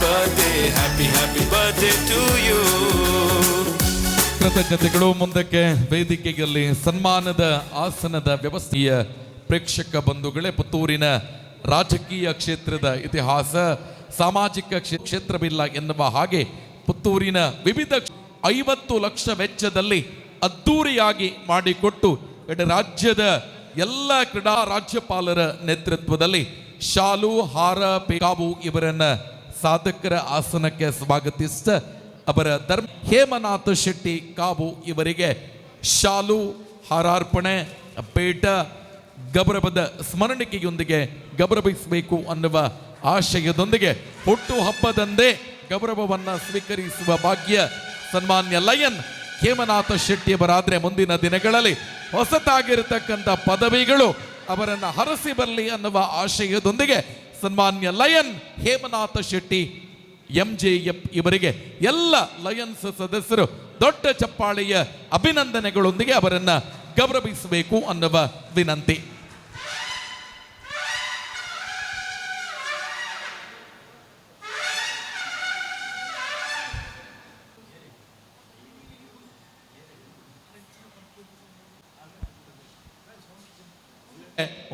birthday to you. ಕೃತಜ್ಞತೆಗಳು. ಮುಂದಕ್ಕೆ ವೇದಿಕೆಯಲ್ಲಿ ಸನ್ಮಾನದ ಆಸನದ ವ್ಯವಸ್ಥೆಯ ಪ್ರೇಕ್ಷಕ ಬಂಧುಗಳೇ, ಪುತ್ತೂರಿನ ರಾಜಕೀಯ ಕ್ಷೇತ್ರದ ಇತಿಹಾಸ ಸಾಮಾಜಿಕ ಕ್ಷೇತ್ರವಿಲ್ಲ ಎನ್ನುವ ಹಾಗೆ ಪುತ್ತೂರಿನ ವಿವಿಧ 50 ಲಕ್ಷ ವೆಚ್ಚದಲ್ಲಿ ಅದ್ದೂರಿಯಾಗಿ ಮಾಡಿಕೊಟ್ಟು ರಾಜ್ಯದ ಎಲ್ಲ ಕ್ರೀಡಾ ರಾಜ್ಯಪಾಲರ ನೇತೃತ್ವದಲ್ಲಿ ಶಾಲು ಹಾರ ಕಾವು ಇವರನ್ನ ಸಾಧಕರ ಆಸನಕ್ಕೆ ಸ್ವಾಗತಿಸಿದ ಅವರ ಹೇಮನಾಥ ಶೆಟ್ಟಿ ಕಾವು ಇವರಿಗೆ ಶಾಲು ಹಾರಾರ್ಪಣೆ ಪೇಟ ಗೌರವದ ಸ್ಮರಣಿಕೆಯೊಂದಿಗೆ ಗೌರವಿಸಬೇಕು ಅನ್ನುವ ಆಶಯದೊಂದಿಗೆ ಹುಟ್ಟು ಹಬ್ಬದಂದೇ ಗೌರವವನ್ನು ಸ್ವೀಕರಿಸುವ ಭಾಗ್ಯ ಸನ್ಮಾನ್ಯ ಲಯನ್ ಹೇಮನಾಥ ಶೆಟ್ಟಿಯವರಾದರೆ ಮುಂದಿನ ದಿನಗಳಲ್ಲಿ ಹೊಸತಾಗಿರತಕ್ಕಂಥ ಪದವಿಗಳು ಅವರನ್ನು ಹರಸಿ ಬರಲಿ ಅನ್ನುವ ಆಶಯದೊಂದಿಗೆ ಸನ್ಮಾನ್ಯ ಲಯನ್ ಹೇಮನಾಥ ಶೆಟ್ಟಿ MJF ಇವರಿಗೆ ಎಲ್ಲ ಲಯನ್ಸ್ ಸದಸ್ಯರು ದೊಡ್ಡ ಚಪ್ಪಾಳೆಯ ಅಭಿನಂದನೆಗಳೊಂದಿಗೆ ಅವರನ್ನ ಗೌರವಿಸಬೇಕು ಅನ್ನುವ ವಿನಂತಿ.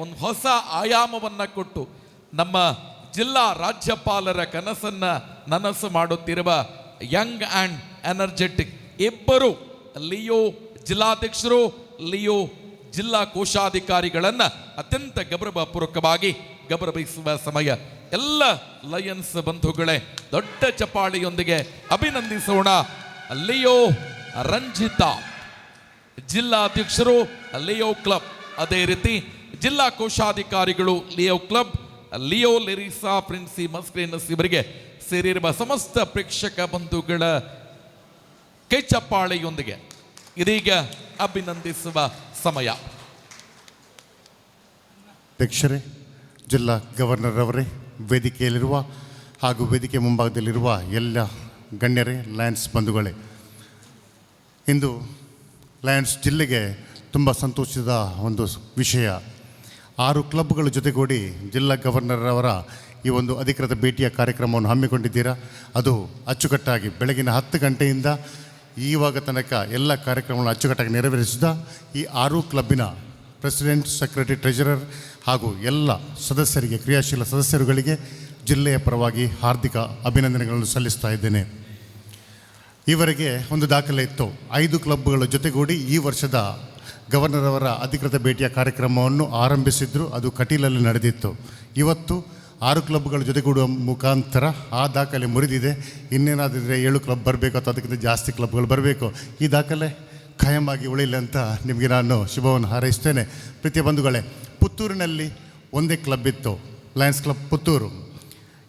ಒಂದು ಹೊಸ ಆಯಾಮವನ್ನ ಕೊಟ್ಟು ನಮ್ಮ ಜಿಲ್ಲಾ ರಾಜ್ಯಪಾಲರ ಕನಸನ್ನ ನನಸು ಮಾಡುತ್ತಿರುವ ಯಂಗ್ ಆ್ಯಂಡ್ ಎನರ್ಜೆಟಿಕ್ ಇಬ್ಬರು ಲಿಯೋ ಜಿಲ್ಲಾಧ್ಯಕ್ಷರು, ಲಿಯೋ ಜಿಲ್ಲಾ ಕೋಶಾಧಿಕಾರಿಗಳನ್ನು ಅತ್ಯಂತ ಗೌರವಪೂರ್ವಕವಾಗಿ ಗೌರವಿಸುವ ಸಮಯ. ಎಲ್ಲ ಲಯನ್ಸ್ ಬಂಧುಗಳೇ, ದೊಡ್ಡ ಚಪ್ಪಾಳೆಯೊಂದಿಗೆ ಅಭಿನಂದಿಸೋಣ. ಲಿಯೋ ರಂಜಿತಾ ಜಿಲ್ಲಾಧ್ಯಕ್ಷರು, ಲಿಯೋ ಕ್ಲಬ್. ಅದೇ ರೀತಿ ಜಿಲ್ಲಾ ಕೋಶಾಧಿಕಾರಿಗಳು Leo Club, Leo Larissa Princy Mascarenhas ಇವರಿಗೆ ಸೇರಿರುವ ಸಮಸ್ತ ಪ್ರೇಕ್ಷಕ ಬಂಧುಗಳ ಕೈಚಪ್ಪಾಳೆಯೊಂದಿಗೆ ಇದೀಗ ಅಭಿನಂದಿಸುವ ಸಮಯ. ಅಧ್ಯಕ್ಷರೇ, ಜಿಲ್ಲಾ ಗವರ್ನರ್ ಅವರೇ, ವೇದಿಕೆಯಲ್ಲಿರುವ ಹಾಗೂ ವೇದಿಕೆ ಮುಂಭಾಗದಲ್ಲಿರುವ ಎಲ್ಲ ಗಣ್ಯರೇ, ಲಯನ್ಸ್ ಬಂಧುಗಳೇ, ಇಂದು ಲಯನ್ಸ್ ಜಿಲ್ಲೆಗೆ ತುಂಬ ಸಂತೋಷದ ಒಂದು ವಿಷಯ. 6 ಕ್ಲಬ್ಗಳ ಜೊತೆಗೂಡಿ ಜಿಲ್ಲಾ ಗವರ್ನರ್ ಅವರ ಈ ಒಂದು ಅಧಿಕೃತ ಭೇಟಿಯ ಕಾರ್ಯಕ್ರಮವನ್ನು ಹಮ್ಮಿಕೊಂಡಿದ್ದೀರಾ. ಅದು ಅಚ್ಚುಕಟ್ಟಾಗಿ ಬೆಳಗಿನ 10 ಗಂಟೆಯಿಂದ ಈವಾಗ ತನಕ ಎಲ್ಲ ಕಾರ್ಯಕ್ರಮಗಳನ್ನು ಅಚ್ಚುಕಟ್ಟಾಗಿ ನೆರವೇರಿಸಿದ ಈ 6 ಕ್ಲಬ್ಬಿನ ಪ್ರೆಸಿಡೆಂಟ್, ಸೆಕ್ರೆಟರಿ, ಟ್ರೆಜರರ್ ಹಾಗೂ ಎಲ್ಲ ಸದಸ್ಯರಿಗೆ, ಕ್ರಿಯಾಶೀಲ ಸದಸ್ಯರುಗಳಿಗೆ ಜಿಲ್ಲೆಯ ಪರವಾಗಿ ಹಾರ್ದಿಕ ಅಭಿನಂದನೆಗಳನ್ನು ಸಲ್ಲಿಸ್ತಾ ಇದ್ದೇನೆ. ಈವರೆಗೆ ಒಂದು ದಾಖಲೆ ಇತ್ತು. 5 ಕ್ಲಬ್ಗಳ ಜೊತೆಗೂಡಿ ಈ ವರ್ಷದ ಗವರ್ನರ್ ಅವರ ಅಧಿಕೃತ ಭೇಟಿಯ ಕಾರ್ಯಕ್ರಮವನ್ನು ಆರಂಭಿಸಿದ್ರು. ಅದು ಕಟೀಲಲ್ಲಿ ನಡೆದಿತ್ತು. ಇವತ್ತು 6 ಕ್ಲಬ್ಗಳ ಜೊತೆಗೂಡುವ ಮುಖಾಂತರ ಆ ದಾಖಲೆ ಮುರಿದಿದೆ. ಇನ್ನೇನಾದರೆ 7 ಕ್ಲಬ್ ಬರಬೇಕು ಅಥವಾ ಅದಕ್ಕಿಂತ ಜಾಸ್ತಿ ಕ್ಲಬ್ಗಳು ಬರಬೇಕು. ಈ ದಾಖಲೆ ಖಾಯಂ ಆಗಿ ಉಳಿಯಲಿ ಅಂತ ನಿಮಗೆ ನಾನು ಶುಭವನ್ನು ಹಾರೈಸ್ತೇನೆ. ಪ್ರೀತಿಯ ಬಂಧುಗಳೇ, ಪುತ್ತೂರಿನಲ್ಲಿ ಒಂದೇ ಕ್ಲಬ್ ಇತ್ತು, ಲಯನ್ಸ್ ಕ್ಲಬ್ ಪುತ್ತೂರು.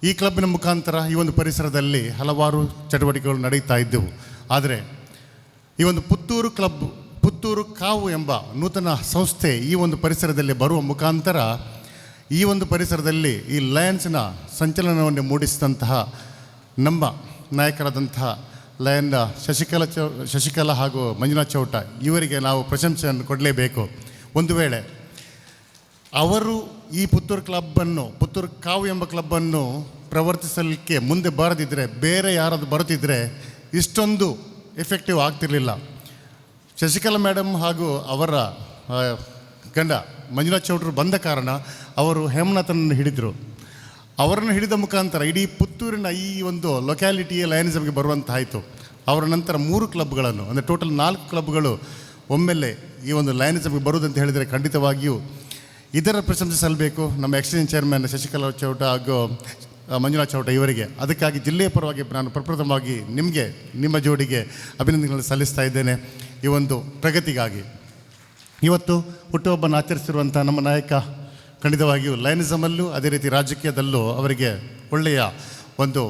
ಈ ಕ್ಲಬ್ಬಿನ ಮುಖಾಂತರ ಈ ಒಂದು ಪರಿಸರದಲ್ಲಿ ಹಲವಾರು ಚಟುವಟಿಕೆಗಳು ನಡೀತಾ ಇದ್ದವು. ಆದರೆ ಈ ಒಂದು ಪುತ್ತೂರು ಕ್ಲಬ್, ಪುತ್ತೂರು ಕಾವು ಎಂಬ ನೂತನ ಸಂಸ್ಥೆ ಈ ಒಂದು ಪರಿಸರದಲ್ಲಿ ಬರುವ ಮುಖಾಂತರ ಈ ಒಂದು ಪರಿಸರದಲ್ಲಿ ಈ ಲಯನ್ಸ್ನ ಸಂಚಲನವನ್ನು ಮೂಡಿಸಿದಂತಹ ನಮ್ಮ ನಾಯಕರಾದಂತಹ ಲಯನ್ ಶಶಿಕಲಾ ಹಾಗೂ ಮಂಜುನಾಥ್ ಚೌಟ ಇವರಿಗೆ ನಾವು ಪ್ರಶಂಸೆಯನ್ನು ಕೊಡಲೇಬೇಕು. ಒಂದು ವೇಳೆ ಅವರು ಈ ಪುತ್ತೂರು ಕ್ಲಬ್ಬನ್ನು, ಪುತ್ತೂರು ಕಾವು ಎಂಬ ಕ್ಲಬ್ಬನ್ನು ಪ್ರವರ್ತಿಸಲಿಕ್ಕೆ ಮುಂದೆ ಬರದಿದ್ದರೆ, ಬೇರೆ ಯಾರಾದರೂ ಬರುತ್ತಿದ್ದರೆ ಇಷ್ಟೊಂದು ಎಫೆಕ್ಟಿವ್ ಆಗ್ತಿರಲಿಲ್ಲ. ಶಶಿಕಲಾ ಮೇಡಮ್ ಹಾಗೂ ಅವರ ಗಂಡ ಮಂಜುನಾಥ್ ಚೌಟ್ರು ಬಂದ ಕಾರಣ ಅವರು ಹೇಮನಾಥನನ್ನು ಹಿಡಿದರು. ಅವರನ್ನು ಹಿಡಿದ ಮುಖಾಂತರ ಇಡೀ ಪುತ್ತೂರಿನ ಈ ಒಂದು ಲೊಕ್ಯಾಲಿಟಿಯ ಲಯನಿಸಮ್ಗೆ ಬರುವಂತಾಯಿತು. ಅವರ ನಂತರ 3 ಕ್ಲಬ್ಗಳನ್ನು, ಅಂದರೆ ಟೋಟಲ್ 4 ಕ್ಲಬ್ಗಳು ಒಮ್ಮೆಲೆ ಈ ಒಂದು ಲಯನಿಸಮ್ಗೆ ಬರುವುದಂತ ಹೇಳಿದರೆ ಖಂಡಿತವಾಗಿಯೂ ಇದರ ಪ್ರಶಂಸೆ ಸಲ್ಲಬೇಕು ನಮ್ಮ ಎಕ್ಸ್ಚೇಂಜ್ ಚೇರ್ಮನ್ ಶಶಿಕಲಾ ಚೌಟ ಹಾಗೂ ಮಂಜುನಾಥ್ ಚೌಟ ಇವರಿಗೆ. ಅದಕ್ಕಾಗಿ ಜಿಲ್ಲೆಯ ಪರವಾಗಿ ನಾನು ಪ್ರಪ್ರಥಮವಾಗಿ ನಿಮಗೆ, ನಿಮ್ಮ ಜೋಡಿಗೆ ಅಭಿನಂದನೆಗಳನ್ನು ಸಲ್ಲಿಸ್ತಾ ಇದ್ದೇನೆ ಈ ಒಂದು ಪ್ರಗತಿಗಾಗಿ. ಇವತ್ತು ಹುಟ್ಟುಹಬ್ಬನ್ನು ಆಚರಿಸಿರುವಂಥ ನಮ್ಮ ನಾಯಕ ಖಂಡಿತವಾಗಿಯೂ ಲಯನಿಸಮಲ್ಲೂ ಅದೇ ರೀತಿ ರಾಜಕೀಯದಲ್ಲೂ ಅವರಿಗೆ ಒಳ್ಳೆಯ ಒಂದು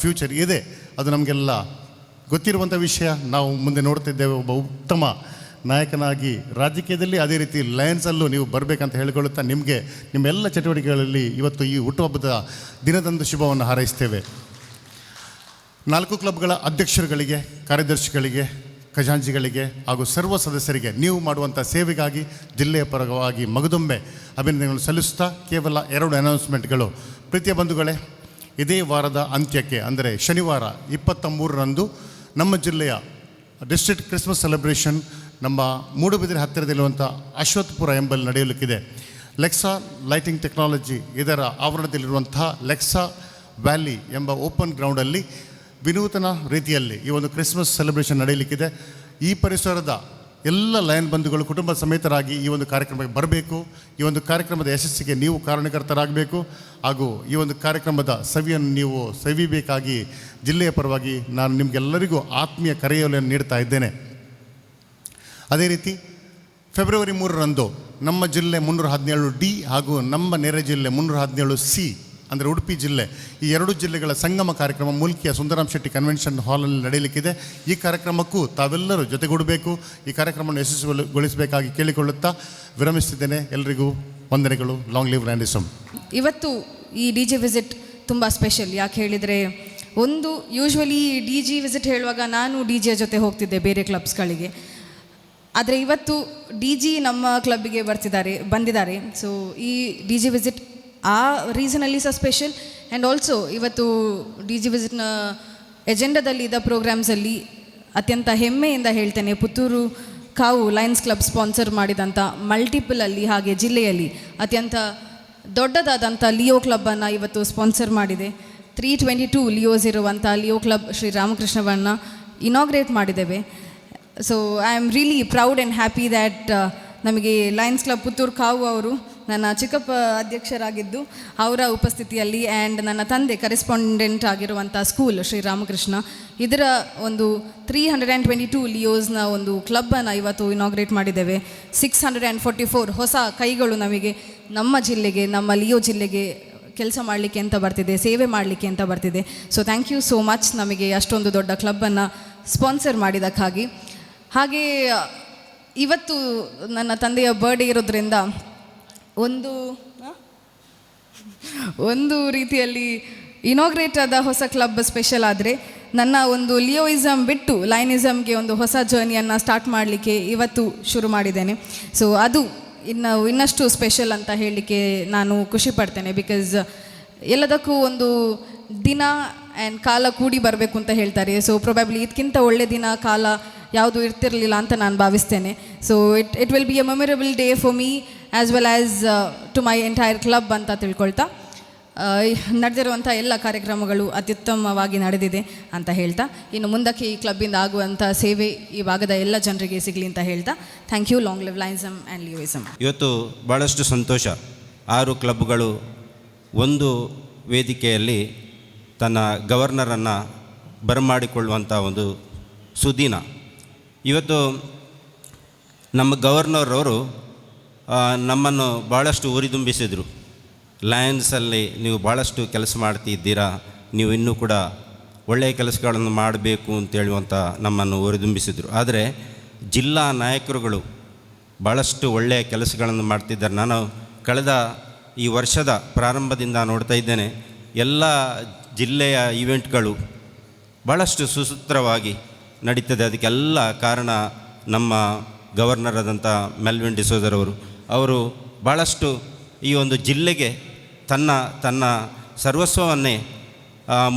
ಫ್ಯೂಚರ್ ಇದೆ. ಅದು ನಮಗೆಲ್ಲ ಗೊತ್ತಿರುವಂಥ ವಿಷಯ. ನಾವು ಮುಂದೆ ನೋಡ್ತಿದ್ದೇವೆ ಒಬ್ಬ ಉತ್ತಮ ನಾಯಕನಾಗಿ ರಾಜಕೀಯದಲ್ಲಿ ಅದೇ ರೀತಿ ಲಯನ್ಸಲ್ಲೂ ನೀವು ಬರಬೇಕಂತ ಹೇಳಿಕೊಳ್ಳುತ್ತಾ ನಿಮಗೆ ನಿಮ್ಮೆಲ್ಲ ಚಟುವಟಿಕೆಗಳಲ್ಲಿ ಇವತ್ತು ಈ ಹುಟ್ಟುಹಬ್ಬದ ದಿನದಂದು ಶುಭವನ್ನು ಹಾರೈಸ್ತೇವೆ. 4 ಕ್ಲಬ್ಗಳ ಅಧ್ಯಕ್ಷರುಗಳಿಗೆ, ಕಾರ್ಯದರ್ಶಿಗಳಿಗೆ, ಖಜಾಂಚಿಗಳಿಗೆ ಹಾಗೂ ಸರ್ವ ಸದಸ್ಯರಿಗೆ ನೀವು ಮಾಡುವಂಥ ಸೇವೆಗಾಗಿ ಜಿಲ್ಲೆಯ ಪರವಾಗಿ ಮಗದೊಮ್ಮೆ ಅಭಿನಂದನೆಗಳನ್ನು ಸಲ್ಲಿಸುತ್ತಾ ಕೇವಲ 2 ಅನೌನ್ಸ್ಮೆಂಟ್ಗಳು. ಪ್ರೀತಿಯ ಬಂಧುಗಳೇ, ಇದೇ ವಾರದ ಅಂತ್ಯಕ್ಕೆ ಅಂದರೆ ಶನಿವಾರ 23ರಂದು ನಮ್ಮ ಜಿಲ್ಲೆಯ ಡಿಸ್ಟ್ರಿಕ್ಟ್ ಕ್ರಿಸ್ಮಸ್ ಸೆಲೆಬ್ರೇಷನ್ ನಮ್ಮ ಮೂಡುಬಿದಿರೆ ಹತ್ತಿರದಲ್ಲಿರುವಂಥ ಅಶ್ವತ್ಥಪುರ ಎಂಬಲ್ಲಿ ನಡೆಯಲಿಕ್ಕಿದೆ. ಲೆಕ್ಸಾ ಲೈಟಿಂಗ್ ಟೆಕ್ನಾಲಜಿ ಇದರ ಆವರಣದಲ್ಲಿರುವಂಥ ಲೆಕ್ಸಾ ವ್ಯಾಲಿ ಎಂಬ ಓಪನ್ ಗ್ರೌಂಡಲ್ಲಿ ವಿನೂತನ ರೀತಿಯಲ್ಲಿ ಈ ಒಂದು ಕ್ರಿಸ್ಮಸ್ ಸೆಲೆಬ್ರೇಷನ್ ನಡೆಯಲಿಕ್ಕಿದೆ. ಈ ಪರಿಸರದ ಎಲ್ಲ ಲಯನ್ ಬಂಧುಗಳು ಕುಟುಂಬ ಸಮೇತರಾಗಿ ಈ ಒಂದು ಕಾರ್ಯಕ್ರಮಕ್ಕೆ ಬರಬೇಕು. ಈ ಒಂದು ಕಾರ್ಯಕ್ರಮದ ಯಶಸ್ಸಿಗೆ ನೀವು ಕಾರಣಕರ್ತರಾಗಬೇಕು ಹಾಗೂ ಈ ಒಂದು ಕಾರ್ಯಕ್ರಮದ ಸವಿಯನ್ನು ನೀವು ಸವಿಬೇಕಾಗಿ ಜಿಲ್ಲೆಯ ಪರವಾಗಿ ನಾನು ನಿಮಗೆಲ್ಲರಿಗೂ ಆತ್ಮೀಯ ಕರೆಯೋಲೆಯನ್ನು ನೀಡ್ತಾ ಇದ್ದೇನೆ. ಅದೇ ರೀತಿ ಫೆಬ್ರವರಿ 3ರಂದು ನಮ್ಮ ಜಿಲ್ಲೆ 317D ಹಾಗೂ ನಮ್ಮ ನೆರೆ ಜಿಲ್ಲೆ 317C ಅಂದರೆ ಉಡುಪಿ ಜಿಲ್ಲೆ, ಈ 2 ಜಿಲ್ಲೆಗಳ ಸಂಗಮ ಕಾರ್ಯಕ್ರಮ ಮುಲ್ಕಿಯ ಸುಂದರಾಮ್ ಶೆಟ್ಟಿ ಕನ್ವೆನ್ಷನ್ ಹಾಲಲ್ಲಿ ನಡೆಯಲಿಕ್ಕಿದೆ. ಈ ಕಾರ್ಯಕ್ರಮಕ್ಕೂ ತಾವೆಲ್ಲರೂ ಜೊತೆಗೂಡಬೇಕು, ಈ ಕಾರ್ಯಕ್ರಮವನ್ನು ಯಶಸ್ವಿಗೊಳಿಸಬೇಕಾಗಿ ಕೇಳಿಕೊಳ್ಳುತ್ತಾ ವಿರಮಿಸ್ತಿದ್ದೇನೆ. ಎಲ್ಲರಿಗೂ ವಂದನೆಗಳು. Long live Lionism. ಇವತ್ತು ಈ ಡಿ ಜೆ ವಿಸಿಟ್ ತುಂಬ ಸ್ಪೆಷಲ್. ಯಾಕೆ ಹೇಳಿದರೆ, ಒಂದು ಯೂಶ್ವಲಿ ಡಿ ಜಿ ವಿಸಿಟ್ ಹೇಳುವಾಗ ನಾನು ಡಿ ಜೆ ಜೊತೆ ಹೋಗ್ತಿದ್ದೆ ಬೇರೆ ಕ್ಲಬ್ಸ್ಗಳಿಗೆ. ಆದರೆ ಇವತ್ತು ಡಿ ಜಿ ನಮ್ಮ ಕ್ಲಬ್ಬಿಗೆ ಬಂದಿದ್ದಾರೆ. ಸೊ ಈ ಡಿ ಜಿ ವಿಸಿಟ್ ಆ ರೀಸನಲ್ಲಿ ಸಹ ಸ್ಪೆಷಲ್. ಆ್ಯಂಡ್ ಆಲ್ಸೋ ಇವತ್ತು ಡಿ ಜಿ ವಿಸಿಟ್ನ ಎಜೆಂಡಾದಲ್ಲಿ ಇದ್ದ ಪ್ರೋಗ್ರಾಮ್ಸಲ್ಲಿ ಅತ್ಯಂತ ಹೆಮ್ಮೆಯಿಂದ ಹೇಳ್ತೇನೆ, Puttur Kavu Lions club sponsor ಮಾಡಿದಂಥ ಮಲ್ಟಿಪಲಲ್ಲಿ ಹಾಗೆ ಜಿಲ್ಲೆಯಲ್ಲಿ ಅತ್ಯಂತ ದೊಡ್ಡದಾದಂಥ ಲಿಯೋ ಕ್ಲಬ್ಬನ್ನು ಇವತ್ತು ಸ್ಪಾನ್ಸರ್ ಮಾಡಿದೆ. 322 ಲಿಯೋಸ್ ಇರುವಂಥ ಲಿಯೋ ಕ್ಲಬ್ ಶ್ರೀ ರಾಮಕೃಷ್ಣವನ್ನ ಇನಾಗ್ರೇಟ್ ಮಾಡಿದ್ದೇವೆ. So I am really proud and happy that ನಮಗೆ ಲಯನ್ಸ್ ಕ್ಲಬ್ ಪುತ್ತೂರು ಕಾವು ಅವರು ನನ್ನ ಚಿಕ್ಕಪ್ಪ ಅಧ್ಯಕ್ಷರಾಗಿದ್ದು ಅವರ ಉಪಸ್ಥಿತಿಯಲ್ಲಿ ಆ್ಯಂಡ್ ನನ್ನ ತಂದೆ ಕರೆಸ್ಪಾಂಡೆಂಟ್ ಆಗಿರುವಂಥ ಸ್ಕೂಲ್ ಶ್ರೀ ರಾಮಕೃಷ್ಣ ಇದರ ಒಂದು 322 ಲಿಯೋಸ್ನ ಒಂದು ಕ್ಲಬ್ಬನ್ನು ಇವತ್ತು ಇನಾಗ್ರೇಟ್ ಮಾಡಿದ್ದೇವೆ. 644 ಹೊಸ ಕೈಗಳು ನಮಗೆ ನಮ್ಮ ಜಿಲ್ಲೆಗೆ, ನಮ್ಮ ಲಿಯೋ ಜಿಲ್ಲೆಗೆ ಕೆಲಸ ಮಾಡಲಿಕ್ಕೆ ಅಂತ ಬರ್ತಿದೆ, ಸೇವೆ ಮಾಡಲಿಕ್ಕೆ ಅಂತ ಬರ್ತಿದೆ. So thank you so much ನಮಗೆ ಅಷ್ಟೊಂದು ದೊಡ್ಡ ಕ್ಲಬ್ಬನ್ನು ಸ್ಪಾನ್ಸರ್ ಮಾಡಿದ್ದಕ್ಕಾಗಿ. ಹಾಗೆ ಇವತ್ತು ನನ್ನ ತಂದೆಯ ಬರ್ಡೇ ಇರೋದ್ರಿಂದ ಒಂದು ರೀತಿಯಲ್ಲಿ ಇನಾಗ್ರೇಟ್ ಆದ ಹೊಸ ಕ್ಲಬ್ ಸ್ಪೆಷಲ್. ಆದರೆ ನನ್ನ ಒಂದು ಲಿಯೋಯಿಸಮ್ ಬಿಟ್ಟು ಲಯನಿಸಮ್ಗೆ ಒಂದು ಹೊಸ ಜರ್ನಿಯನ್ನು ಸ್ಟಾರ್ಟ್ ಮಾಡಲಿಕ್ಕೆ ಇವತ್ತು ಶುರು ಮಾಡಿದ್ದೇನೆ. ಸೊ ಅದು ಇನ್ನಷ್ಟು ಸ್ಪೆಷಲ್ ಅಂತ ಹೇಳಲಿಕ್ಕೆ ನಾನು ಖುಷಿ ಪಡ್ತೇನೆ. ಬಿಕಾಸ್ ಎಲ್ಲದಕ್ಕೂ ಒಂದು ದಿನ ಆ್ಯಂಡ್ ಕಾಲ ಕೂಡಿ ಬರಬೇಕು ಅಂತ ಹೇಳ್ತಾರೆ. ಸೊ ಪ್ರೊಬ್ಯಾಬ್ಲಿ ಇದಕ್ಕಿಂತ ಒಳ್ಳೆ ದಿನ ಕಾಲ ಯಾವುದು ಇರ್ತಿರಲಿಲ್ಲ ಅಂತ ನಾನು ಭಾವಿಸ್ತೇನೆ. So it will be a memorable day for me as well as to my entire club ಅಂತ ತಿಳ್ಕೊಳ್ತಾ ನಡೆದಿರುವಂಥ ಎಲ್ಲ ಕಾರ್ಯಕ್ರಮಗಳು ಅತ್ಯುತ್ತಮವಾಗಿ ನಡೆದಿದೆ ಅಂತ ಹೇಳ್ತಾ, ಇನ್ನು ಮುಂದಕ್ಕೆ ಈ ಕ್ಲಬ್ಬಿಂದ ಆಗುವಂಥ ಸೇವೆ ಈ ಭಾಗದ ಎಲ್ಲ ಜನರಿಗೆ ಸಿಗಲಿ ಅಂತ ಹೇಳ್ತಾ, thank you. Long live Lionism and Leoism. ಇವತ್ತು ಭಾಳಷ್ಟು ಸಂತೋಷ. 6 ಕ್ಲಬ್ಗಳು ಒಂದು ವೇದಿಕೆಯಲ್ಲಿ ತನ್ನ ಗವರ್ನರನ್ನು ಬರಮಾಡಿಕೊಳ್ಳುವಂಥ ಒಂದು ಸುದಿನ. ಇವತ್ತು ನಮ್ಮ ಗವರ್ನರವರು ನಮ್ಮನ್ನು ಭಾಳಷ್ಟು ಉರಿದುಂಬಿಸಿದರು. ಲಯನ್ಸಲ್ಲಿ ನೀವು ಭಾಳಷ್ಟು ಕೆಲಸ ಮಾಡ್ತಿದ್ದೀರಾ, ನೀವು ಇನ್ನೂ ಕೂಡ ಒಳ್ಳೆಯ ಕೆಲಸಗಳನ್ನು ಮಾಡಬೇಕು ಅಂತೇಳುವಂಥ ನಮ್ಮನ್ನು ಉರಿದುಂಬಿಸಿದರು. ಆದರೆ ಜಿಲ್ಲಾ ನಾಯಕರುಗಳು ಭಾಳಷ್ಟು ಒಳ್ಳೆಯ ಕೆಲಸಗಳನ್ನು ಮಾಡ್ತಿದ್ದಾರೆ. ನಾನು ಕಳೆದ ಈ ವರ್ಷದ ಪ್ರಾರಂಭದಿಂದ ನೋಡ್ತಾ ಇದ್ದೇನೆ, ಎಲ್ಲ ಜಿಲ್ಲೆಯ ಈವೆಂಟ್ಗಳು ಭಾಳಷ್ಟು ಸುಸೂತ್ರವಾಗಿ ನಡೀತದೆ. ಅದಕ್ಕೆಲ್ಲ ಕಾರಣ ನಮ್ಮ ಗವರ್ನರ್ ಆದಂಥ ಮೆಲ್ವಿನ್ ಡಿಸೋಜರವರು. ಅವರು ಭಾಳಷ್ಟು ಈ ಒಂದು ಜಿಲ್ಲೆಗೆ ತನ್ನ ಸರ್ವಸ್ವವನ್ನೇ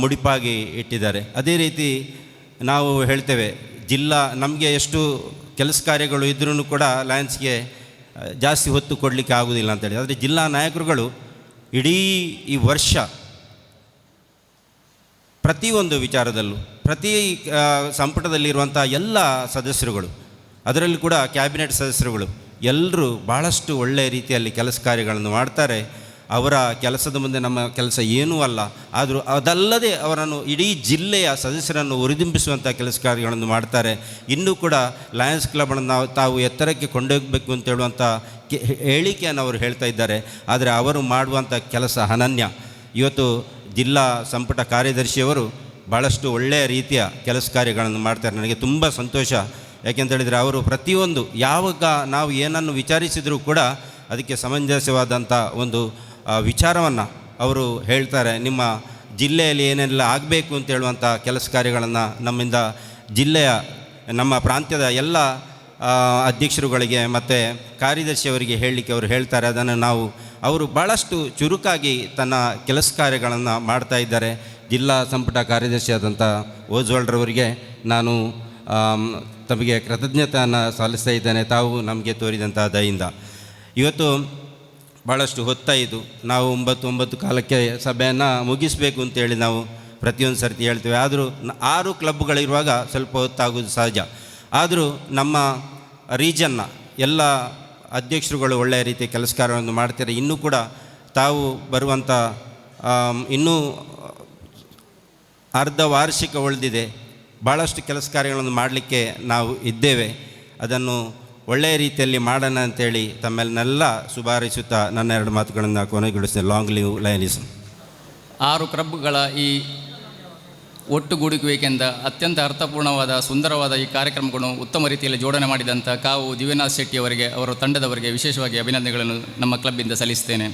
ಮುಡಿಪಾಗಿ ಇಟ್ಟಿದ್ದಾರೆ. ಅದೇ ರೀತಿ ನಾವು ಹೇಳ್ತೇವೆ, ಜಿಲ್ಲಾ ನಮಗೆ ಎಷ್ಟು ಕೆಲಸ ಕಾರ್ಯಗಳು ಇದ್ರೂ ಕೂಡ ಲಯನ್ಸ್ಗೆ ಜಾಸ್ತಿ ಹೊತ್ತು ಕೊಡಲಿಕ್ಕೆ ಆಗೋದಿಲ್ಲ ಅಂತೇಳಿ. ಆದರೆ ಜಿಲ್ಲಾ ನಾಯಕರುಗಳು ಇಡೀ ಈ ವರ್ಷ ಪ್ರತಿಯೊಂದು ವಿಚಾರದಲ್ಲೂ ಪ್ರತಿ ಸಂಪುಟದಲ್ಲಿರುವಂಥ ಎಲ್ಲ ಸದಸ್ಯರುಗಳು, ಅದರಲ್ಲಿ ಕೂಡ ಕ್ಯಾಬಿನೆಟ್ ಸದಸ್ಯರುಗಳು ಎಲ್ಲರೂ ಭಾಳಷ್ಟು ಒಳ್ಳೆಯ ರೀತಿಯಲ್ಲಿ ಕೆಲಸ ಕಾರ್ಯಗಳನ್ನು ಮಾಡ್ತಾರೆ. ಅವರ ಕೆಲಸದ ಮುಂದೆ ನಮ್ಮ ಕೆಲಸ ಏನೂ ಅಲ್ಲ. ಆದರೂ ಅದಲ್ಲದೆ ಅವರನ್ನು ಇಡೀ ಜಿಲ್ಲೆಯ ಸದಸ್ಯರನ್ನು ಉರಿದಿಂಬಿಸುವಂಥ ಕೆಲಸ ಕಾರ್ಯಗಳನ್ನು ಮಾಡ್ತಾರೆ. ಇನ್ನೂ ಕೂಡ ಲಯನ್ಸ್ ಕ್ಲಬ್ಗಳನ್ನು ತಾವು ಎತ್ತರಕ್ಕೆ ಕೊಂಡೊಯ್ಯಬೇಕು ಅಂತ ಹೇಳುವಂಥ ಹೇಳಿಕೆಯನ್ನು ಅವರು ಹೇಳ್ತಾ ಇದ್ದಾರೆ. ಆದರೆ ಅವರು ಮಾಡುವಂಥ ಕೆಲಸ ಅನನ್ಯ. ಇವತ್ತು ಜಿಲ್ಲಾ ಸಂಪುಟ ಕಾರ್ಯದರ್ಶಿಯವರು ಭಾಳಷ್ಟು ಒಳ್ಳೆಯ ರೀತಿಯ ಕೆಲಸ ಕಾರ್ಯಗಳನ್ನು ಮಾಡ್ತಾರೆ. ನನಗೆ ತುಂಬ ಸಂತೋಷ. ಯಾಕೆಂತೇಳಿದರೆ ಅವರು ಪ್ರತಿಯೊಂದು ಯಾವಾಗ ನಾವು ಏನನ್ನು ವಿಚಾರಿಸಿದರೂ ಕೂಡ ಅದಕ್ಕೆ ಸಮಂಜಸವಾದಂಥ ಒಂದು ವಿಚಾರವನ್ನು ಅವರು ಹೇಳ್ತಾರೆ. ನಿಮ್ಮ ಜಿಲ್ಲೆಯಲ್ಲಿ ಏನೆಲ್ಲ ಆಗಬೇಕು ಅಂತ ಹೇಳುವಂಥ ಕೆಲಸ ಕಾರ್ಯಗಳನ್ನು ನಮ್ಮಿಂದ ಜಿಲ್ಲೆಯ ನಮ್ಮ ಪ್ರಾಂತ್ಯದ ಎಲ್ಲ ಅಧ್ಯಕ್ಷರುಗಳಿಗೆ ಮತ್ತು ಕಾರ್ಯದರ್ಶಿಯವರಿಗೆ ಹೇಳಲಿಕ್ಕೆ ಅವರು ಹೇಳ್ತಾರೆ. ಅದನ್ನು ಅವರು ಭಾಳಷ್ಟು ಚುರುಕಾಗಿ ತನ್ನ ಕೆಲಸ ಕಾರ್ಯಗಳನ್ನು ಮಾಡ್ತಾ ಇದ್ದಾರೆ. ಜಿಲ್ಲಾ ಸಂಪುಟ ಕಾರ್ಯದರ್ಶಿಯಾದಂಥ ಓಜ್ವಾಲ್ರವರಿಗೆ ನಾನು ತಮಗೆ ಕೃತಜ್ಞತೆಯನ್ನು ಸಲ್ಲಿಸ್ತಾ ಇದ್ದೇನೆ, ತಾವು ನಮಗೆ ತೋರಿದಂಥ ದಯಿಂದ. ಇವತ್ತು ಭಾಳಷ್ಟು ಹೊತ್ತಾಯಿತು. ನಾವು 9 ಕಾಲಕ್ಕೆ ಸಭೆಯನ್ನು ಮುಗಿಸಬೇಕು ಅಂತೇಳಿ ನಾವು ಪ್ರತಿಯೊಂದು ಸರ್ತಿ ಹೇಳ್ತೇವೆ. ಆದರೂ 6 ಕ್ಲಬ್ಗಳಿರುವಾಗ ಸ್ವಲ್ಪ ಹೊತ್ತಾಗೋದು ಸಹಜ. ಆದರೂ ನಮ್ಮ ರೀಜನ್ನ ಎಲ್ಲ ಅಧ್ಯಕ್ಷರುಗಳು ಒಳ್ಳೆಯ ರೀತಿಯ ಕೆಲಸ ಕಾರ್ಯವನ್ನು ಮಾಡ್ತಾರೆ. ಇನ್ನೂ ಕೂಡ ತಾವು ಬರುವಂಥ ಇನ್ನೂ ಅರ್ಧ ವಾರ್ಷಿಕ ಉಳಿದಿದೆ. ಭಾಳಷ್ಟು ಕೆಲಸ ಕಾರ್ಯಗಳನ್ನು ಮಾಡಲಿಕ್ಕೆ ನಾವು ಇದ್ದೇವೆ. ಅದನ್ನು ಒಳ್ಳೆಯ ರೀತಿಯಲ್ಲಿ ಮಾಡೋಣ ಅಂತೇಳಿ ತಮ್ಮೆಲ್ಲನೆಲ್ಲ ಶುಭಾರೈಸುತ್ತಾ ನನ್ನ 2 ಮಾತುಗಳನ್ನು ಕೊನೆಗೊಳಿಸ್ತೇನೆ. Long live ಲಯನಿಸಮ್. 6 ಕ್ಲಬ್ಗಳ ಈ ಒಟ್ಟುಗೂಡಿಸುವಿಕೆಯಿಂದ ಅತ್ಯಂತ ಅರ್ಥಪೂರ್ಣವಾದ ಸುಂದರವಾದ ಈ ಕಾರ್ಯಕ್ರಮಗಳನ್ನು ಉತ್ತಮ ರೀತಿಯಲ್ಲಿ ಜೋಡಣೆ ಮಾಡಿದಂಥ ಕಾವು ದಿವ್ಯನಾಥ್ ಶೆಟ್ಟಿಯವರಿಗೆ, ಅವರ ತಂಡದವರಿಗೆ ವಿಶೇಷವಾಗಿ ಅಭಿನಂದನೆಗಳನ್ನು ನಮ್ಮ ಕ್ಲಬ್ಬಿಂದ ಸಲ್ಲಿಸ್ತೇನೆ.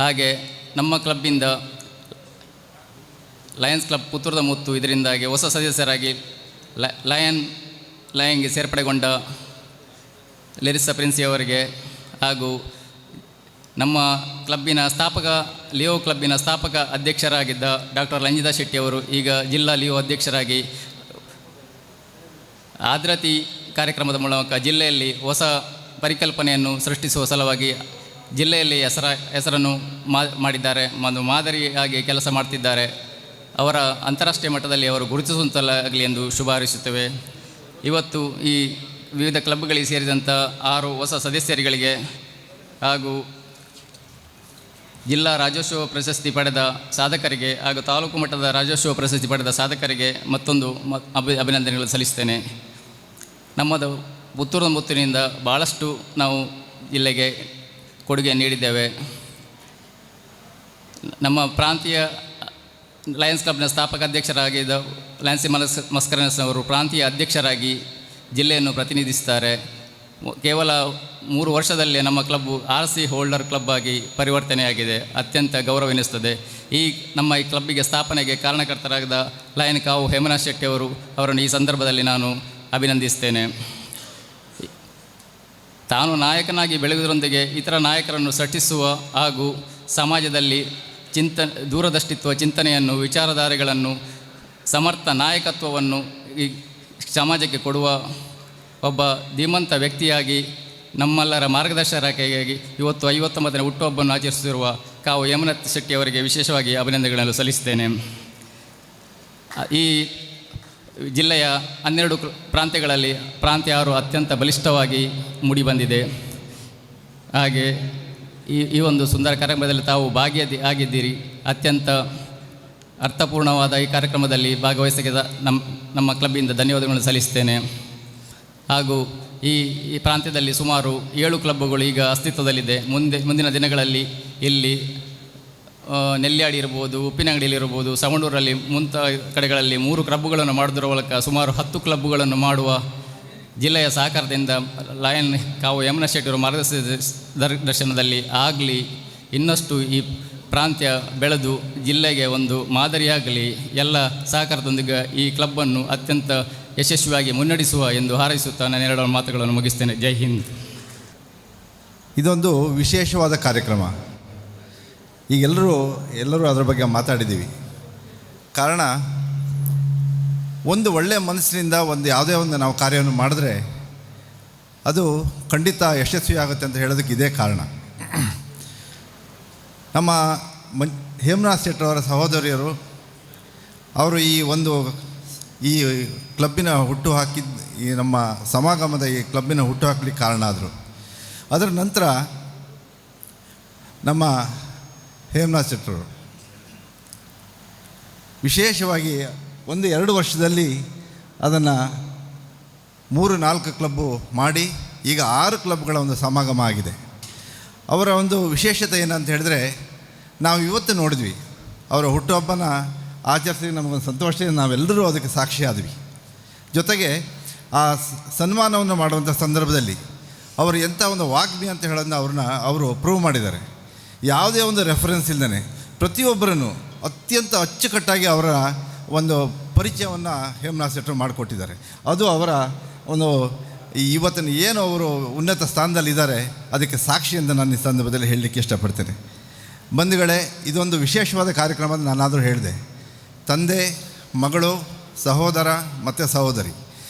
ಹಾಗೆ ನಮ್ಮ ಕ್ಲಬ್ಬಿಂದ ಲಯನ್ಸ್ ಕ್ಲಬ್ ಪುತ್ತೂರದ ಮುತ್ತು ಇದರಿಂದಾಗಿ ಹೊಸ ಸದಸ್ಯರಾಗಿ ಲಯನ್ಗೆ ಸೇರ್ಪಡೆಗೊಂಡ ಲೆರಿಸಾ ಪ್ರಿನ್ಸಿಯವರಿಗೆ ಹಾಗೂ ನಮ್ಮ ಕ್ಲಬ್ಬಿನ ಲಿಯೋ ಕ್ಲಬ್ಬಿನ ಸ್ಥಾಪಕ ಅಧ್ಯಕ್ಷರಾಗಿದ್ದ ಡಾಕ್ಟರ್ ರಂಜಿತಾ ಶೆಟ್ಟಿಯವರು ಈಗ ಜಿಲ್ಲಾ ಲಿಯೋ ಅಧ್ಯಕ್ಷರಾಗಿ ಆದ್ರತಿ ಕಾರ್ಯಕ್ರಮದ ಮೂಲಕ ಜಿಲ್ಲೆಯಲ್ಲಿ ಹೊಸ ಪರಿಕಲ್ಪನೆಯನ್ನು ಸೃಷ್ಟಿಸುವ ಸಲುವಾಗಿ ಜಿಲ್ಲೆಯಲ್ಲಿ ಹೆಸರನ್ನು ಮಾಡಿದ್ದಾರೆ. ಒಂದು ಮಾದರಿಯಾಗಿ ಕೆಲಸ ಮಾಡ್ತಿದ್ದಾರೆ. ಅವರ ಅಂತಾರಾಷ್ಟ್ರೀಯ ಮಟ್ಟದಲ್ಲಿ ಅವರು ಗುರುತಿಸುವಂತಾಗಲಿ ಎಂದು ಶುಭ ಹಾರೈಸುತ್ತೇವೆ. ಇವತ್ತು ಈ ವಿವಿಧ ಕ್ಲಬ್ಗಳಿಗೆ ಸೇರಿದಂಥ 6 ಹೊಸ ಸದಸ್ಯರುಗಳಿಗೆ ಹಾಗೂ ಜಿಲ್ಲಾ ರಾಜ್ಯೋತ್ಸವ ಪ್ರಶಸ್ತಿ ಪಡೆದ ಸಾಧಕರಿಗೆ ಹಾಗೂ ತಾಲೂಕು ಮಟ್ಟದ ರಾಜ್ಯೋತ್ಸವ ಪ್ರಶಸ್ತಿ ಪಡೆದ ಸಾಧಕರಿಗೆ ಮತ್ತೊಂದು ಅಭಿನಂದನೆಗಳು ಸಲ್ಲಿಸ್ತೇನೆ. ನಮ್ಮದು ಪುತ್ತೂರು ಮುತ್ತಿನಿಂದ ಭಾಳಷ್ಟು ನಾವು ಜಿಲ್ಲೆಗೆ ಕೊಡುಗೆ ನೀಡಿದ್ದೇವೆ. ನಮ್ಮ ಪ್ರಾಂತೀಯ ಲಯನ್ಸ್ ಕ್ಲಬ್ನ ಸ್ಥಾಪಕ ಅಧ್ಯಕ್ಷರಾಗಿದ್ದ ಲ್ಯಾನ್ಸಿ ಮಸ್ಕರನಸ್ ಅವರು ಪ್ರಾಂತೀಯ ಅಧ್ಯಕ್ಷರಾಗಿ ಜಿಲ್ಲೆಯನ್ನು ಪ್ರತಿನಿಧಿಸುತ್ತಾರೆ. ಕೇವಲ 3 ವರ್ಷದಲ್ಲೇ ನಮ್ಮ ಕ್ಲಬ್ಬು RC ಹೋಲ್ಡರ್ ಕ್ಲಬ್ ಆಗಿ ಪರಿವರ್ತನೆಯಾಗಿದೆ. ಅತ್ಯಂತ ಗೌರವ ಎನಿಸುತ್ತದೆ. ನಮ್ಮ ಈ ಕ್ಲಬ್ಬಿಗೆ ಸ್ಥಾಪನೆಗೆ ಕಾರಣಕರ್ತರಾದ ಲಯನ್ ಕಾವು ಹೇಮನಾಥ್ ಶೆಟ್ಟಿ ಅವರನ್ನು ಈ ಸಂದರ್ಭದಲ್ಲಿ ನಾನು ಅಭಿನಂದಿಸ್ತೇನೆ. ತಾನು ನಾಯಕನಾಗಿ ಬೆಳೆಯುವುದರೊಂದಿಗೆ ಇತರ ನಾಯಕರನ್ನು ಸೃಷ್ಟಿಸುವ ಹಾಗೂ ಸಮಾಜದಲ್ಲಿ ದೂರದೃಷ್ಟಿತ್ವ ಚಿಂತನೆಯನ್ನು, ವಿಚಾರಧಾರೆಗಳನ್ನು, ಸಮರ್ಥ ನಾಯಕತ್ವವನ್ನು ಈ ಸಮಾಜಕ್ಕೆ ಕೊಡುವ ಒಬ್ಬ ಧೀಮಂತ ವ್ಯಕ್ತಿಯಾಗಿ ನಮ್ಮೆಲ್ಲರ ಮಾರ್ಗದರ್ಶಕರಾಗಿ ಇವತ್ತು 59ನೇ ಹುಟ್ಟುಹಬ್ಬವನ್ನು ಆಚರಿಸುತ್ತಿರುವ ಕಾವು ಹೇಮನಾಥ್ ಶೆಟ್ಟಿ ಅವರಿಗೆ ವಿಶೇಷವಾಗಿ ಅಭಿನಂದನೆಗಳನ್ನು ಸಲ್ಲಿಸುತ್ತೇನೆ. ಈ ಜಿಲ್ಲೆಯ 12 ಪ್ರಾಂತ್ಯಗಳಲ್ಲಿ ಪ್ರಾಂತ್ಯ 6 ಅತ್ಯಂತ ಬಲಿಷ್ಠವಾಗಿ ಮೂಡಿಬಂದಿದೆ. ಹಾಗೆ ಈ ಒಂದು ಸುಂದರ ಕಾರ್ಯಕ್ರಮದಲ್ಲಿ ತಾವು ಆಗಿದ್ದೀರಿ. ಅತ್ಯಂತ ಅರ್ಥಪೂರ್ಣವಾದ ಈ ಕಾರ್ಯಕ್ರಮದಲ್ಲಿ ಭಾಗವಹಿಸಿದ ನಮ್ಮ ಕ್ಲಬ್ಬಿಂದ ಧನ್ಯವಾದಗಳನ್ನು ಸಲ್ಲಿಸ್ತೇನೆ. ಹಾಗೂ ಈ ಪ್ರಾಂತ್ಯದಲ್ಲಿ ಸುಮಾರು 7 ಕ್ಲಬ್ಗಳು ಈಗ ಅಸ್ತಿತ್ವದಲ್ಲಿದೆ. ಮುಂದಿನ ದಿನಗಳಲ್ಲಿ ಇಲ್ಲಿ ನೆಲ್ಯಾಡಿ ಇರ್ಬೋದು, ಉಪ್ಪಿನಂಗಡಿಯಲ್ಲಿರ್ಬೋದು, ಸವಣೂರಲ್ಲಿ ಕಡೆಗಳಲ್ಲಿ 3 ಕ್ಲಬ್ಗಳನ್ನು ಮಾಡೋದ್ರ ಮೂಲಕ ಸುಮಾರು 10 ಕ್ಲಬ್ಗಳನ್ನು ಮಾಡುವ ಜಿಲ್ಲೆಯ ಸಹಕಾರದಿಂದ ಲಯನ್ ಕಾವು ಹೇಮನಾಥ್ ಶೆಟ್ಟಿಯವರ ಮಾರ್ಗದರ್ಶನದಲ್ಲಿ ಆಗಲಿ ಇನ್ನಷ್ಟು ಈ ಪ್ರಾಂತ್ಯ ಬೆಳೆದು ಜಿಲ್ಲೆಗೆ ಒಂದು ಮಾದರಿಯಾಗಲಿ ಎಲ್ಲ ಸಹಕಾರದೊಂದಿಗೆ ಈ ಕ್ಲಬ್ಬನ್ನು ಅತ್ಯಂತ ಯಶಸ್ವಿಯಾಗಿ ಮುನ್ನಡೆಸುವ ಎಂದು ಹಾರೈಸುತ್ತಾ ನಾನು 2 ಮಾತುಗಳನ್ನು ಮುಗಿಸ್ತೇನೆ. ಜೈ ಹಿಂದ್. ಇದೊಂದು ವಿಶೇಷವಾದ ಕಾರ್ಯಕ್ರಮ. ಈಗ ಎಲ್ಲರೂ ಅದರ ಬಗ್ಗೆ ಮಾತಾಡಿದ್ದೀವಿ. ಕಾರಣ, ಒಂದು ಒಳ್ಳೆಯ ಮನಸ್ಸಿನಿಂದ ಯಾವುದೇ ಒಂದು ನಾವು ಕಾರ್ಯವನ್ನು ಮಾಡಿದ್ರೆ ಅದು ಖಂಡಿತ ಯಶಸ್ವಿ ಆಗುತ್ತೆ ಅಂತ ಹೇಳೋದಕ್ಕೆ ಇದೇ ಕಾರಣ. ನಮ್ಮ ಹೇಮನಾಥ್ ಶೆಟ್ಟಿ ಅವರ ಸಹೋದರಿಯರು ಅವರು ಈ ಕ್ಲಬ್ಬಿನ ಹುಟ್ಟು ಹಾಕಿದ್ದು, ಈ ನಮ್ಮ ಸಮಾಗಮದ ಈ ಕ್ಲಬ್ಬಿನ ಹುಟ್ಟು ಹಾಕಲಿಕ್ಕೆ ಕಾರಣ ಆದರು. ಅದರ ನಂತರ ನಮ್ಮ ಹೇಮನಾಥ್ ಶೆಟ್ಟರು ವಿಶೇಷವಾಗಿ 1-2 ವರ್ಷದಲ್ಲಿ ಅದನ್ನು 3-4 ಕ್ಲಬ್ಬು ಮಾಡಿ ಈಗ 6 ಕ್ಲಬ್ಗಳ ಒಂದು ಸಮಾಗಮ ಆಗಿದೆ. ಅವರ ಒಂದು ವಿಶೇಷತೆ ಏನಂತ ಹೇಳಿದ್ರೆ, ನಾವು ಇವತ್ತು ನೋಡಿದ್ವಿ ಅವರ ಹುಟ್ಟುಹಬ್ಬನ ಆಚರಿಸಿ ನಮಗೊಂದು ಸಂತೋಷ, ನಾವೆಲ್ಲರೂ ಅದಕ್ಕೆ ಸಾಕ್ಷಿಯಾದ್ವಿ. ಜೊತೆಗೆ ಆ ಸನ್ಮಾನವನ್ನು ಮಾಡುವಂಥ ಸಂದರ್ಭದಲ್ಲಿ ಅವರು ಎಂಥ ಒಂದು ವಾಗ್ಮಿ ಅಂತ ಹೇಳೋದನ್ನ ಅವರು ಪ್ರೂವ್ ಮಾಡಿದ್ದಾರೆ. ಯಾವುದೇ ಒಂದು ರೆಫರೆನ್ಸ್ ಇಲ್ಲದೇ ಪ್ರತಿಯೊಬ್ಬರನ್ನು ಅತ್ಯಂತ ಅಚ್ಚುಕಟ್ಟಾಗಿ ಅವರ ಒಂದು ಪರಿಚಯವನ್ನು ಹೇಮನಾಥ್ ಶೆಟ್ಟರು ಮಾಡಿಕೊಟ್ಟಿದ್ದಾರೆ. ಅದು ಅವರ ಒಂದು ಇವತ್ತಿನ ಏನು ಅವರು ಉನ್ನತ ಸ್ಥಾನದಲ್ಲಿದ್ದಾರೆ ಅದಕ್ಕೆ ಸಾಕ್ಷಿ ಅಂತ ನಾನು ಈ ಸಂದರ್ಭದಲ್ಲಿ ಹೇಳಲಿಕ್ಕೆ ಇಷ್ಟಪಡ್ತೇನೆ. ಬಂಧುಗಳೇ, ಇದೊಂದು ವಿಶೇಷವಾದ ಕಾರ್ಯಕ್ರಮ ಅಂತ ನಾನಾದರೂ ಹೇಳಿದೆ. ತಂದೆ, ಮಗಳು, ಸಹೋದರ ಮತ್ತು ಸಹೋದರಿ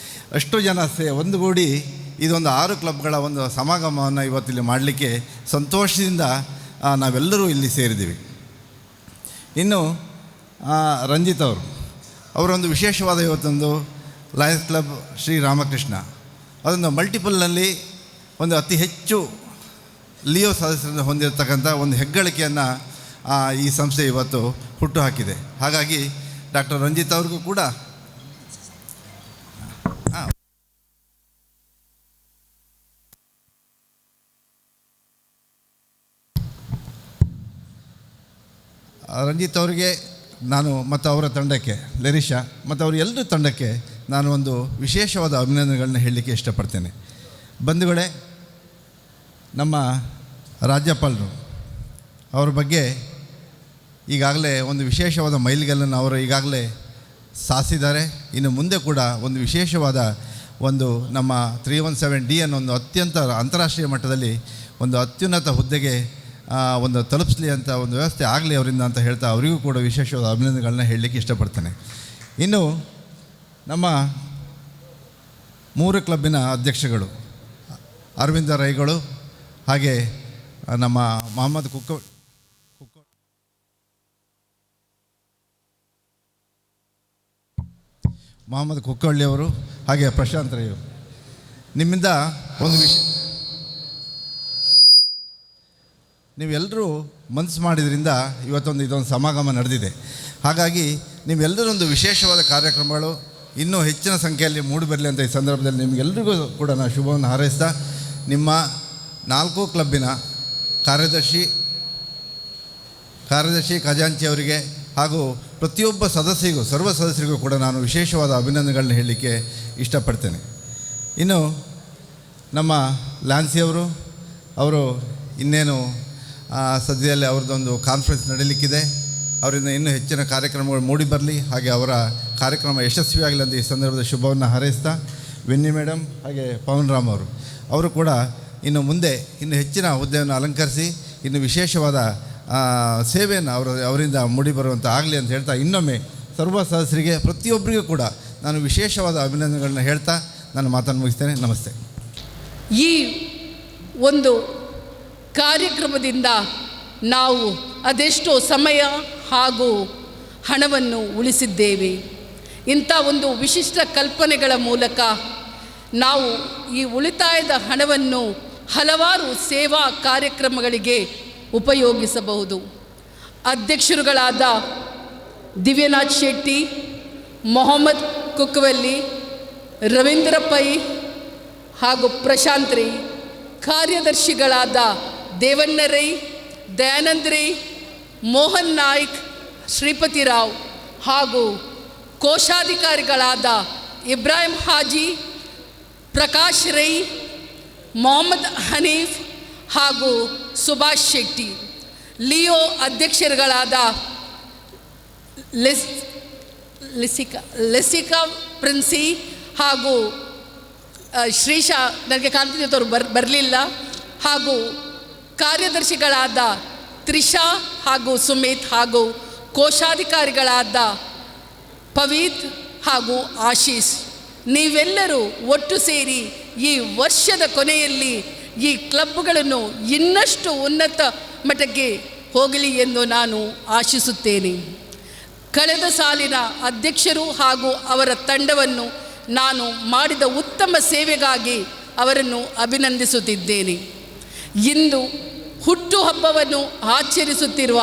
ಅಷ್ಟು ಜನ ಒಂದುಗೂಡಿ ಇದೊಂದು 6 ಕ್ಲಬ್ಗಳ ಒಂದು ಸಮಾಗಮವನ್ನು ಇವತ್ತಿಲ್ಲಿ ಮಾಡಲಿಕ್ಕೆ ಸಂತೋಷದಿಂದ ನಾವೆಲ್ಲರೂ ಇಲ್ಲಿ ಸೇರಿದ್ದೀವಿ. ಇನ್ನು ರಂಜಿತ್ ಅವರೊಂದು ವಿಶೇಷವಾದ ಇವತ್ತೊಂದು ಲಯನ್ಸ್ ಕ್ಲಬ್ ಶ್ರೀ ರಾಮಕೃಷ್ಣ, ಅದೊಂದು ಮಲ್ಟಿಪಲ್ನಲ್ಲಿ ಒಂದು ಅತಿ ಹೆಚ್ಚು ಲಿಯೋ ಸದಸ್ಯರನ್ನು ಹೊಂದಿರತಕ್ಕಂಥ ಒಂದು ಹೆಗ್ಗಳಿಕೆಯನ್ನು ಈ ಸಂಸ್ಥೆ ಇವತ್ತು ಹುಟ್ಟು ಹಾಕಿದೆ. ಹಾಗಾಗಿ ಡಾಕ್ಟರ್ ರಂಜಿತ್ ಅವ್ರಿಗೂ ಕೂಡ ರಂಜಿತ್ ಅವರಿಗೆ ನಾನು ಮತ್ತು ಅವರ ತಂಡಕ್ಕೆ, ಲೆರಿಷಾ ಮತ್ತು ಅವರ ಎಲ್ಲರ ತಂಡಕ್ಕೆ ನಾನು ಒಂದು ವಿಶೇಷವಾದ ಅಭಿನಂದನೆಗಳನ್ನ ಹೇಳಲಿಕ್ಕೆ ಇಷ್ಟಪಡ್ತೇನೆ. ಬಂಧುಗಳೇ, ನಮ್ಮ ರಾಜ್ಯಪಾಲರು ಅವ್ರ ಬಗ್ಗೆ ಈಗಾಗಲೇ ಒಂದು ವಿಶೇಷವಾದ ಮೈಲಿಗಲ್ಲನ್ನು ಅವರು ಈಗಾಗಲೇ ಸಾಧಿಸಿದ್ದಾರೆ. ಇನ್ನು ಮುಂದೆ ಕೂಡ ಒಂದು ವಿಶೇಷವಾದ ಒಂದು ನಮ್ಮ 317D ಅನ್ನೋ ಒಂದು ಅತ್ಯಂತ ಅಂತಾರಾಷ್ಟ್ರೀಯ ಮಟ್ಟದಲ್ಲಿ ಒಂದು ಅತ್ಯುನ್ನತ ಹುದ್ದೆಗೆ ಒಂದು ತಲುಪಿಸಲಿ ಅಂತ ಒಂದು ವ್ಯವಸ್ಥೆ ಆಗಲಿ ಅವರಿಂದ ಅಂತ ಹೇಳ್ತಾ ಅವರಿಗೂ ಕೂಡ ವಿಶೇಷವಾದ ಅಭಿನಂದನೆಗಳನ್ನ ಹೇಳಲಿಕ್ಕೆ ಇಷ್ಟಪಡ್ತೇನೆ. ಇನ್ನು ನಮ್ಮ 3 ಕ್ಲಬ್ಬಿನ ಅಧ್ಯಕ್ಷಗಳು ಅರವಿಂದ ರೈಗಳು, ಹಾಗೆ ನಮ್ಮ ಮೊಹಮ್ಮದ್ ಕುಕ್ಕಳ್ಳಿಯವರು, ಹಾಗೆ ಪ್ರಶಾಂತ್ ರೈ ಅವರು, ನಿಮ್ಮಿಂದ ಒಂದು ನೀವೆಲ್ಲರೂ ಮನಸ್ಸು ಮಾಡಿದ್ರಿಂದ ಇದೊಂದು ಸಮಾಗಮ ನಡೆದಿದೆ. ಹಾಗಾಗಿ ನೀವೆಲ್ಲರೂ ಒಂದು ವಿಶೇಷವಾದ ಕಾರ್ಯಕ್ರಮಗಳು ಇನ್ನೂ ಹೆಚ್ಚಿನ ಸಂಖ್ಯೆಯಲ್ಲಿ ಮೂಡಿಬರಲಿ ಅಂತ ಈ ಸಂದರ್ಭದಲ್ಲಿ ನಿಮಗೆಲ್ಲರಿಗೂ ಕೂಡ ನಾನು ಶುಭವನ್ನು ಹಾರೈಸ್ತಾ, ನಿಮ್ಮ 4 ಕ್ಲಬ್ಬಿನ ಕಾರ್ಯದರ್ಶಿ ಖಜಾಂಚಿ ಅವರಿಗೆ ಹಾಗೂ ಪ್ರತಿಯೊಬ್ಬ ಸರ್ವ ಸದಸ್ಯರಿಗೂ ಕೂಡ ನಾನು ವಿಶೇಷವಾದ ಅಭಿನಂದನೆಗಳನ್ನ ಹೇಳಲಿಕ್ಕೆ ಇಷ್ಟಪಡ್ತೇನೆ. ಇನ್ನು ನಮ್ಮ ಲ್ಯಾನ್ಸಿ ಅವರು ಇನ್ನೇನು ಸದ್ಯದಲ್ಲಿ ಅವ್ರದ್ದೊಂದು ಕಾನ್ಫರೆನ್ಸ್ ನಡೀಲಿಕ್ಕಿದೆ. ಅವರಿಂದ ಇನ್ನೂ ಹೆಚ್ಚಿನ ಕಾರ್ಯಕ್ರಮಗಳು ಮೂಡಿ ಬರಲಿ, ಹಾಗೆ ಅವರ ಕಾರ್ಯಕ್ರಮ ಯಶಸ್ವಿಯಾಗಲಿ ಅಂತ ಈ ಸಂದರ್ಭದಲ್ಲಿ ಶುಭವನ್ನು ಹಾರೈಸ್ತಾ, ವಿನ್ನಿ ಮೇಡಮ್ ಹಾಗೆ ಪವನ್ ರಾಮ್ ಅವರು ಕೂಡ ಇನ್ನು ಮುಂದೆ ಇನ್ನೂ ಹೆಚ್ಚಿನ ಹುದ್ದೆಯನ್ನು ಅಲಂಕರಿಸಿ ಇನ್ನು ವಿಶೇಷವಾದ ಸೇವೆಯನ್ನು ಅವರಿಂದ ಮೂಡಿ ಬರುವಂಥ ಆಗಲಿ ಅಂತ ಹೇಳ್ತಾ, ಇನ್ನೊಮ್ಮೆ ಸರ್ವ ಸದಸ್ಯರಿಗೆ ಪ್ರತಿಯೊಬ್ಬರಿಗೂ ಕೂಡ ನಾನು ವಿಶೇಷವಾದ ಅಭಿನಂದನೆಗಳನ್ನ ಹೇಳ್ತಾ ನಾನು ಮಾತನ್ನು ಮುಗಿಸ್ತೇನೆ. ನಮಸ್ತೆ. ಈ ಒಂದು ಕಾರ್ಯಕ್ರಮದಿಂದ ನಾವು ಅದೆಷ್ಟೋ ಸಮಯ ಹಾಗೂ ಹಣವನ್ನು ಉಳಿಸಿದ್ದೇವೆ. ಇಂಥ ಒಂದು ವಿಶಿಷ್ಟ ಕಲ್ಪನೆಗಳ ಮೂಲಕ ನಾವು ಈ ಉಳಿತಾಯದ ಹಣವನ್ನು ಹಲವಾರು ಸೇವಾ ಕಾರ್ಯಕ್ರಮಗಳಿಗೆ ಉಪಯೋಗಿಸಬಹುದು. ಅಧ್ಯಕ್ಷರುಗಳಾದ ದಿವ್ಯನಾಥ್ ಶೆಟ್ಟಿ, ಮೊಹಮ್ಮದ್ ಕುಕ್ವಲ್ಲಿ, ರವೀಂದ್ರ ಪೈ ಹಾಗೂ ಪ್ರಶಾಂತ್ ರೈ, ಕಾರ್ಯದರ್ಶಿಗಳಾದ ದೇವಣ್ಣ ರೈ, ದಯಾನಂದ್ ರೈ, ಮೋಹನ್ ನಾಯ್ಕ್, ಶ್ರೀಪತಿ ರಾವ್ ಹಾಗೂ ಕೋಶಾಧಿಕಾರಿಗಳಾದ ಇಬ್ರಾಹಿಂ ಹಾಜಿ, ಪ್ರಕಾಶ್ ರೈ, ಮೊಹಮ್ಮದ್ ಹನೀಫ್ ಹಾಗೂ ಸುಭಾಷ್ ಶೆಟ್ಟಿ, ಲಿಯೋ ಅಧ್ಯಕ್ಷರುಗಳಾದ ಲೆಸಿಕಾ ಪ್ರಿನ್ಸಿ ಹಾಗೂ ಶ್ರೀಶಾ, ನನಗೆ ಕಾಣ್ತಿದ್ದವರು ಬರಲಿಲ್ಲ, ಹಾಗೂ ಕಾರ್ಯದರ್ಶಿಗಳಾದ ತ್ರಿಷಾ ಹಾಗೂ ಸುಮಿತ್ ಹಾಗೂ ಕೋಶಾಧಿಕಾರಿಗಳಾದ ಪವಿತ್ ಹಾಗೂ ಆಶೀಶ್, ನೀವೆಲ್ಲರೂ ಒಟ್ಟು ಸೇರಿ ಈ ವರ್ಷದ ಕೊನೆಯಲ್ಲಿ ಈ ಕ್ಲಬ್ಗಳನ್ನು ಇನ್ನಷ್ಟು ಉನ್ನತ ಮಟ್ಟಕ್ಕೆ ಹೋಗಲಿ ಎಂದು ನಾನು ಆಶಿಸುತ್ತೇನೆ. ಕಳೆದ ಸಾಲಿನ ಅಧ್ಯಕ್ಷರು ಹಾಗೂ ಅವರ ತಂಡವನ್ನು ನಾನು ಮಾಡಿದ ಉತ್ತಮ ಸೇವೆಗಾಗಿ ಅವರನ್ನು ಅಭಿನಂದಿಸುತ್ತಿದ್ದೇನೆ. ಇಂದು ಹುಟ್ಟುಹಬ್ಬವನ್ನು ಆಚರಿಸುತ್ತಿರುವ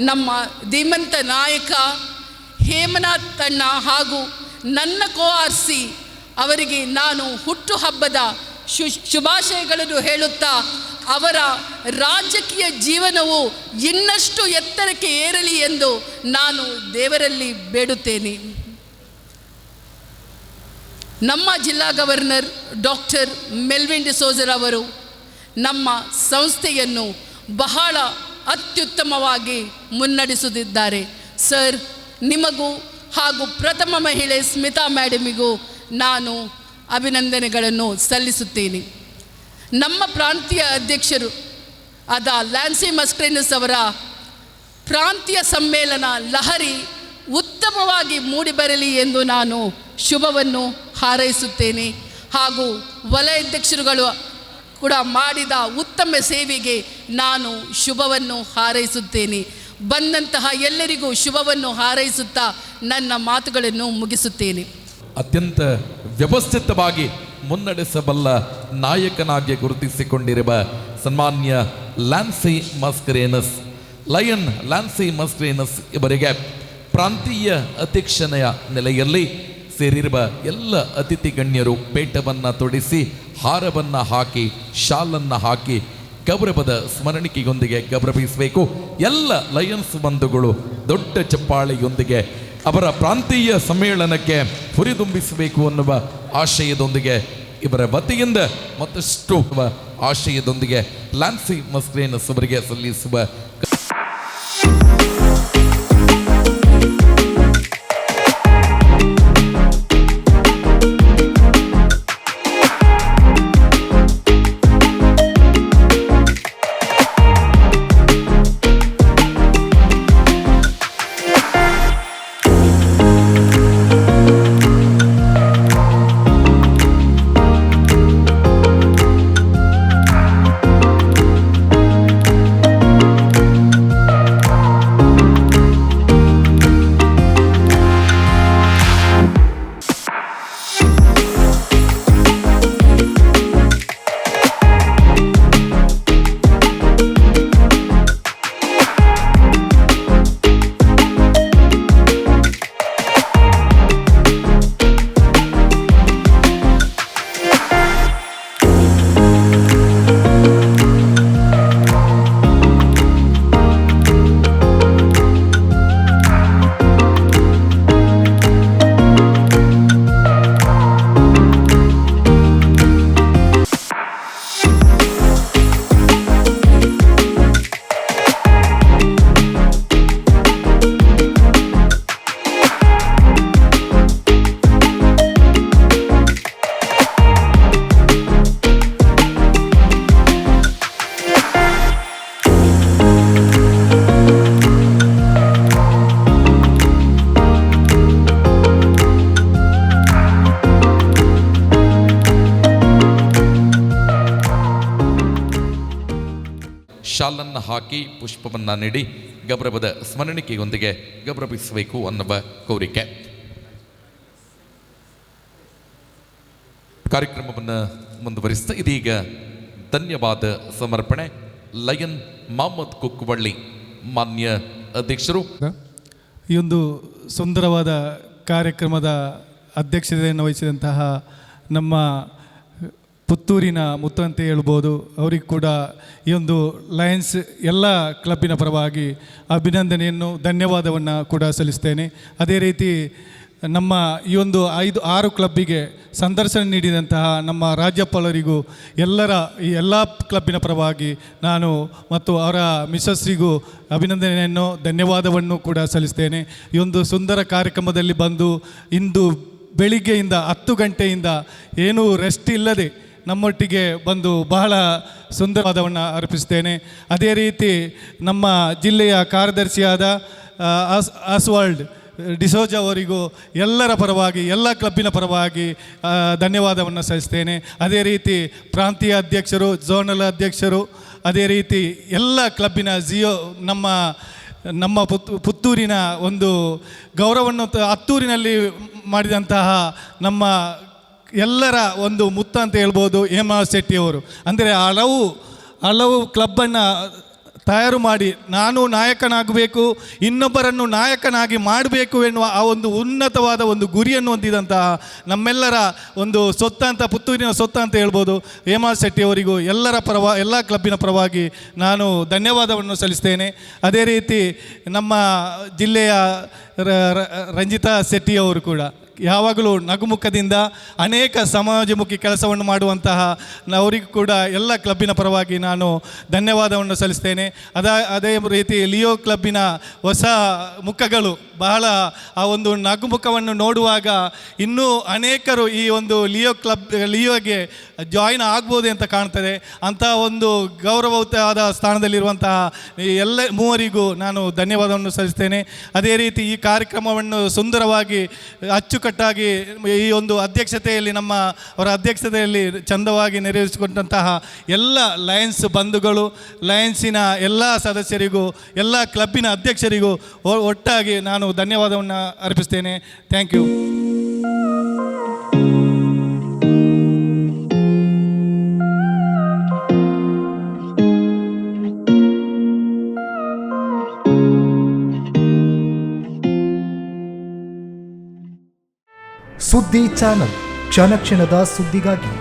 ನಮ್ಮ ಧೀಮಂತ ನಾಯಕ ಹೇಮನಾಥ್ ಅಣ್ಣ ಹಾಗೂ ನನ್ನ 𝐼𝐻𝐶 ಅವರಿಗೆ ನಾನು ಹುಟ್ಟುಹಬ್ಬದ ಶುಭಾಶಯಗಳನ್ನು ಹೇಳುತ್ತಾ ಅವರ ರಾಜಕೀಯ ಜೀವನವು ಇನ್ನಷ್ಟು ಎತ್ತರಕ್ಕೆ ಏರಲಿ ಎಂದು ನಾನು ದೇವರಲ್ಲಿ ಬೇಡುತ್ತೇನೆ. ನಮ್ಮ ಜಿಲ್ಲಾ ಗವರ್ನರ್ ಡಾಕ್ಟರ್ ಮೆಲ್ವಿನ್ ಡಿಸೋಜರ್ ಅವರು ನಮ್ಮ ಸಂಸ್ಥೆಯನ್ನು ಬಹಳ ಅತ್ಯುತ್ತಮವಾಗಿ ಮುನ್ನಡೆಸುತ್ತಿದ್ದಾರೆ. ಸರ್, ನಿಮಗೂ ಹಾಗೂ ಪ್ರಥಮ ಮಹಿಳೆ ಸ್ಮಿತಾ ಮೇಡಮಿಗೂ ನಾನು ಅಭಿನಂದನೆಗಳನ್ನು ಸಲ್ಲಿಸುತ್ತೇನೆ. ನಮ್ಮ ಪ್ರಾಂತೀಯ ಅಧ್ಯಕ್ಷರು ಆದ ಲ್ಯಾನ್ಸಿ ಮಸ್ಕ್ರೇನಸ್ ಅವರ ಪ್ರಾಂತೀಯ ಸಮ್ಮೇಳನ ಲಹರಿ ಉತ್ತಮವಾಗಿ ಮೂಡಿಬರಲಿ ಎಂದು ನಾನು ಶುಭವನ್ನು ಹಾರೈಸುತ್ತೇನೆ. ಹಾಗೂ ವಲಯಾಧ್ಯಕ್ಷರುಗಳು ಕೂಡ ಮಾಡಿದ ಉತ್ತಮ ಸೇವೆಗೆ ನಾನು ಶುಭವನ್ನು ಹಾರೈಸುತ್ತೇನೆ. ಬಂದಂತಹ ಎಲ್ಲರಿಗೂ ಶುಭವನ್ನು ಹಾರೈಸುತ್ತಾ ನನ್ನ ಮಾತುಗಳನ್ನು ಮುಗಿಸುತ್ತೇನೆ. ಅತ್ಯಂತ ವ್ಯವಸ್ಥಿತವಾಗಿ ಮುನ್ನಡೆಸಬಲ್ಲ ನಾಯಕನಾಗಿ ಗುರುತಿಸಿಕೊಂಡಿರುವ ಸನ್ಮಾನ್ಯ ಲ್ಯಾನ್ಸಿ ಮಸ್ಕ್ರೇನಸ್, ಲಯನ್ ಲ್ಯಾನ್ಸಿ ಮಸ್ಕ್ರೇನಸ್ ಇವರಿಗೆ ಪ್ರಾಂತೀಯ ಅಧ್ಯಕ್ಷನೆಯ ನೆಲೆಯಲ್ಲಿ ಸೇರಿರುವ ಎಲ್ಲ ಅತಿಥಿ ಗಣ್ಯರು ಪೇಟವನ್ನು ತೊಡಿಸಿ, ಹಾರವನ್ನು ಹಾಕಿ, ಶಾಲನ್ನು ಹಾಕಿ ಗೌರವದ ಸ್ಮರಣಿಕೆಯೊಂದಿಗೆ ಗೌರವಿಸಬೇಕು. ಎಲ್ಲ ಲಯನ್ಸ್ ಬಂಧುಗಳು ದೊಡ್ಡ ಚಪ್ಪಾಳೆಯೊಂದಿಗೆ ಅವರ ಪ್ರಾಂತೀಯ ಸಮ್ಮೇಳನಕ್ಕೆ ಹುರಿದುಂಬಿಸಬೇಕು ಅನ್ನುವ ಆಶಯದೊಂದಿಗೆ ಇವರ ವತಿಯಿಂದ ಮತ್ತಷ್ಟು ಆಶಯದೊಂದಿಗೆ ಲ್ಯಾನ್ಸಿ ಮಸ್ಕ್ರೇನಸ್ ಅವರಿಗೆ ಸಲ್ಲಿಸುವ ಶಾಲನ್ನು ಹಾಕಿ ಪುಷ್ಪವನ್ನು ನೀಡಿ ಗೌರವದ ಸ್ಮರಣಿಕೆಯೊಂದಿಗೆ ಗೌರವಿಸಬೇಕು ಅನ್ನುವ ಕೋರಿಕೆ. ಕಾರ್ಯಕ್ರಮವನ್ನು ಮುಂದುವರಿಸ್ತಾ ಇದೀಗ ಧನ್ಯವಾದ ಸಮರ್ಪಣೆ ಲಯನ್ ಮೊಹಮ್ಮದ್ ಕುಕ್ಕವಳ್ಳಿ ಮಾನ್ಯ ಅಧ್ಯಕ್ಷರು. ಈ ಒಂದು ಸುಂದರವಾದ ಕಾರ್ಯಕ್ರಮದ ಅಧ್ಯಕ್ಷತೆಯನ್ನು ವಹಿಸಿದಂತಹ ನಮ್ಮ ಪುತ್ತೂರಿನ ಮುತ್ತು ಅಂತ ಹೇಳ್ಬೋದು, ಅವರಿಗೆ ಕೂಡ ಈ ಒಂದು ಲಯನ್ಸ್ ಎಲ್ಲ ಕ್ಲಬ್ಬಿನ ಪರವಾಗಿ ಅಭಿನಂದನೆಯನ್ನು ಧನ್ಯವಾದವನ್ನು ಕೂಡ ಸಲ್ಲಿಸ್ತೇನೆ. ಅದೇ ರೀತಿ ನಮ್ಮ ಈ ಒಂದು 5-6 ಕ್ಲಬ್ಬಿಗೆ ಸಂದರ್ಶನ ನೀಡಿದಂತಹ ನಮ್ಮ ರಾಜ್ಯಪಾಲರಿಗೂ ಈ ಎಲ್ಲ ಕ್ಲಬ್ಬಿನ ಪರವಾಗಿ ನಾನು ಮತ್ತು ಅವರ ಮಿಸಸ್ರಿಗೂ ಅಭಿನಂದನೆಯನ್ನು ಧನ್ಯವಾದವನ್ನು ಕೂಡ ಸಲ್ಲಿಸ್ತೇನೆ. ಈ ಒಂದು ಸುಂದರ ಕಾರ್ಯಕ್ರಮದಲ್ಲಿ ಬಂದು ಇಂದು ಬೆಳಿಗ್ಗೆಯಿಂದ 10 ಗಂಟೆಯಿಂದ ಏನೂ ರೆಸ್ಟ್ ಇಲ್ಲದೆ ನಮ್ಮೊಟ್ಟಿಗೆ ಬಂದು ಬಹಳ ಸುಂದರವಾದವನ್ನು ಅರ್ಪಿಸ್ತೇನೆ. ಅದೇ ರೀತಿ ನಮ್ಮ ಜಿಲ್ಲೆಯ ಕಾರ್ಯದರ್ಶಿಯಾದ ಆಸ್ವಾಲ್ಡ್ ಡಿಸೋಜ ಅವರಿಗೂ ಎಲ್ಲರ ಪರವಾಗಿ ಎಲ್ಲ ಕ್ಲಬ್ಬಿನ ಪರವಾಗಿ ಧನ್ಯವಾದವನ್ನು ಸಲ್ಲಿಸ್ತೇನೆ. ಅದೇ ರೀತಿ ಪ್ರಾಂತೀಯ ಅಧ್ಯಕ್ಷರು, ಝೋನಲ್ ಅಧ್ಯಕ್ಷರು, ಅದೇ ರೀತಿ ಎಲ್ಲ ಕ್ಲಬ್ಬಿನ ನಮ್ಮ ಪುತ್ತೂರಿನ ಒಂದು ಗೌರವವನ್ನು ಹತ್ತೂರಿನಲ್ಲಿ ಮಾಡಿದಂತಹ ನಮ್ಮ ಎಲ್ಲರ ಒಂದು ಮುತ್ತ ಅಂತ ಹೇಳ್ಬೋದು ಹೇಮನಾಥ್ ಶೆಟ್ಟಿಯವರು. ಅಂದರೆ ಹಲವು ಕ್ಲಬ್ಬನ್ನು ತಯಾರು ಮಾಡಿ ನಾನು ನಾಯಕನಾಗಬೇಕು, ಇನ್ನೊಬ್ಬರನ್ನು ನಾಯಕನಾಗಿ ಮಾಡಬೇಕು ಎನ್ನುವ ಆ ಒಂದು ಉನ್ನತವಾದ ಒಂದು ಗುರಿಯನ್ನು ಹೊಂದಿದಂತಹ ನಮ್ಮೆಲ್ಲರ ಒಂದು ಸೊತ್ತ ಪುತ್ತೂರಿನ ಸೊತ್ತ ಅಂತ ಹೇಳ್ಬೋದು ಹೇಮನಾಥ್ ಶೆಟ್ಟಿಯವರಿಗೂ ಎಲ್ಲ ಕ್ಲಬ್ಬಿನ ಪರವಾಗಿ ನಾನು ಧನ್ಯವಾದವನ್ನು ಸಲ್ಲಿಸ್ತೇನೆ. ಅದೇ ರೀತಿ ನಮ್ಮ ಜಿಲ್ಲೆಯ ರಂಜಿತಾ ಶೆಟ್ಟಿಯವರು ಕೂಡ ಯಾವಾಗಲೂ ನಗುಮುಖದಿಂದ ಅನೇಕ ಸಮಾಜಮುಖಿ ಕೆಲಸವನ್ನು ಮಾಡುವಂತಹ ಅವರಿಗೂ ಕೂಡ ಎಲ್ಲ ಕ್ಲಬ್ಬಿನ ಪರವಾಗಿ ನಾನು ಧನ್ಯವಾದವನ್ನು ಸಲ್ಲಿಸ್ತೇನೆ. ಅದೇ ರೀತಿ ಲಿಯೋ ಕ್ಲಬ್ಬಿನ ಹೊಸ ಮುಖಗಳು ಬಹಳ ಆ ಒಂದು ನಗುಮುಖವನ್ನು ನೋಡುವಾಗ ಇನ್ನೂ ಅನೇಕರು ಈ ಒಂದು ಲಿಯೋಗೆ ಜಾಯಿನ್ ಆಗ್ಬೋದು ಅಂತ ಕಾಣ್ತದೆ. ಅಂಥ ಒಂದು ಗೌರವವಾದ ಸ್ಥಾನದಲ್ಲಿರುವಂತಹ ಎಲ್ಲ ಮೂವರಿಗೂ ನಾನು ಧನ್ಯವಾದವನ್ನು ಸಲ್ಲಿಸ್ತೇನೆ. ಅದೇ ರೀತಿ ಈ ಕಾರ್ಯಕ್ರಮವನ್ನು ಸುಂದರವಾಗಿ ಅಚ್ಚುಕಟ್ಟಾಗಿ ಈ ಒಂದು ಅಧ್ಯಕ್ಷತೆಯಲ್ಲಿ ಅವರ ಅಧ್ಯಕ್ಷತೆಯಲ್ಲಿ ಚಂದವಾಗಿ ನೆರವೇರಿಸಿಕೊಂಡಂತಹ ಎಲ್ಲ ಲಯನ್ಸ್ ಬಂಧುಗಳು, ಲಯನ್ಸಿನ ಎಲ್ಲ ಸದಸ್ಯರಿಗೂ, ಎಲ್ಲ ಕ್ಲಬ್ಬಿನ ಅಧ್ಯಕ್ಷರಿಗೂ ಒಟ್ಟಾಗಿ ನಾನು ಧನ್ಯವಾದವನ್ನು ಅರ್ಪಿಸ್ತೇನೆ. Thank you. ಸುದ್ದಿ ಚಾನಲ್, ಕ್ಷಣ ಕ್ಷಣದ ಸುದ್ದಿಗಾಗಿ.